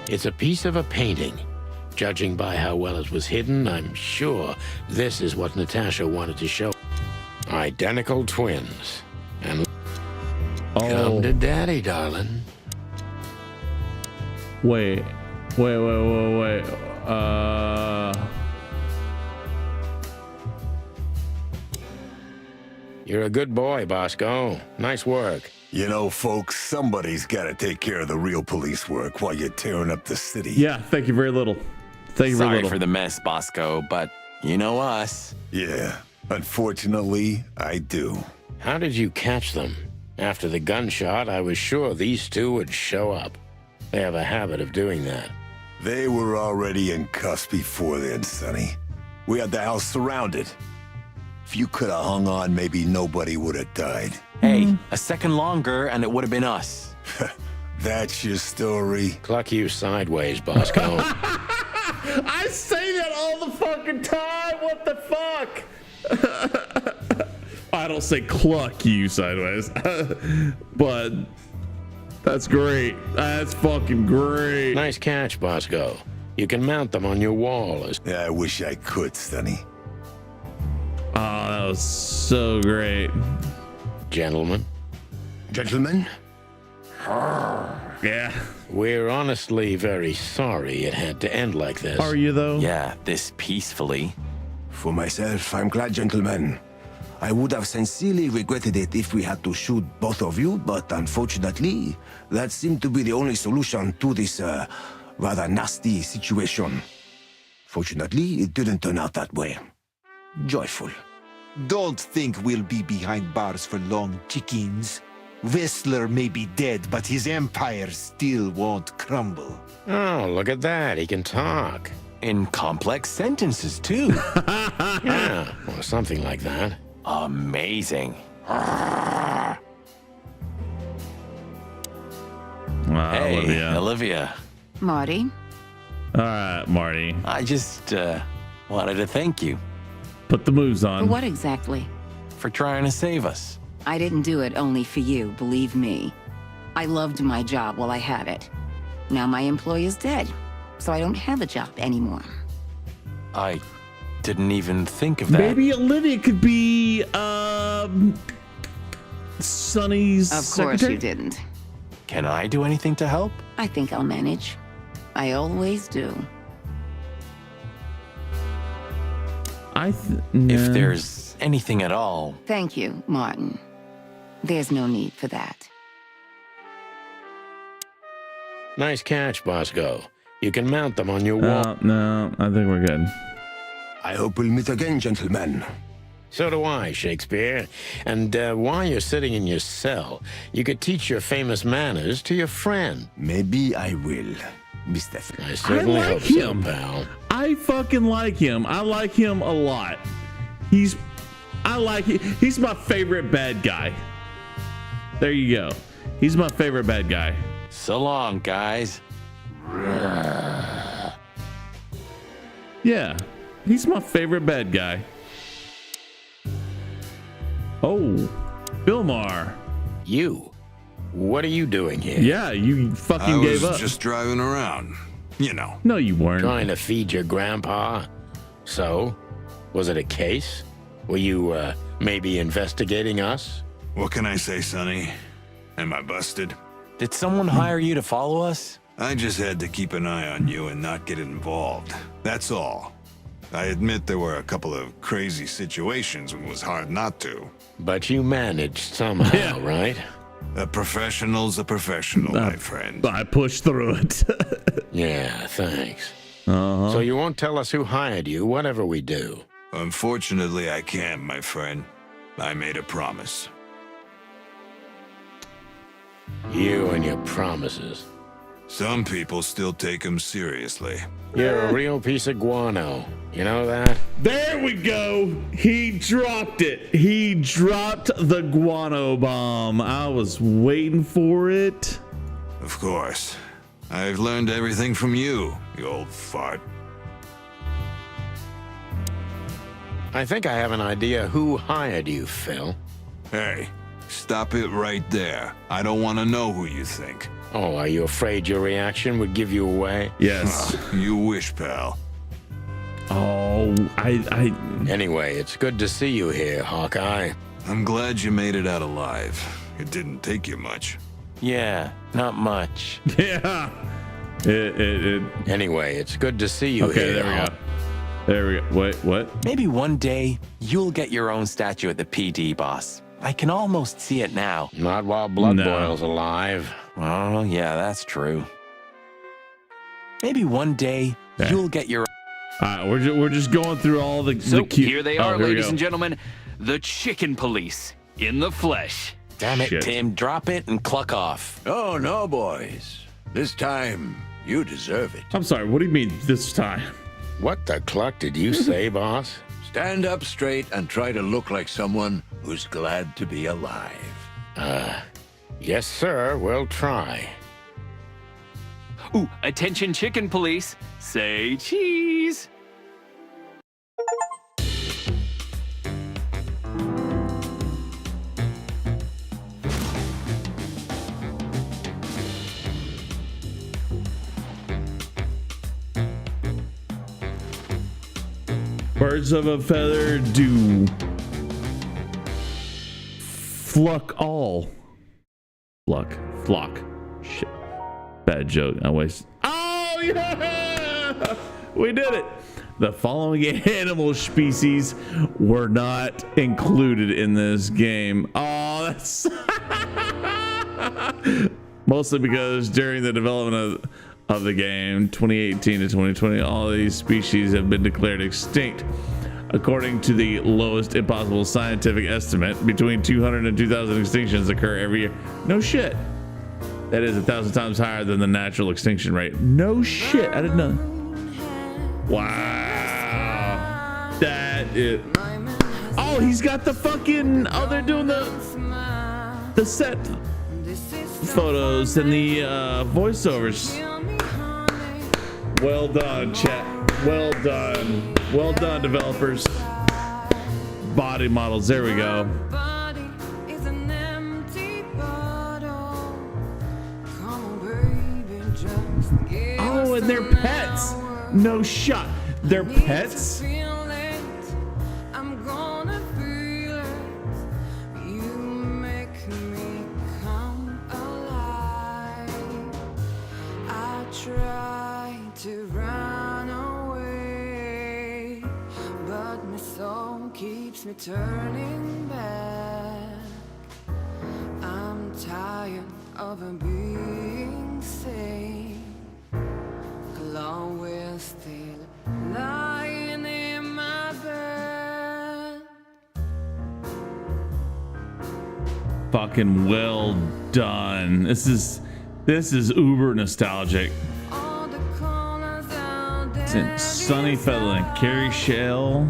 It's a piece of a painting. Judging by how well it was hidden, I'm sure this is what Natasha wanted to show. Identical twins. And come to daddy, darling. Wait. You're a good boy, Bosco. Nice work. You know, folks, somebody's got to take care of the real police work while you're tearing up the city. Yeah, thank you very little. Thank you very Sorry little. for the mess, Bosco, but you know us. Yeah, unfortunately, I do. How did you catch them? After the gunshot, I was sure these two would show up. They have a habit of doing that. They were already in cuffs before then, Sonny. We had the house surrounded. If you could have hung on, maybe nobody would have died. Hey, a second longer and it would have been us. That's your story. Cluck you sideways, Bosco. I say that all the fucking time. What the fuck? I don't say cluck you sideways, but that's great. That's fucking great. Nice catch, Bosco. You can mount them on your wall. Yeah, I wish I could, Sonny. Oh, that was so great. Gentlemen. Gentlemen? Yeah. We're honestly very sorry it had to end like this. Are you, though? Yeah, this peacefully. For myself, I'm glad, gentlemen. I would have sincerely regretted it if we had to shoot both of you, but unfortunately, that seemed to be the only solution to this rather nasty situation. Fortunately, it didn't turn out that way. Joyful. Don't think we'll be behind bars for long, chickens. Whistler may be dead, but his empire still won't crumble. Oh, look at that. He can talk. In complex sentences, too. Yeah, or something like that. Amazing. Wow, Hey, Olivia. Olivia. Marty? All right, Marty. I just wanted to thank you. Put the moves For on. what exactly? For trying to save us. I didn't do it only for you, believe me. I loved my job while I had it. Now my employer's dead, so I don't have a job anymore. I didn't even think of that. Maybe Olivia could be Sonny's Of course secretary? you didn't. Can I do anything to help? I think I'll manage. I always do. If there's anything at all. Thank you, Martin. There's no need for that. Nice catch, Bosco. You can mount them on your wall. No, I think we're good. I hope we'll meet again, gentlemen. So do I, Shakespeare. And while you're sitting in your cell, you could teach your famous manners to your friend. Maybe I will, Mr. I certainly like hope him. so, pal. I fucking like him. I like him a lot. He's my favorite bad guy. There you go. He's my favorite bad guy. So long, guys. Yeah, he's my favorite bad guy. Oh, Bilmar. You? What are you doing here? Yeah, you fucking gave up. I was just driving around. You know. No, you weren't. Trying to feed your grandpa? So? Was it a case? Were you, maybe investigating us? What can I say, Sonny? Am I busted? Did someone hire you to follow us? I just had to keep an eye on you and not get involved. That's all. I admit there were a couple of crazy situations when it was hard not to. But you managed somehow, right? A professional's a professional, my friend. I pushed through it. Yeah, thanks. Uh-huh. So you won't tell us who hired you, whatever we do? Unfortunately, I can't, my friend. I made a promise. You and your promises. Some people still take them seriously. You're a real piece of guano. You know that? There we go. He dropped it. He dropped the guano bomb. I was waiting for it. Of course. I've learned everything from you, you old fart. I think I have an idea who hired you, Phil. Hey, stop it right there. I don't want to know who you think. Oh, are you afraid your reaction would give you away? Yes. You wish, pal. Oh, Anyway, it's good to see you here, Hawkeye. I'm glad you made it out alive. It didn't take you much. Yeah, not much. Yeah. Anyway, it's good to see you Okay, here. there we go. There we go. Wait, what? Maybe one day you'll get your own statue at the PD, boss. I can almost see it now. Not while Blood Boil's alive. Oh, yeah, that's true. Maybe one day you'll get your... All right, we're just going through all the So cute... here they Oh, are, here we ladies go. and gentlemen, the Chicken Police. in the flesh. Damn it, Shit. Tim. Drop it and cluck off. Oh, no, boys. This time, you deserve it. I'm sorry, what do you mean this time? What the cluck did you say, boss? Stand up straight and try to look like someone who's glad to be alive. Yes, sir. We'll try. Ooh, attention chicken police. Say cheese. Birds of a feather do flock. Shit. Bad joke. I waste. Oh yeah! We did it. The following animal species were not included in this game. Oh, that's mostly because during the development of the game 2018 to 2020, all of these species have been declared extinct. According to the lowest impossible scientific estimate, between 200 and 2,000 extinctions occur every year. No shit. That is 1,000 times higher than the natural extinction rate. No shit. I didn't know. Wow. That is. Oh, he's got the fucking. Oh, they're doing the set photos and the voiceovers. Well done, chat. Well done. Well done, developers. Body models. There we go. Oh, and they're pets. No shot. They're pets? Keeps me turning back. I'm tired of being sane. Alone we're still lying in my bed. Fucking well done. This is uber nostalgic. It's Sonny Featherland, Carrie Shell,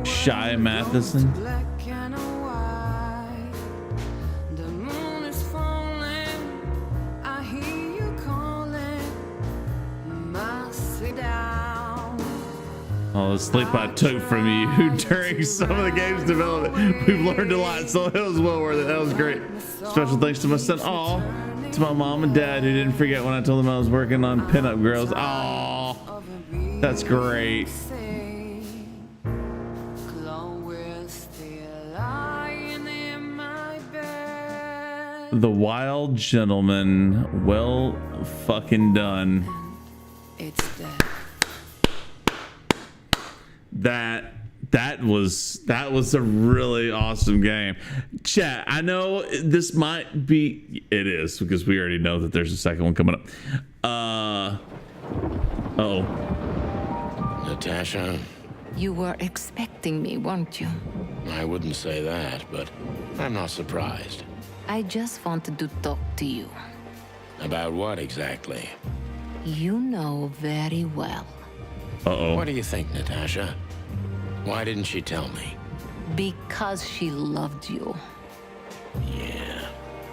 Shy Matheson. Oh, the sleep I took from you during some of the game's development. We've learned a lot, so it was well worth it. That was great. Special thanks to my son. Oh, to my mom and dad who didn't forget when I told them I was working on pinup girls. Oh, that's great. The Wild Gentleman, well fucking done. It's that was a really awesome game. Chat, I know this might be, it is because we already know that there's a second one coming up. Uh-oh. Natasha? You were expecting me, weren't you? I wouldn't say that, but I'm not surprised. I just wanted to talk to you. About what exactly? You know very well. Uh-oh. What do you think, Natasha? Why didn't she tell me? Because she loved you. Yeah.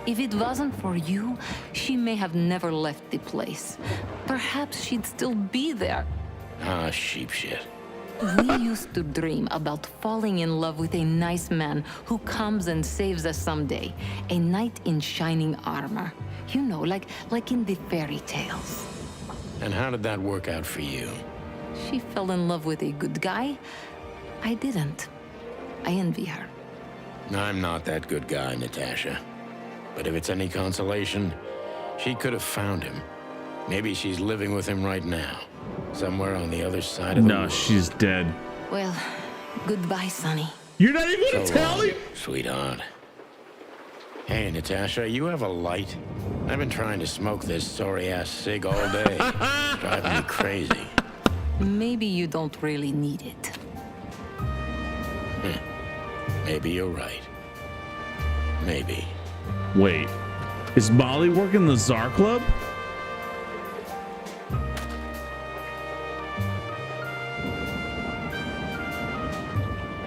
If it wasn't for you, she may have never left the place. Perhaps she'd still be there. Ah, sheep shit. We used to dream about falling in love with a nice man who comes and saves us someday. A knight in shining armor. You know, like in the fairy tales. And how did that work out for you? She fell in love with a good guy. I didn't. I envy her. I'm not that good guy, Natasha. But if it's any consolation, she could have found him. Maybe she's living with him right now. Somewhere on the other side of the world. She's dead. Well, goodbye, Sonny. You're not even gonna tell me? Sweetheart. Hey, Natasha, you have a light? I've been trying to smoke this sorry-ass cig all day. It's driving me crazy. Maybe you don't really need it. Maybe you're right. maybe. Wait, is Molly working the Czar Club?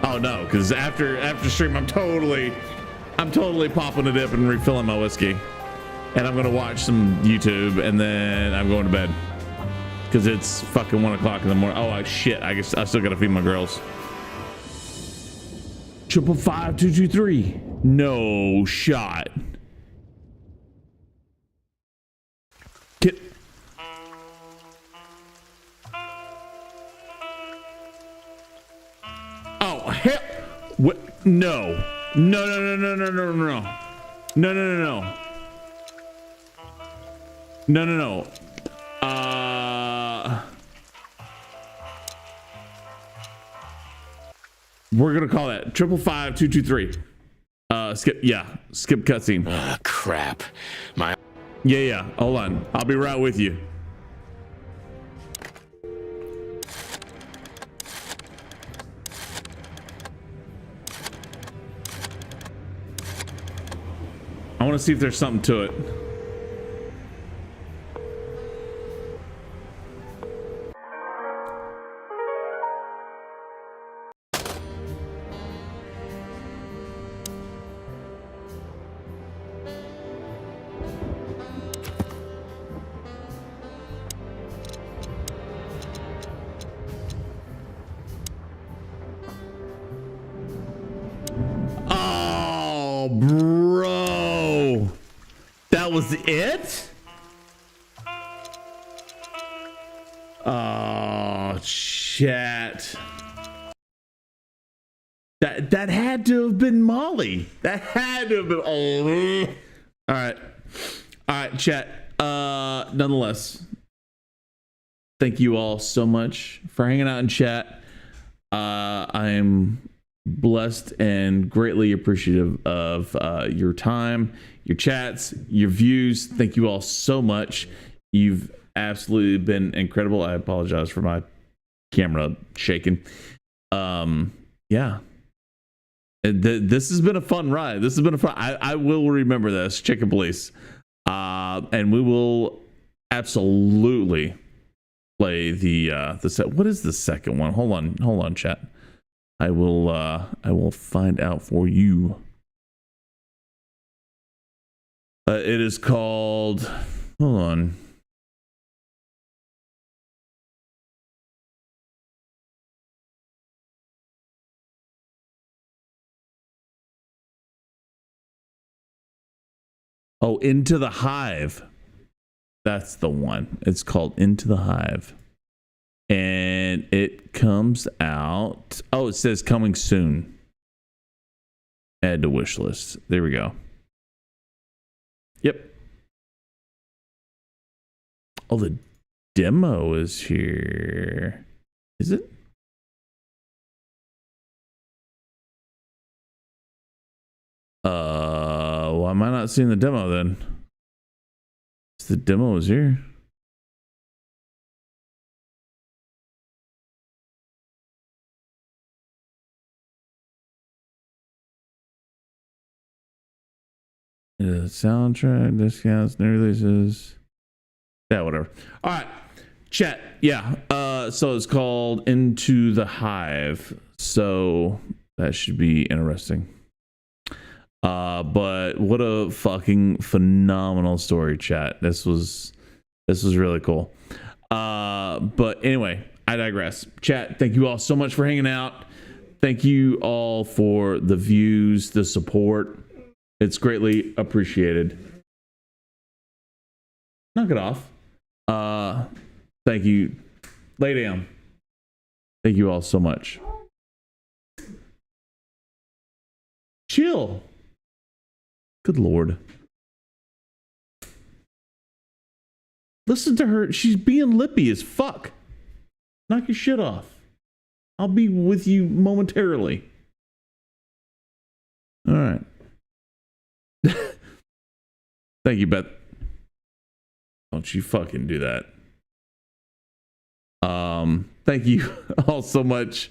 Oh no, because after stream, I'm totally popping a dip and refilling my whiskey, and I'm gonna watch some YouTube, and then I'm going to bed because it's fucking 1 o'clock in the morning. Oh shit! I guess I still gotta feed my girls. 555-223. No shot. Get. Oh hell! What? No. No. No. No. No. No. No. No. No. No. No. No. No. No. We're gonna call that 555-223. Skip. Yeah. Skip cutscene. Ah, crap. My. Yeah. Hold on. I'll be right with you. I want to see if there's something to it. Oh, bro. That was it? Oh, chat. That had to have been Molly. That had to have been. Oh. All right, chat. Nonetheless, thank you all so much for hanging out in chat. I am blessed and greatly appreciative of your time, your chats, your views. Thank you all so much. You've absolutely been incredible. I apologize for my camera shaking. Yeah. This has been a fun ride. This has been a fun. I will remember this, Chicken Police. And we will absolutely play the set. What is the second one? Hold on, chat. I will find out for you. It is called, hold on. Oh, Into the Hive. That's the one. It's called Into the Hive. And it comes out. Oh, it says coming soon. Add to wish list. There we go. Yep. Oh, the demo is here. Is it? Why am I not seeing the demo then? The demo is here. Soundtrack, discounts, new releases. Yeah, whatever. All right, chat. Yeah. So it's called Into the Hive. So that should be interesting. But what a fucking phenomenal story, chat. This was really cool. But anyway, I digress. Chat, thank you all so much for hanging out. Thank you all for the views, the support. It's greatly appreciated. Knock it off. Thank you. Lay down. Thank you all so much. Chill. Good Lord. Listen to her. She's being lippy as fuck. Knock your shit off. I'll be with you momentarily. All right. Thank you, Beth. Don't you fucking do that. Thank you all so much.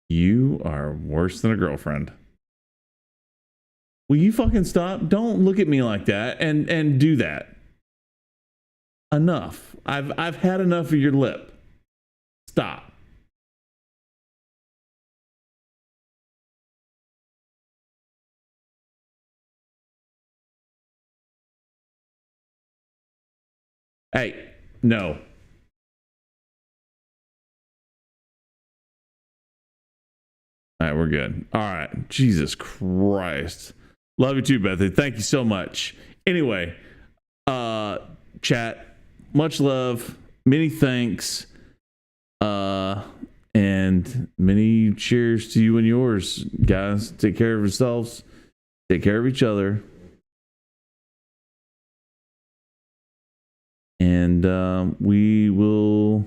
You are worse than a girlfriend. Will you fucking stop? Don't look at me like that and do that. Enough. I've had enough of your lip. Stop. Hey, no. All right, we're good. All right. Jesus Christ. Love you too, Bethany. Thank you so much. Anyway, chat, much love, many thanks, and many cheers to you and yours, guys. Take care of yourselves. Take care of each other. And we will...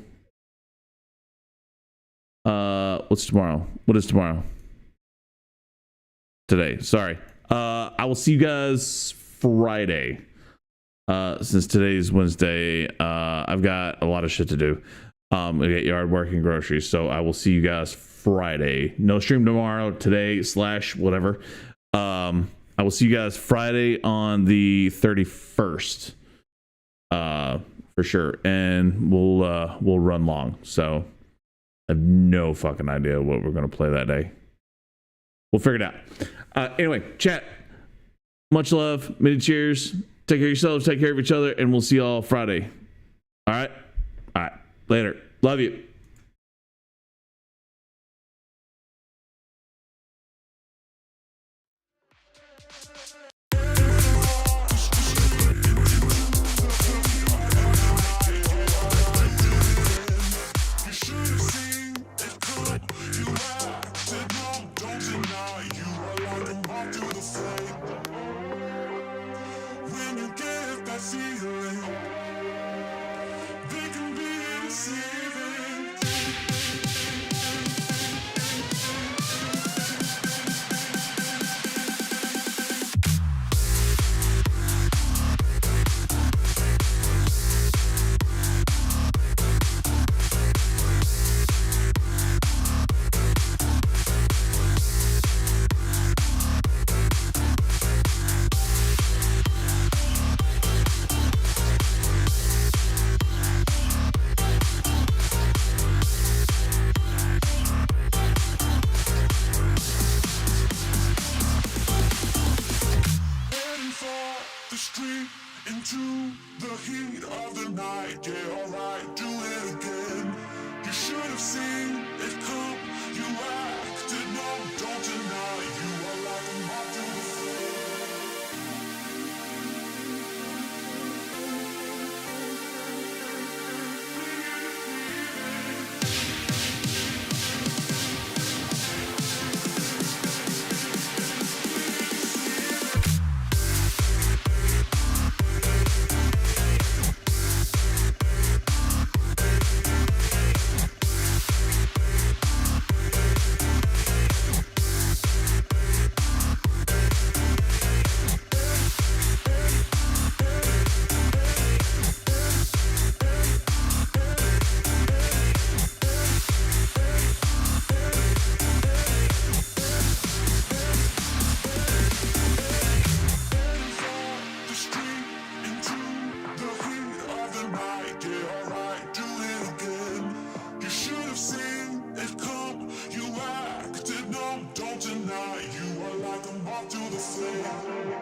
what's tomorrow? What is tomorrow? Today. Sorry. I will see you guys Friday. Since today's Wednesday, I've got a lot of shit to do. I get yard work and groceries, so I will see you guys Friday. No stream tomorrow, today / whatever. I will see you guys Friday on the 31st. For sure. And we'll run long. So I have no fucking idea what we're gonna play that day. We'll figure it out. Anyway, chat. Much love, many cheers. Take care of yourselves, take care of each other, and we'll see y'all Friday. All right? All right. Later. Love you. Into the heat of the night, yeah, alright, do it again. You should have seen it come, you acted numb, don't deny. You are like a moth to the don't deny. You are like a moth to the flame.